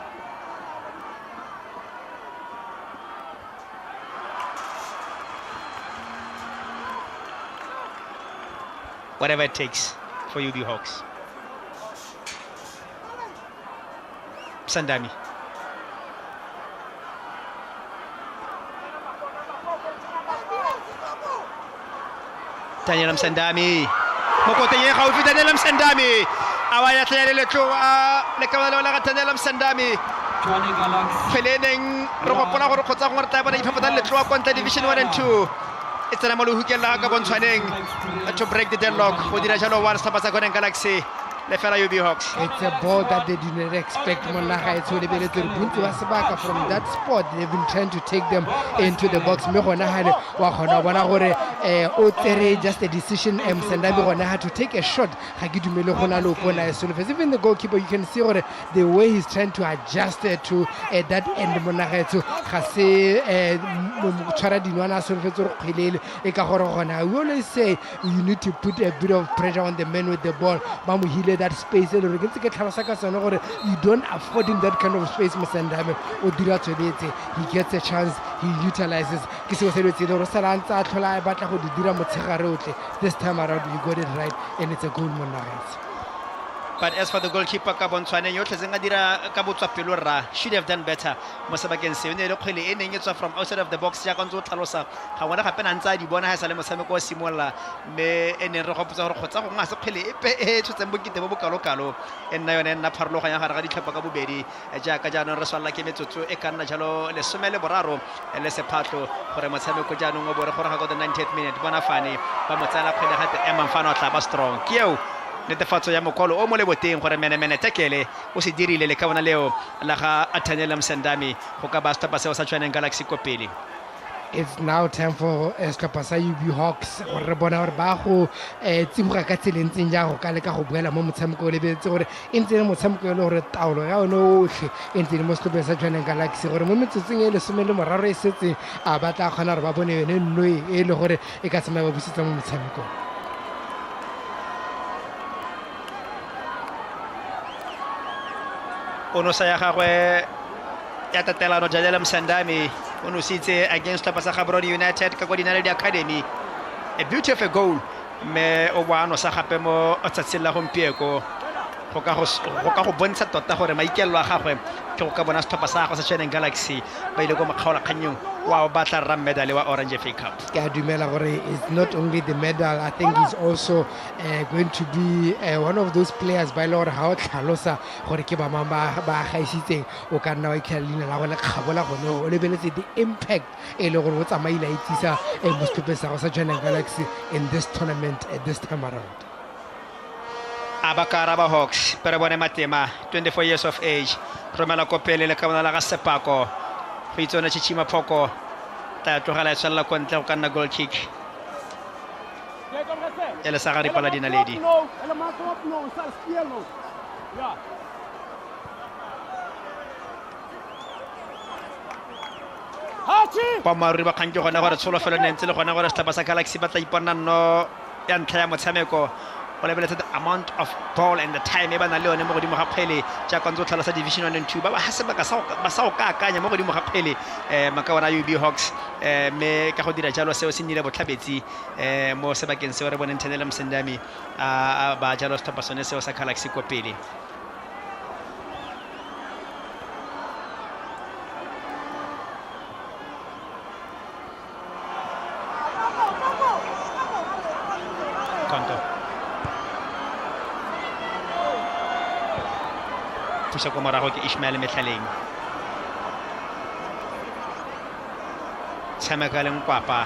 whatever it takes for UB Hogs. Sandami Daniel Sandami mokote ye gaufi Daniel Sandami a wa ya tlele le tlo le ka la Daniel Sandami feleneng re gopola gore khotsa gore tla bona iphapata le tlo kwa division 1 and 2 it's a molo hukela ka bontshwaneng to break the deadlock go dira jalo one stop sa Golden Galaxy le fela UB Hogs. It's a ball that they did not expect. Monagaetso lebeletse re bontsi ba sebaka from that spot they've been trying to take them into the box me gona hale wa gona bona gore o tsere just a decision Sandami gona had to take a shot ga ke dumele gona le opona so even the goalkeeper you can see gore the way he's trying to adjust to that end Monagaetso ga se tshwara dinwana so re fetse re khwelele e ka gore gona we always say you need to put a bit of pressure on the man with the ball ba mo hile that space e le re ke ntse ke tlhalosa ka sone gore you don't afford him that kind of space Mosandame o dira tsweletse he gets a chance he utilizes ke se se letse le re sala ntse a tlhola a batla go di dira motshegare otle this time around you got it right and it's a goal Monagaetso. But as for the goalkeeper ka bontshwane yo tlhetsenga dira ka botswa pelo ra should have done better mo sebakeng se ne le khwele e neng e tswa from outside of the box ya ka ntse o tlhalosa ga bona gape na ntse a di bona ha sa le motshameko wa simolla me ene re gopotsa gore khotsa go nga se khwele e tshotseng bokite bo bokalokalo e nna yone nna pharologanya gare ga ditlhopha ka bobedi ja ka jaanong re swalla ke metsotso e ka nna jalo le somele boraro le sephatlo gore motshameko jaanong o bore gore ga go the 90th minute bona fane ba motsala khwele gate Mfano tla ba strong kieo netefatso ya mokolo o mo le boteng gore mene tekele o se dirile le ka bona leo la ga Daniel Sandami go ka ba stapa seo sa tshwaneng Galaxy ko pele. It's now time for setlhopha sa UB Hogs gore re bona gore ba go tsiboga ka tselentseng ja go ka le ka go boela mo motshameko o lebetse gore e ntse le motshameko e le gore taolo ya one otlhe e ntse le mo setlhopheng sa tshwaneng Galaxy gore mo metsotsong e le some le moraro e setse a batla kgona gore ba bone yone nnoi e le gore e ka tsamaya ba busetsa mo motshamekong. Ono sa ya gagwe ya tatelano Daniel Sandami ono sitse against Lapasa Gaborone United ka Godinale Academy a beautiful goal me o bano sa gape mo tsatsing la gompieko go ka go bontsha tota gore maikelo a gagwe ke go ka bona setlhopha sa gagwe sa Tshwaneng Galaxy ba ile go makgaola kganyong wa batla ram medal wa Orange FA Cup. Ke a dumela gore it's not only the medal, I think he's also going to be one of those players by Lord ha o tlhalosa gore ke ba mamba ba gaisitseng o ka nna wa ikhalina la go le kgabola gone o lebeletse the impact e le gore o tsamaile a itsisa mo setlhopheng sa go sa Tshwaneng Galaxy in this tournament at this time around. Abakara ba Hogs pero bone matema 24 years of age romela kopele le ka bona la ga sepako go itsona Chichima Phoko ta tlogela tsalla ko ntle go ka nna goal kick ele sa ga ripala dina ledi Pamaru ba kang ke gona gore tsholofelo ne ntse le gona gore setlhopha sa Galaxy ba tla ipona no ya ntlha ya motshameko o lebeletse the amount of ball and the time e ba na le yone mo godimo ga kgwele jaaka ntse o tlhalosa division 1 and 2 ba ha sebaka sa go ka akanya mo godimo ga kgwele maka bona UB Hogs me ka go dira jalo seo se nnile botlhabetsi mo sebakeng seo re boneng Thenele Msendami ba jalo setlhopha sone seo sa Galaxy ko pele. Pusa ko morago ke Ishmael Metlaleng tshameka le Nkwapa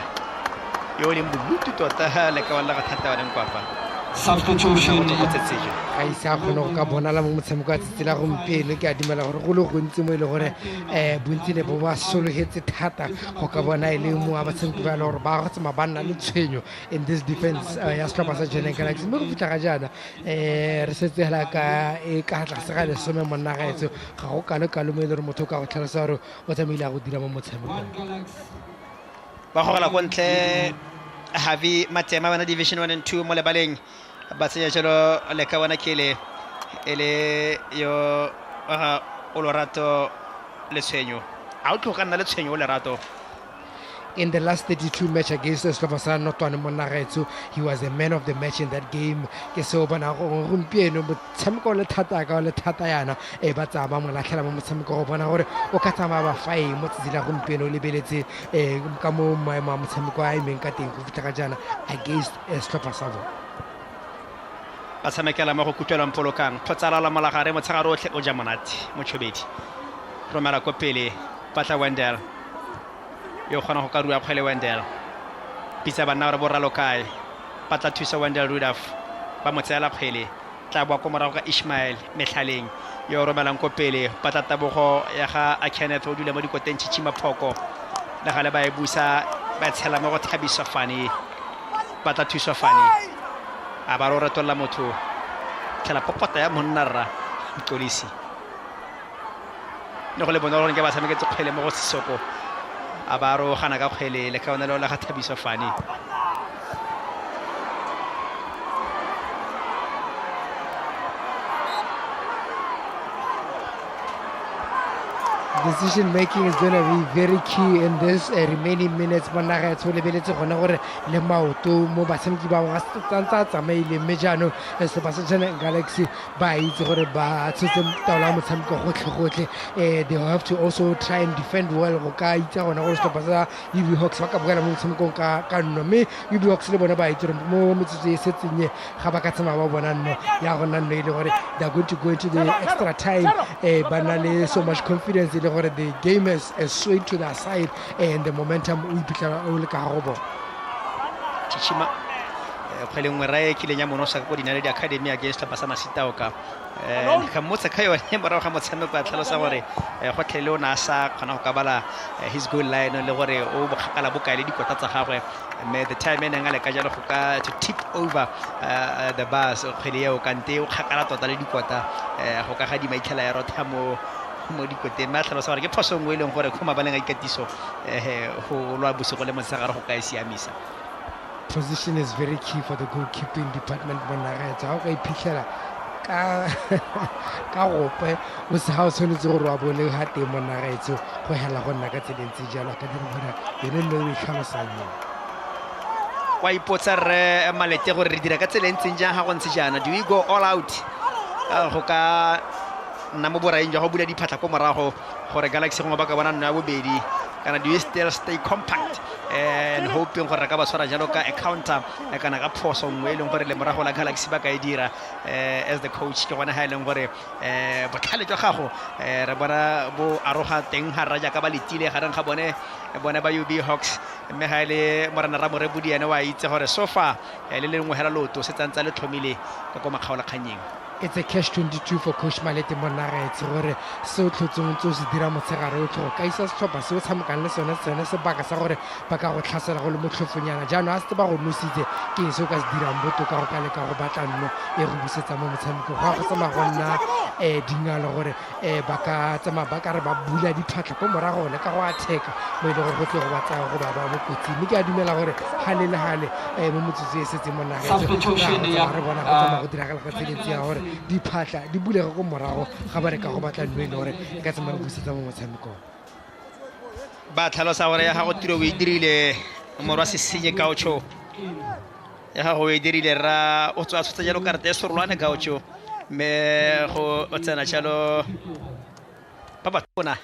yo le mbutu tota le ka wala ga thata wa Nkwapa substitution ga isa kgona go ka bonala mo motshameko wa tsela gompieno ke a dimela gore go le gontsi mo ile gore bontsi ne bo ba sologetse thata go ka bona e le mo a batshameki ba le gore ba go tsama ba nna le tshwenyo in this defense ya setlhopha sa Jwaneng Galaxy mme go fitlha ga jaana re setse hela ka e ka tlase ga lesome monna gaetso ga go kalo mo ile gore motho ka go tlhalosa gore o tsamaile a go dira mo motshamekong ba gogela ko ntle Havi Matema wana division 1 and 2 mo lebaleng ba tsenya jalo le ka wana kele ele yo Olorato Letshwenyo a o tloga nna Letshwenyo o Lerato. In the last 32 match against Slovenia, Notwane Monnaretsu, he was the man of the match in that game. Ke so bona go gompieno motshameko le thata ka le thata yana e ba tsama mo latlhela mo motshameko go bona gore o ka tsama ba fai mo tsela gompieno le beletse ka mo maemo a motshameko a imeng ka teng go fitla ga jana against Slovenia. Ba tshamekela mo go kutlwela mpolokang tlotsala la malagare motshegare o tle o ja monate mo tshobedi romela ko pele patla Wendell yo khona go ka rua kgwele Wendell pitsa bana re borra lokae patla thusa Wendell Rudolph ba motsela kgwele tla bua ko morago ka Ishmael Metlaleng yo romelang ko pele patla tabogo ya ga Kenneth o dula mo dikoteng Chichima Phoko la gale ba e busa ba tshela mo go Thabiso Fani patla thusa Fani a ba ro retolla motho tla popota ya monnarra Mkolisi no go le bona gore ke ba tshameketse kgwele mo go Sisoko abaro gana ka kgwele le ka ona la ga Thabiso Fani decision making is going to be very key in this remaining minutes. Managa to lebeletse gona gore le maoto mo batshameki ba wa tsantsa tsamaile mejano se ba se Jwaneng Galaxy ba itse gore ba tsetse taola motshameko gotlhe they have to also try and defend well go ka itse gona gore se ba sa UB Hogs ba ka bogela mo motshamekong ka nno mme UB Hogs le bona ba itse mo metsotso e setsenye ga ba ka tsama ba bona nno ya gona nno ile gore they are going to go into the extra time ba na le so much confidence ile gore the game is swayed to their side and the momentum o ipitla o le ka go Chichima kgwele ngwe rae ke lenya mono sa go dinale di academy against Pasa Masitao ka motsa kayo ne morago ga motshameko a tlhalosa gore go tlhele o na sa khona go ka bala his goal line le gore o bogakala bokaile dikota tsa gagwe me the time ene ngale ka jalo go ka to tip over the bars kgwele ya o kante o khakala tota le dikota go ka ga di maitlhela ya rotha mo dikoteng ma tlhalosa gore ke phoso ngwe le gore go mabaleng a ikatiso go lwa bosego le motsagare go ka isiamisa. Position is very key for the goalkeeping department. Monnaretsa ha o ka iphitlhela ka gope o se ha o tshwanetse gore wa bole ha teng Monnaretsa go hela go nna ka tselentse jalo ka dire gore yone no e tlhalosanya wa ipotsa re malete gore re dira ka tselentse jang ha go ntse jana do we go all out go ka nna mo boraeng jwa go bula diphatla ko morago gore Galaxy go ba ka bona nna ya bobedi kana do you still stay compact and hoping gore ka ba tshwara jalo ka a counter kana ka phoso ngwe le gore le morago la Galaxy ba ka e dira as the coach ke gona ha ile gore botlhale jwa gago re bona bo aroga teng ha raja ka ba letile gareng ga bona ba UB Hogs mme ha ile morana ra more budi ene wa itse gore so far le lengwe hela loto se tsantsa le tlhomile ka go makgaola kganyeng it's a catch 22 for Coach Malete Monarets gore se o tlhotsong tso se dira motshegare o tlhoka ka isa setlhopha se o tshamekang le sone se baka sa gore ba ka go tlhasela go le motlhofonyana jaanong a se ba go nositse ke eng se o ka se dirang botoka go ka leka go batla nno e go busetsa mo motshamekong go a go tsamaya go nna dingalo gore ba ka tsamaya ba ka re ba bula diphatlha ko morago le ka go atheka mo e le gore go tle go batsaya go ba mo kotsing mme ke a dumela gore gale le gale mo motsotso e setse Monarets re bona go tsamaya go diragala go tseletse ya gore diphatlha di bulega go morago ga ba re ka go batla nno e le gore e ka tsamaya go busetsa mo motshamekong ba tlhalosa gore ya gago tiro o e dirile morwa sesenye Gaucho ya gago o e dirile ra o tswa tshotsa jalo karata e sorolwane Gaucho me go o tsena jalo ba ba tona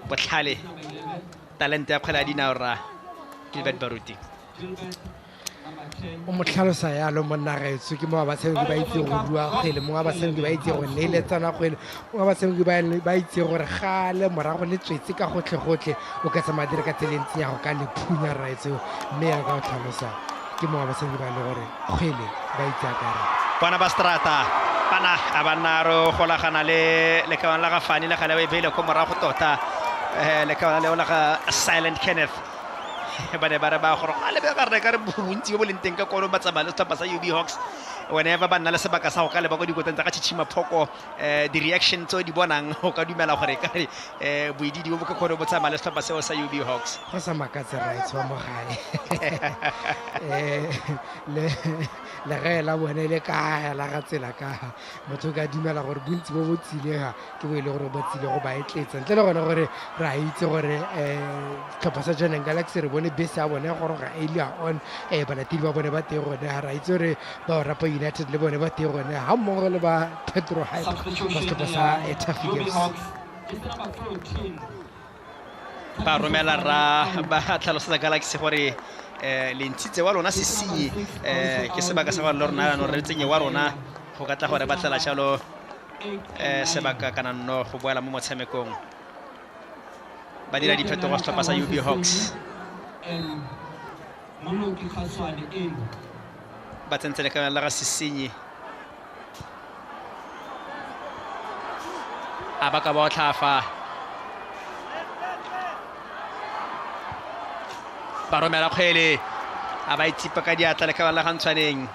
botlhale talente ya kgwele ya dinao ra Gilbert Baruti o mo tlhalosa yalo Monarets ke mo ba tshameki ba itse go bua kgwele mo ba tshameki ba itse go neeletsana kgwele mo ba tshameki ba itse gore gale morago le tswetse ka gotlhe o ka tsamaya dire ka tselentse ya go ka le phunya Rights mme ya ka o tlhalosa ke mo ba tshameki ba le gore kgwele ba itse akare bana ba strata bana a banaro golagana le kawana la ga fani le gale ba ibele ko morago tota le kawana le ona ga Silent Kenneth ba ne ba re ba gore a le be ga re ka re bontsi bo leng teng ka kono ba tsamaya le setlhopha sa UB Hogs whenever ba nna le sebaka sa go ka leba go dikoteng tsa ka Chichima Phoko di-reaction tse di bonang go ka dumela gore ka boedidi bo ka kgone bo tsamaya le setlhopha seo sa UB Hogs go sa makatse Rights wa mo gae le ge la bone le ka la ga tsela ka motho ka dumela gore bontsi bo tsilega ke bo ile gore ba tsile go ba etletsa ntle le gone gore ra itse gore setlhopha sa Johnny Galaxy re bone bese ya bone gore ga earlier on balatedi ba bone ba teng gone ga ra itse gore ba Rapa United le bone ba teng gone ga mmogo le ba Pedro Hype ba setlhopha sa Taffy Games ba romela ra ba tlhalosetsa Galaxy gore le ntshitse wa lona sesenyi ke sebaka sa gore le rona no re tsenye wa rona go ka tla gore ba tlela jalo sebaka kana no go boela mo motshamekong ba dira diphetogo setlhopha sa UB Hogs ba tsentse le kana la ga sesenyi a ba ka ba o tlhafa ba romela kgwele a ba itsipa ka diatla le ka ba la gantshwaneng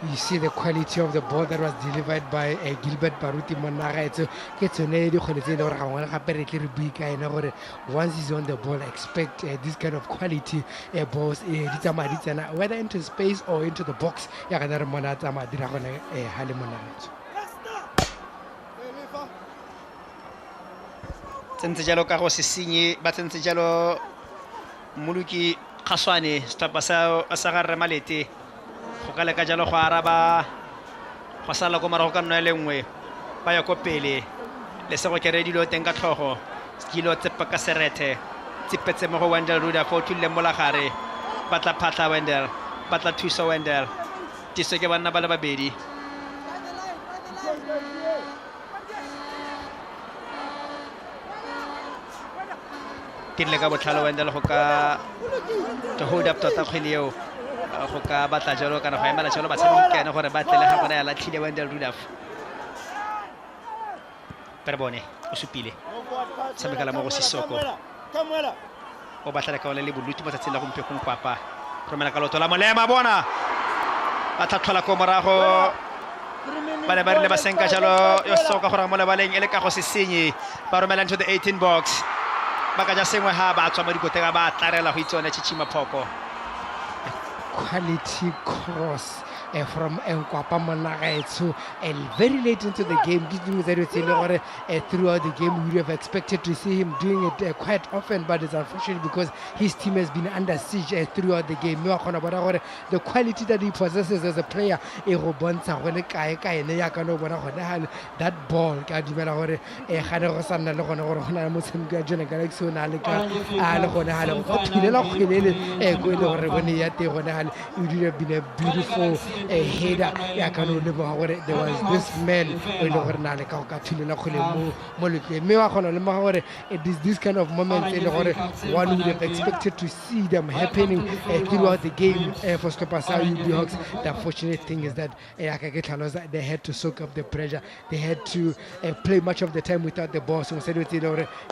you see the quality of the ball that was delivered by Gilbert Baruti Monarets ke tsone di kgwele tse e le gore ga ngwana gape re tle re bui ka ena gore once he's on the ball expect this kind of quality balls di tsamaya di tsena whether into space or into the box ya ka re mona tsamaya dira gone ga le Monarets tsentse jalo ka go sesenyi ba tsentse jalo Moluki Khaswane setlhopha sa ga Rre Malete go ka leka jalo go araba go sala ko morago ka nno le nngwe ba ya ko pele le sego ke re dilo teng ka tlhogo skilo tsepa ka serete tsipetse mo go Wendell Ruda fo tulle mo la gare batla phatla Wendell batla thuso Wendell tiso ke banna ba le babedi tirle ka botlhalo Wendell go ka to hold up tota kgweleo go ka batla jalo kana go emela jalo ba tshamekana gore ba tle le ga bona ya latlhile Wendell Rudolph pero bone o supile tshamekala mo go Sisoko o batla le ka le boluti mo tsatsing la go mpekong kwapa romela ka loto la molema bona ba tlhatlhola ko morago ba le ba rile ba senka jalo yo soka gore mo lebaleng ele ka go sesenyi ba romela into the 18 box ba ka ja sengwe ha ba tswa mo dikoteng ba tlarela go itsone Chichima Phoko quality cross from Nkwapa Monarets very late into the game throughout the game we would have expected to see him doing it quite often but it's unfortunate because his team has been under siege throughout the game the quality that he possesses as a player that ball ka dumela gore ga re go sanna le gone gore gona mo tshameka Johnny Galaxy o na le ka a le gone ha le go thulela kgwelele go ile gore bone ya te gone ha it would have been a beautiful header ya ka no le gore there was this man e le gore na le ka ka thulela khole mo le me wa khona le mo gore it is this kind of moments e le gore one would have expected to see them happening throughout the game for Stopasa UB Hogs. The unfortunate thing is that they had to soak up the pressure. They had to play much of the time without the ball. So instead of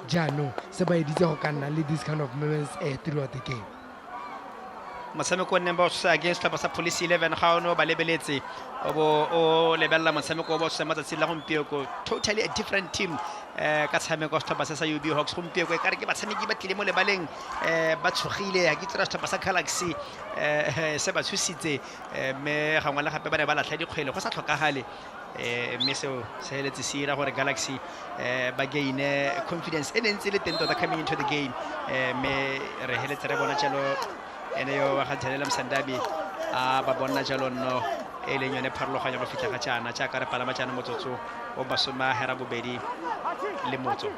Jano, somebody can lead these kind of moments throughout the game. Motshameko numbers against Stopasa Police 11 ga no ba lebeletse o lebella motshameko bo se matsatsi la gompieko totally a different team ka tshameko Stopasa sa UB Hogs gompieko e kare ke batshameki ba tlile mo lebaleng ba tshogile ha ke tsira Stopasa Galaxy se ba tshusitse me ga ngwana gape ba ne ba latlha dikgwele go sa tlhokagale mme seo se heletse se ira gore Galaxy ba gain confidence e ntse le teng tota coming into the game me re heletse re bona jalo ene yo wa gathelela Msandabi ba bona jalo no e le nyone pharologanya go fitla ga jana ja ka re palama jana motsotso o basoma hera bobedi le motso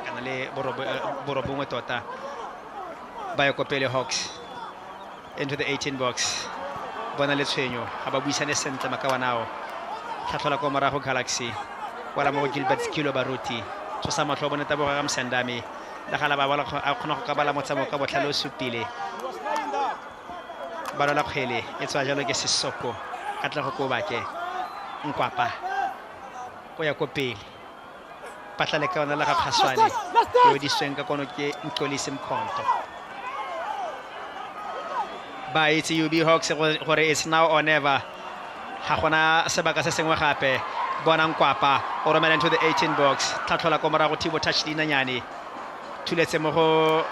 kana le borobongwe tota ba ya kopele Hogs into the 18 box bona le tshwenyo ga ba buisane sentle makawanao tlhatlhola ko morago Galaxy wala mo Gilbert Kilo Baruti so sa matlho bona tabo ga Msandami la gala ba a khona go ka bala motsamo ka botlhalo supile ba la kgele e tswa jalo ke Sesoko ka tla go ba ke Nkwapa go ya ko pele patla le ka ona la ga Phaswane yo di swenka kono ke Nkolisi Mkhonto ba itse UB Hogs gore it's now or never ha gona sebaka se sengwe gape bona Nkwapa o romela into the 18 box tlhatlhola ko morago Thibo touchdown nyane thuletse mo go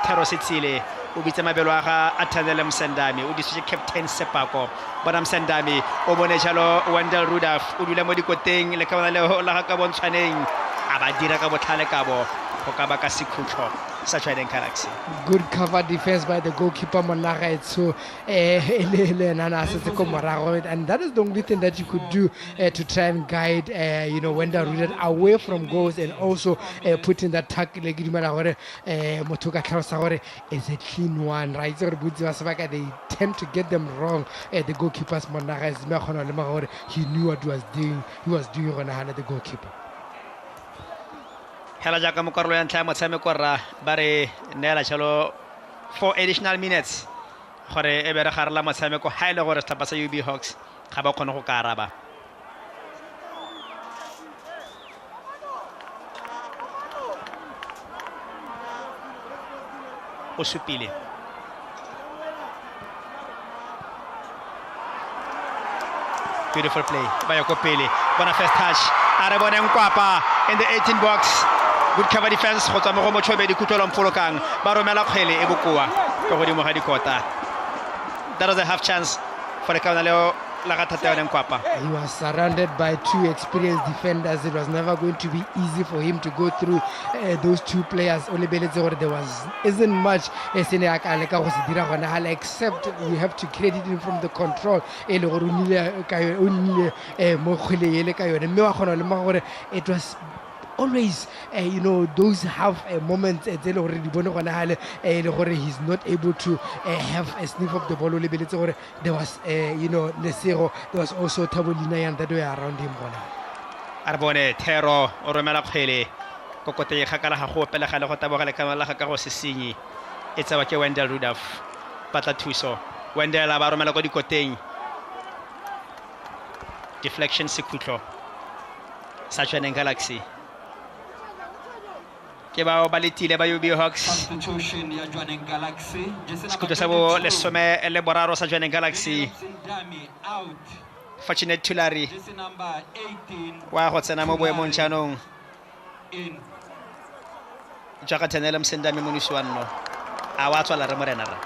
Thero Setsile o bitse mabelo a ga Athanele Msandami o disitse captain Sepako bona Msandami o bone jalo Wendell Rudolph o dula mo dikoteng le ka bona le la ka bontshwaneng a ba dira ka botlhale ka bo go ka ba ka sekhutlo sa Trident Galaxy. Good cover defense by the goalkeeper Monaga. So and that is the only thing that you could do to try and guide Wendell Rudolph away from goals and also putting that tackle Motoka Karosawore is a clean one, right? They tend to get them wrong. The goalkeeper's Monaga, he knew what he was doing. He was doing on the goalkeeper. Hela jaka mo karolo ya ntlha motshameko ra ba re neela jalo 4 additional minutes gore e bere gare la motshameko ha ile gore Stopasa UB Hogs ga ba kgone go ka araba o supile beautiful play by Kopele bona first touch are bona Nkwapa in the 18 box. Good cover defense go tswa mo go Motshobedi kutlolo Mfolokang ba romela kgwele e bokoa ka godimo ga dikota. That was a half chance for the Kaunaleo Lagatateo and Nkwapa. He was surrounded by two experienced defenders. It was never going to be easy for him to go through those two players. There isn't much except we have to credit him from the control. It was always those have moments he's not able to have a sniff of the ball. There was Nesero, there was also Tabolina that way around him. Arbone Thero o romela kgwele kokote ga kala ga go pele ga le go tabogela ka la ga ka go sesenyi e tsawa ke Wendell Rudolph patla thuso Wendell ba romela go dikoteng deflection sekutlo sa Trident Galaxy ke ba o baletile ba UB Hogs substitution ya Trident Galaxy skuto sa bo le some le boraro sa Trident Galaxy out Fortunate Tulari number 18 wa go tsena mo boemong jaanong in jaaka Thanele Msandami Moniswanno a wa tswala re morena ra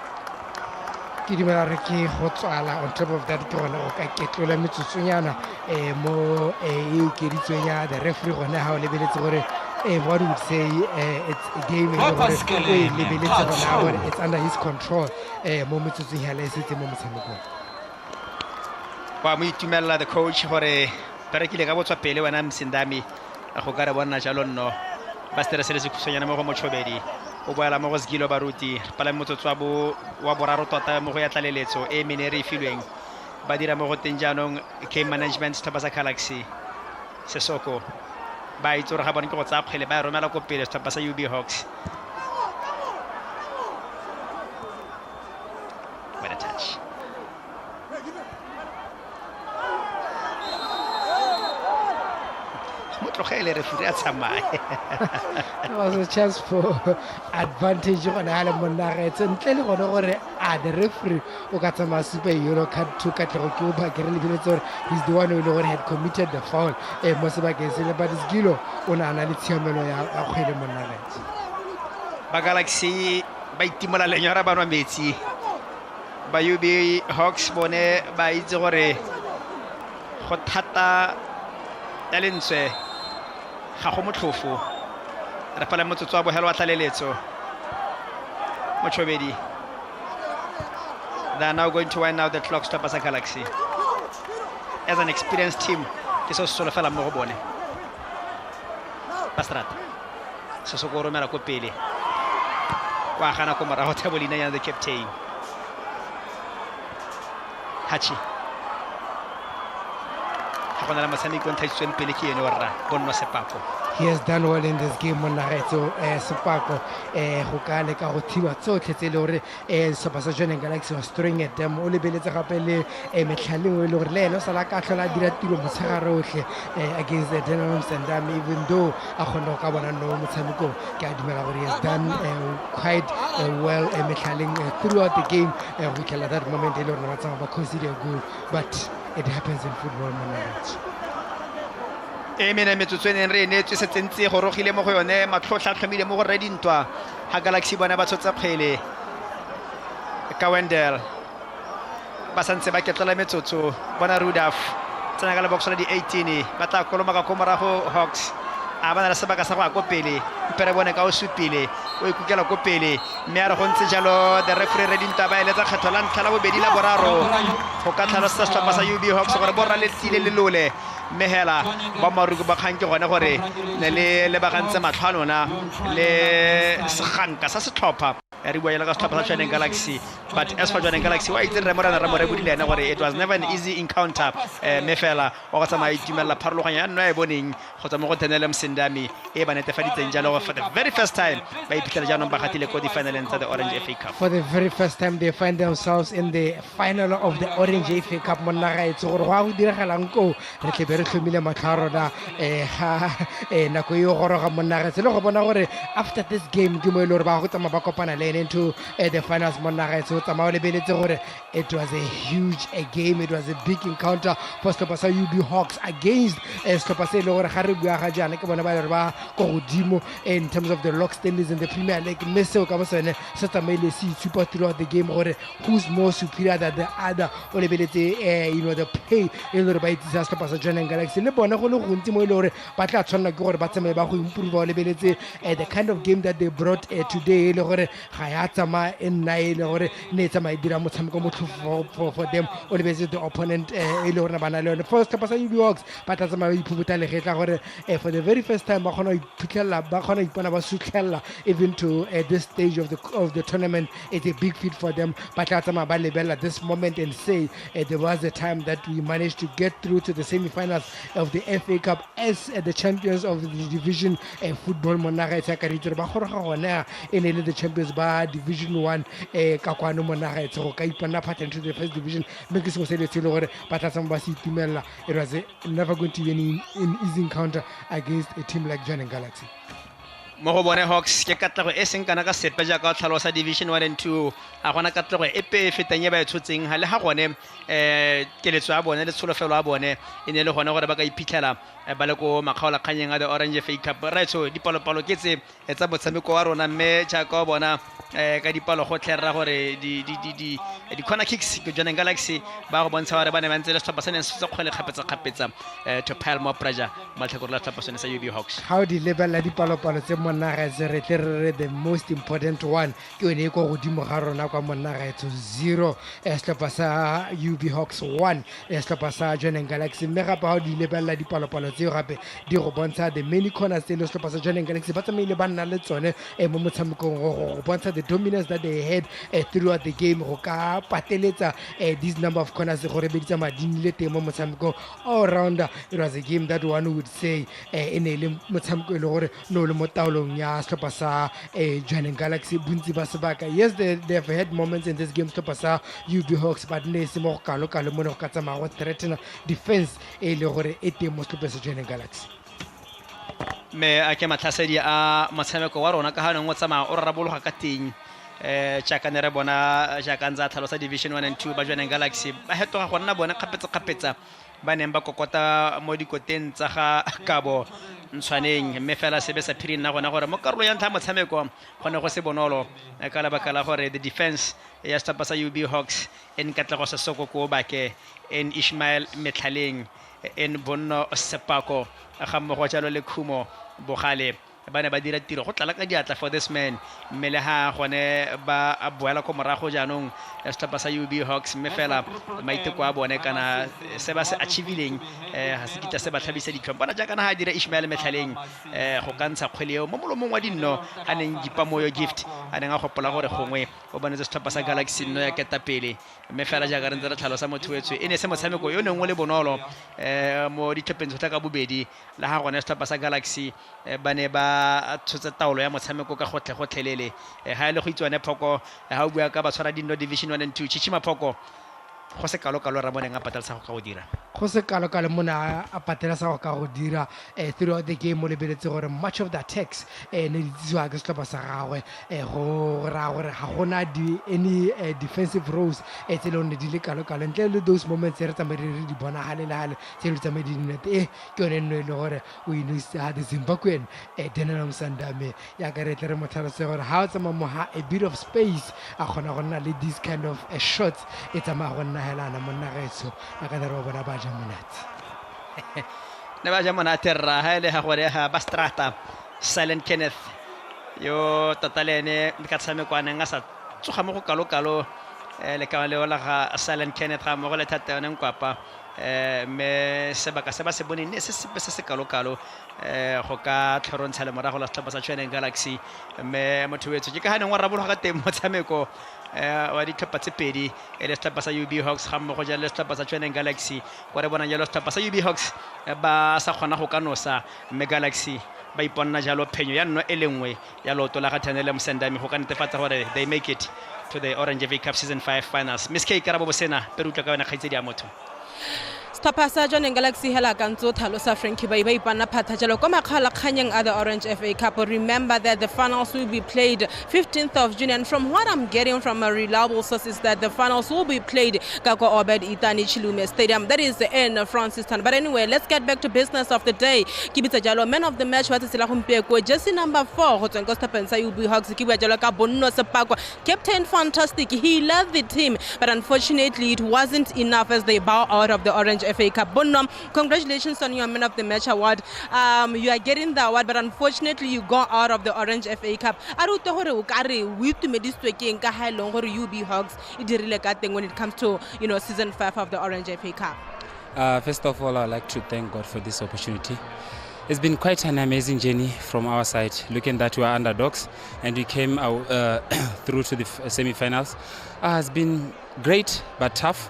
ke di mara ke go tswala on top of that ke gona o ka ketlola metsotsonyana mo e ke ditswenya the referee gona ha o lebeletse gore what would say it's a game it's under his control mo metsotsong ya le setse mo motshamekong wa mo itumella the coach gore pere ke le ka botswa pele wena Msandami go ka re bona jalo nno ba stere se le sekhusonyana mo go Motshobedi o boela mo go Baruti pala motsotso wa boraro tota mo go ya tlaleletso e menere e filweng ba dira mo go teng jaanong game management setlhopha sa Galaxy Sesoko ba itse gore ga bone ke go tsaya kgwele ba romela ko pele setlhopha sa UB Hogs. What a touch. It was a chance for advantage on Alan Monaret and tell you the referee who got some super Euro cut to Cuba. He's the one who had committed the foul. Mosaba but it's Gilo on Analitia Monaret. Galaxy by Timola Lenyara Barameti by UB Hogs Bone by Zore Hotata Elinse. Ga go motlhofo re pala motsotso wa bohelo wa tlaleletso Mochobedi. They are now going to wind out the clock stop as a Galaxy. As an experienced team, ke so solo fela mo go bone. Pastrat se so go romela ko pele wa gana ko mara go tabolina ya the captain Hachi he has done well in this game Monaretso Sepako go ka le ka go thiba tsotlhe tse le gore Setlhopha sa Galaxy was throwing at them o lebeletse gape le metlhaleng e le gore le eno sala ka tlhola dira tiro motshegare otlhe against the Denhams and even though a kgona go ka bona no motshameko ke a dumela gore he has done quite well metlhaleng throughout the game go kela that moment e le gore ba tsama ba consider a goal but it happens in football Monaretso. Emene metsotso ene re ne tse setsentse go rogile mo go yone matlhotlha tlhomile mo go re dintwa ha Galaxy bona ba tshotsa kgwele ka Wendell ba santse ba ketlela metsotso bona Rudolph tsena ka le box la di 18 ba tla koloma ka komorago Hogs a bana le sebaka sa go a kopele mpere bone ka o supile o ikukela kopele mme a re go ntse jalo the referee re dintwa ba eletsa kgetho la ntlha la bobedi la boraro go ka tlhalosa setlhopha sa UB Hogs gore borra le tile le lole mehela ba marugo ba khang ke gone gore ne le ba gantse matlhalona le seganka sa setlhopha re bua yela ka setlhopha sa Galaxy but as for Galaxy wa itse re morana re budilena gore it was never an easy encounter mefela o ga tsama itumela pharologanya ya nna e boneng go tsa mo go tenela msendami e ba netefaditseng jalo for the very first time ba iphitlhela jaanong ba gatile ko di final tsa the Orange FA Cup. For the very first time they find themselves in the final of the Orange FA Cup Monaretso gore wa go diragalang ko re tle be re tlhomile matlharo na nako e goroga Monaretso le go bona gore after this game ke mo ile gore ba go tsama ba kopana le into the finals Monaretso tsama o lebeletse gore it was a huge game, it was a big encounter for setlhopha sa UB Hogs against setlhopha se le gore ga re bua ga jana ke bona ba le ba go godimo in terms of the lock standings in the Premier League mme seo ka bosone se tsamaile se super throughout the game gore who's more superior than the other o lebeletse the play e le gore ba itsisa setlhopha sa Galaxy le bona go le gontsi mo ile gore ba tla tshwanela ke gore ba tsamaye ba go improve o lebeletse the kind of game that they brought today le gore ga ya tsama in nine gore ne tsama dira motshameko motlhofo for them o lebeletse the opponent e le gore ba na le first setlhopha sa UB Hogs ba tla tsama ba iphuputsa le getla gore for the very first time ba khona iphitlhela ba khona ipona ba sutlhela even to this stage of the tournament. It's a big feat for them ba tla tsama ba lebella this moment and say there was a time that we managed to get through to the semi-finals of the FA Cup as the champions of the division football Monaretso ka ritse ba goroga gona in the champions ba division 1 ka kwano Monaretso go ka ipona part into the first division make se go se le tselo gore ba tla tsama ba se itumella. It was never going to be an easy encounter against a team like Galaxy. Mo go bone Hogs ke katlego e seng kana ka sepe ja ka tlhalosa division 1 and 2 a gona katlego e pe fetanye ba itshotseng ha le ha gone keletso a bone le tsholofelo a bone e ne le gone gore ba ka iphitlhela ba le ko makgaola kganyeng a the Orange FA Cup right. Dipalopalo ke tse tsa motshameko wa rona mme jaaka o bona ka dipalo go tlherra gore di corner kicks ke Galaxy ba go bontsha gore ba ne ba ntse le setlhopha se ne se kgwele kgapetsa to pile more pressure mo tlhekore la setlhopha sa UB Hogs. How di level la dipalopalo tse Monagaetso re tle re re the most important one ke yone e kwa godimo ga rona kwa Monagaetso 0 setlhopha sa UB Hogs 1 setlhopha sa Joining Galaxy mme gape ga o di lebelela dipalopalo tseo gape di go bontsha the many corners tse le setlhopha sa Joining Galaxy ba tsamaile ba nna le tsone mo motshamekong go bontsha the dominance that they had throughout the game go ka pateletsa this number of corners gore be di tsamaya di nnile teng mo motshamekong all around. It was a game that one would say e ne le motshameko e le gore no le mo taolong ya setlhopha sa Joining Galaxy bontsi ba sebaka. Yes, they've had moments in this game setlhopha sa UB Hogs but ne se mo go kalo mo ne go ka tsamaya go threaten defense e le gore e teng mo setlhopha sa Joining Galaxy. Me a ke matlhasedi a motshameko wa rona ka ha nngwe tsamaya o rarabologa ka teng tšaka ne re bona jaaka ntse a tlhalosa division 1 and 2 ba Joining Galaxy ba hetoga go nna bona kgapetsa ba neng ba kokota mo dikoteng tsa ga kabo ntshwaneng mme fela sebe sa phiring na gona gore mo karolo ya ntlha motshameko go ne go se bonolo ka lebaka la gore the defense ya setlhopha sa UB Hogs en Katlego Sesoko ko bake en Ishmael Metlaleng en Bonno Sepako ga mmogo jalo le Khumo Bogale ba ne ba dira tiro go tlala ka diatla for this man mme le ha gone ba boela ko morago jaanong setlhopha sa UB Hogs mme fela maiteko a bone kana se ba se achievileng ha se kitla se ba tlhabisa ditlhong bona jaaka na ha dira Ishmael Metlaleng go kantsha kgweleo mo molomong wa dinno a neng dipa moyo gift a neng a gopola gore gongwe o bonetse setlhopha sa Galaxy no ya ketapele mme fela jaaka re ntse re tlhalosa mothuetswe e ne se motshameko yo neng o le bonolo mo ditlhopheng tsa ka bobedi la ha gone setlhopha sa Galaxy ba ne ba tshotse taolo ya motshameko ka gotlhelele ha ile go itswane phoko ha o bua ka ba tshwara dinno division 1 and 2 Chichima phoko go se kalo ra boneng a patalsa go ka go dira go se kalo mona a patelasa go ka go dira throughout the game mo lebeletse gore much of the attacks ne di tswa ke setlhopha sa gagwe go ra gore ga gona any defensive roles tse le one di le kalo ntle le those moments re tsamaye re di bona hale tse le tsamaye di net ke yone nno e le gore o inisa the Zimbabwean Denel Msandame ya ka re tle re motlhalose gore ha o tsamaya mo ha a bit of space a gona go nna le this kind of shots e tsamaya go nna helana Monagaetso ya ka re bona ba ja monate ne ba ja monate ra ha ile ha gore ha ba strata Silent Kenneth yo tatalene ka tshamekwana nga sa tsoga mo go kalo le ka le ola ga Silent Kenneth ga mo go le thata yone nkwapa me sebaka se ba se bone ne se kalo go ka tlhorontsha le morago la setlhopha sa Joining Galaxy me motho wetso ke ka haneng wa rabologa ka teng motshameko wa ditlhopha tse pedi e le setlhopha sa UB Hogs ga mmogo jalo le setlhopha sa Joining Galaxy kwa re bona jalo setlhopha sa UB Hogs ba sa kgona go ka nosa mme Galaxy ba iponna jalo phenyo ya nno e lengwe ya loto la ga Thanele Msendami go ka netefatsa gore they make it to the Orange FA Cup Season 5 finals. Miss K Karabo Bosena perutla ka wena kgaitsedi ya motho setlhopha sa Joining Galaxy hela ka ntse o tlhalosa Frankie ba ipana phatha jalo kwa makgala kganyeng a the Orange FA Cup. Remember that the finals will be played 15th of June, and from what I'm getting from a reliable source is that the finals will be played Kako Obed Itani Chilume Stadium, that is in Franciston. But anyway, let's get back to business of the day. Kibitsa jalo man of the match wa tsela gompieko jersey number 4 go tseng go stepeng sa UB Hogs ke bua jalo ka Bonno Sepako, captain fantastic, he led the team but unfortunately it wasn't enough as they bow out of the Orange FA Cup. Bonno, congratulations on your man of the match award. You are getting the award, but unfortunately you go out of the Orange FA Cup. Aruto hore o kare we to medistwe ke nka ha long hore UB Hogs e dirile ka teng when it comes to season 5 of the Orange FA Cup. First of all, I'd like to thank God for this opportunity. It's been quite an amazing journey from our side, looking that we are underdogs and we came out, through to the semi-finals. It's been great but tough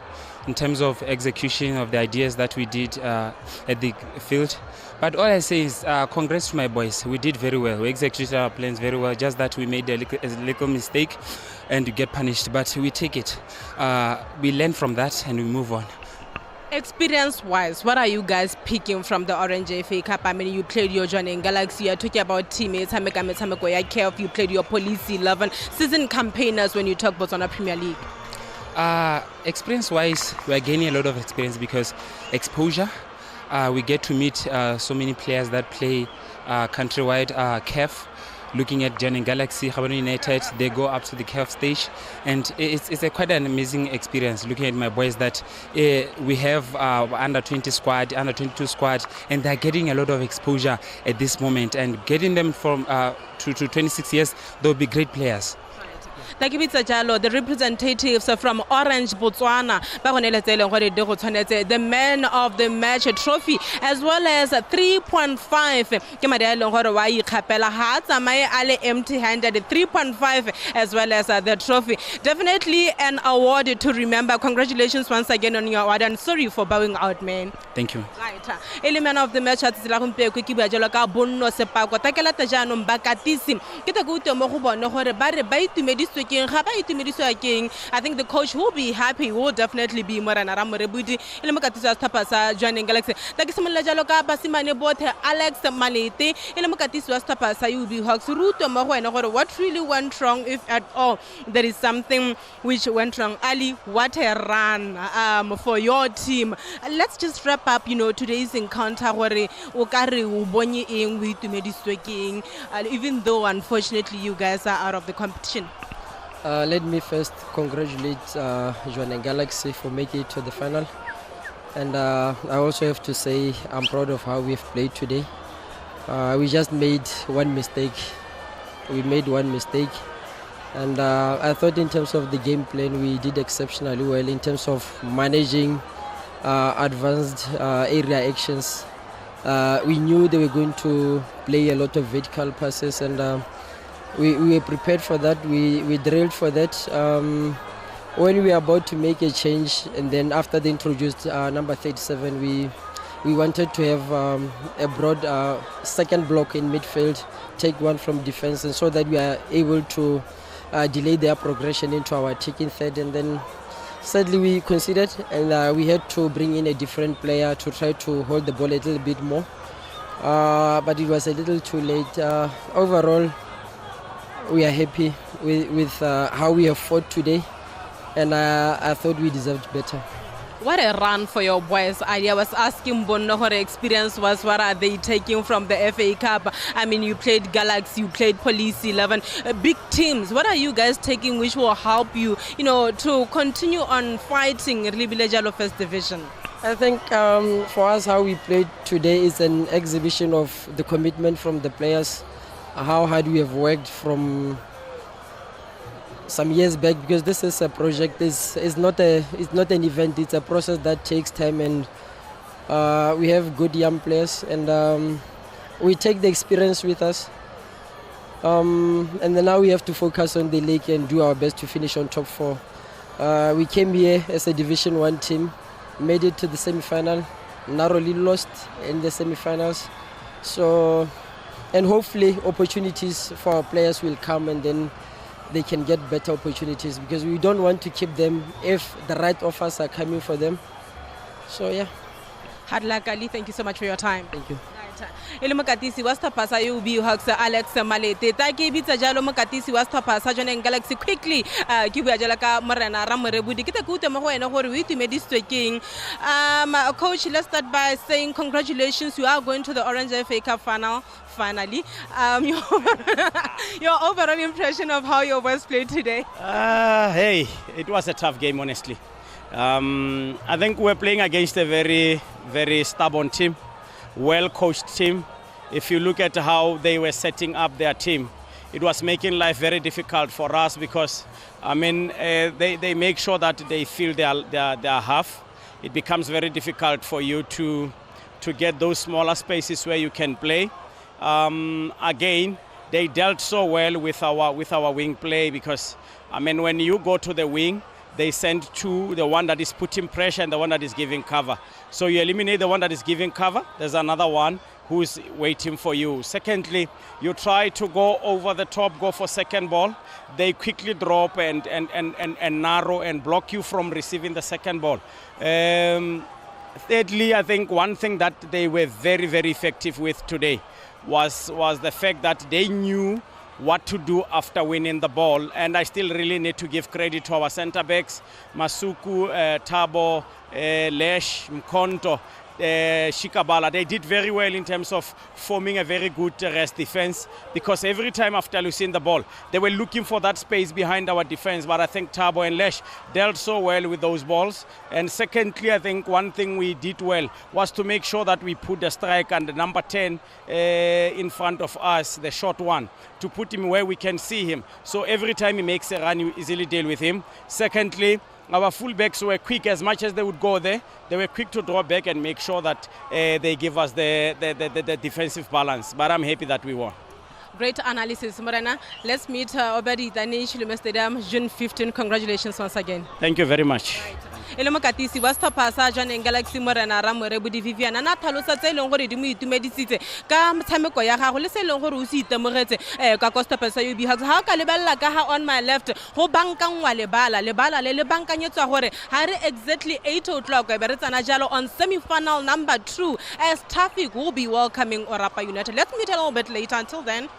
in terms of execution of the ideas that we did at the field. But all I say is congrats to my boys. We did very well. We executed our plans very well, just that we made a little mistake and we get punished, but we take it. We learn from that and we move on. Experience-wise, what are you guys picking from the Orange FA Cup? I mean, you played your Joining Galaxy, you're talking about teammates, you played your Police 11, season campaigners when you talk Botswana Premier League. Experience-wise, we are gaining a lot of experience because exposure. We get to meet so many players that play countrywide, CAF. looking at Joining Galaxy, Gaborone United, they go up to the kickoff stage, and it's quite an amazing experience looking at my boys that we have under 20 squad, under 22 squad, and they're getting a lot of exposure at this moment, and getting them from to 26 years, they'll be great players. The representatives from Orange Botswana, the man of the match trophy, as well as 3.5 empty-handed, 3.5 as well as the trophy. Definitely an award to remember. Congratulations once again on your award, and sorry for bowing out, man. Thank you. Right. Man of the match at I think the coach will be happy, will definitely be more than Joining Galaxy. Alex Malete, Hogs. What really went wrong, if at all there is something which went wrong? Ali, what a run for your team. Let's just wrap up, today's encounter even though unfortunately you guys are out of the competition. Let me first congratulate Joining Galaxy for making it to the final. And I also have to say I'm proud of how we've played today. We just made one mistake. And I thought in terms of the game plan, we did exceptionally well in terms of managing advanced area actions. We knew they were going to play a lot of vertical passes, and we were prepared for that. We drilled for that. When we were about to make a change, and then after they introduced number 37, we wanted to have a broad second block in midfield, take one from defense, and so that we are able to delay their progression into our attacking third. And then sadly we conceded, and we had to bring in a different player to try to hold the ball a little bit more. But it was a little too late. Overall, we are happy with how we have fought today, and I thought we deserved better. What a run for your boys. I was asking Bono what experience was, what are they taking from the FA Cup? I mean, you played Galaxy, you played Police 11, big teams. What are you guys taking which will help you, to continue on fighting Ribilejalo First Division? I think for us, how we played today is an exhibition of the commitment from the players, how hard we have worked from some years back, because this is a project. It's not an event. It's a process that takes time, and we have good young players, and we take the experience with us. And then now we have to focus on the league and do our best to finish on top 4. We came here as a Division 1 team, made it to the semi-final, narrowly lost in the semi-finals. So, and hopefully opportunities for our players will come, and then they can get better opportunities, because we don't want to keep them if the right offers are coming for them. So yeah. Hard luck, Ali. Thank you so much for your time. Thank you. Ele mokatisi wa stopasa UB Hogs Alex Malete ta ke bitsa jalo mokatisi wa stopasa Joining Galaxy quickly ke bua jala ka morena ra morebudi ke ta kuta mo go ena gore o itumedisitswe keng. Coach, let's start by saying congratulations, you are going to the Orange FA Cup final finally. Your overall impression of how your boys played today? Hey, it was a tough game, honestly. I think we're playing against a very, very stubborn team, well-coached team. If you look at how they were setting up their team, it was making life very difficult for us, because, I mean, they make sure that they fill their half. It becomes very difficult for you to get those smaller spaces where you can play. Again, they dealt so well with our wing play, because, I mean, when you go to the wing, they send two, the one that is putting pressure and the one that is giving cover. So you eliminate the one that is giving cover, there's another one who's waiting for you. Secondly, you try to go over the top, go for second ball. They quickly drop and narrow and block you from receiving the second ball. Thirdly, I think one thing that they were very, very effective with today was the fact that they knew what to do after winning the ball. And I still really need to give credit to our center backs, Masuku, Tabo, Lesh, Mkonto. Shikabala. They did very well in terms of forming a very good rest defense, because every time after losing the ball, they were looking for that space behind our defense. But I think Thabo and Lesh dealt so well with those balls. And secondly, I think one thing we did well was to make sure that we put the striker and the number 10 in front of us, the short one, to put him where we can see him. So every time he makes a run, you easily deal with him. Secondly, our fullbacks were quick. As much as they would go there, they were quick to draw back and make sure that they give us the defensive balance. But I'm happy that we won. Great analysis, Morena. Let's meet Obedi Danish, Lume Stadium, June 15. Congratulations once again. Thank you very much. Ele mokatisi wa stopasa Joaneng Galaxy Morena Ramore Budi Vivian na tlhalosa tse leng gore di mo itumedisitse ka motshameko ya gago le se leng gore o se itemogetse ka Stopasa UB Hogs. Ha ka lebella ka ha on my left go bankangwa lebala le le bankanyetswa gore ha re exactly 8 o'clock be re tsana jalo on semi-final number 2 as Tafik will be welcoming Orapa United. Let's meet a little bit later. Until then,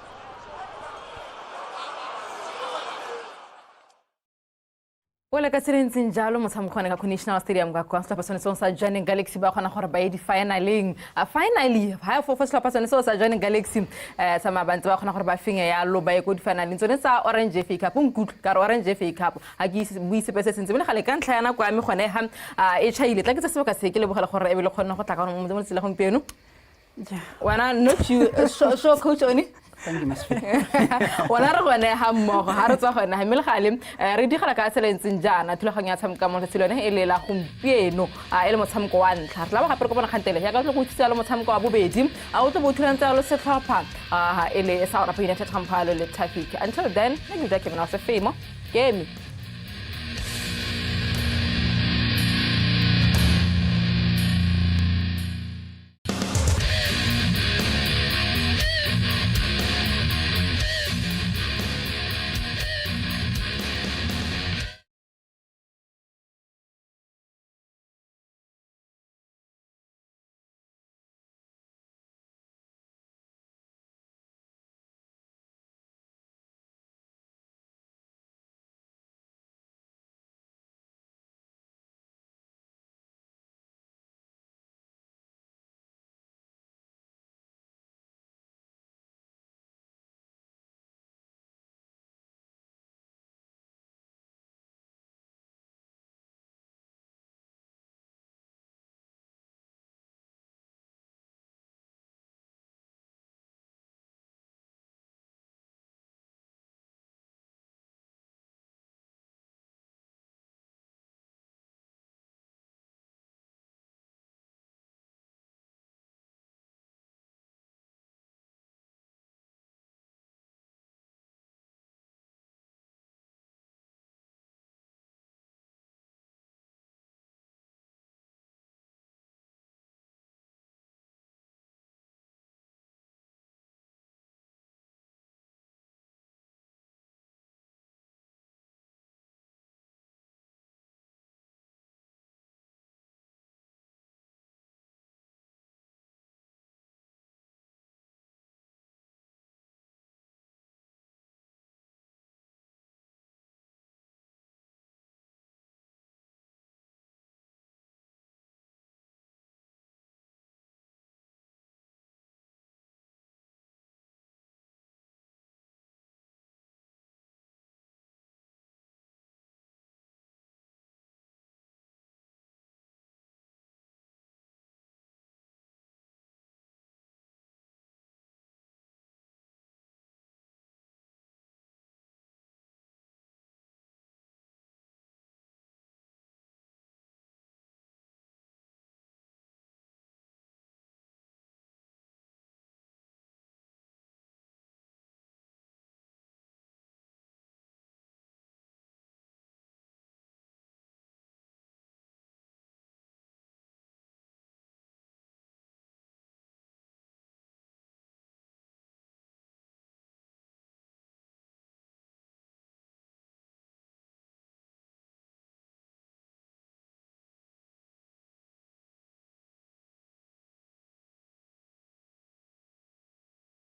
Wala ka tsirentseng jalo motshamekwane ka National Stadium ka kwa Stopasa sone sa Joaneng Galaxy ba khona gore ba ye di finaling finally ha for Stopasa sone sa Joaneng Galaxy sa mabantse ba khona gore ba fenye ya lo ba ye go di finaling tsone sa Orange FA Cup nkutlo ka Orange FA Cup ha ke buisepese sentse bone gale ka ntlha yana kwa me gone ha e chaile tla ke tsa seba ka se ke le bogela gore e be le khona go tla ka mo tsela gompieno wana not you so coach Oni. Thank you, Ms. Wana re gone ha mmogo ha re tswa gone ha melgale re digela ka tselentseng jana thulaganya ya tshameka mo tselone e lela gompieno e le motshameko wa ntlha re tla ba gape re go bona kgantele ya ka tlo go tsitsa le motshameko wa bobedi a o tlo bo thulantsa lo setlhopha e le sa Orapa United Kampalo le Tafik. Until then, maybe that can also fame game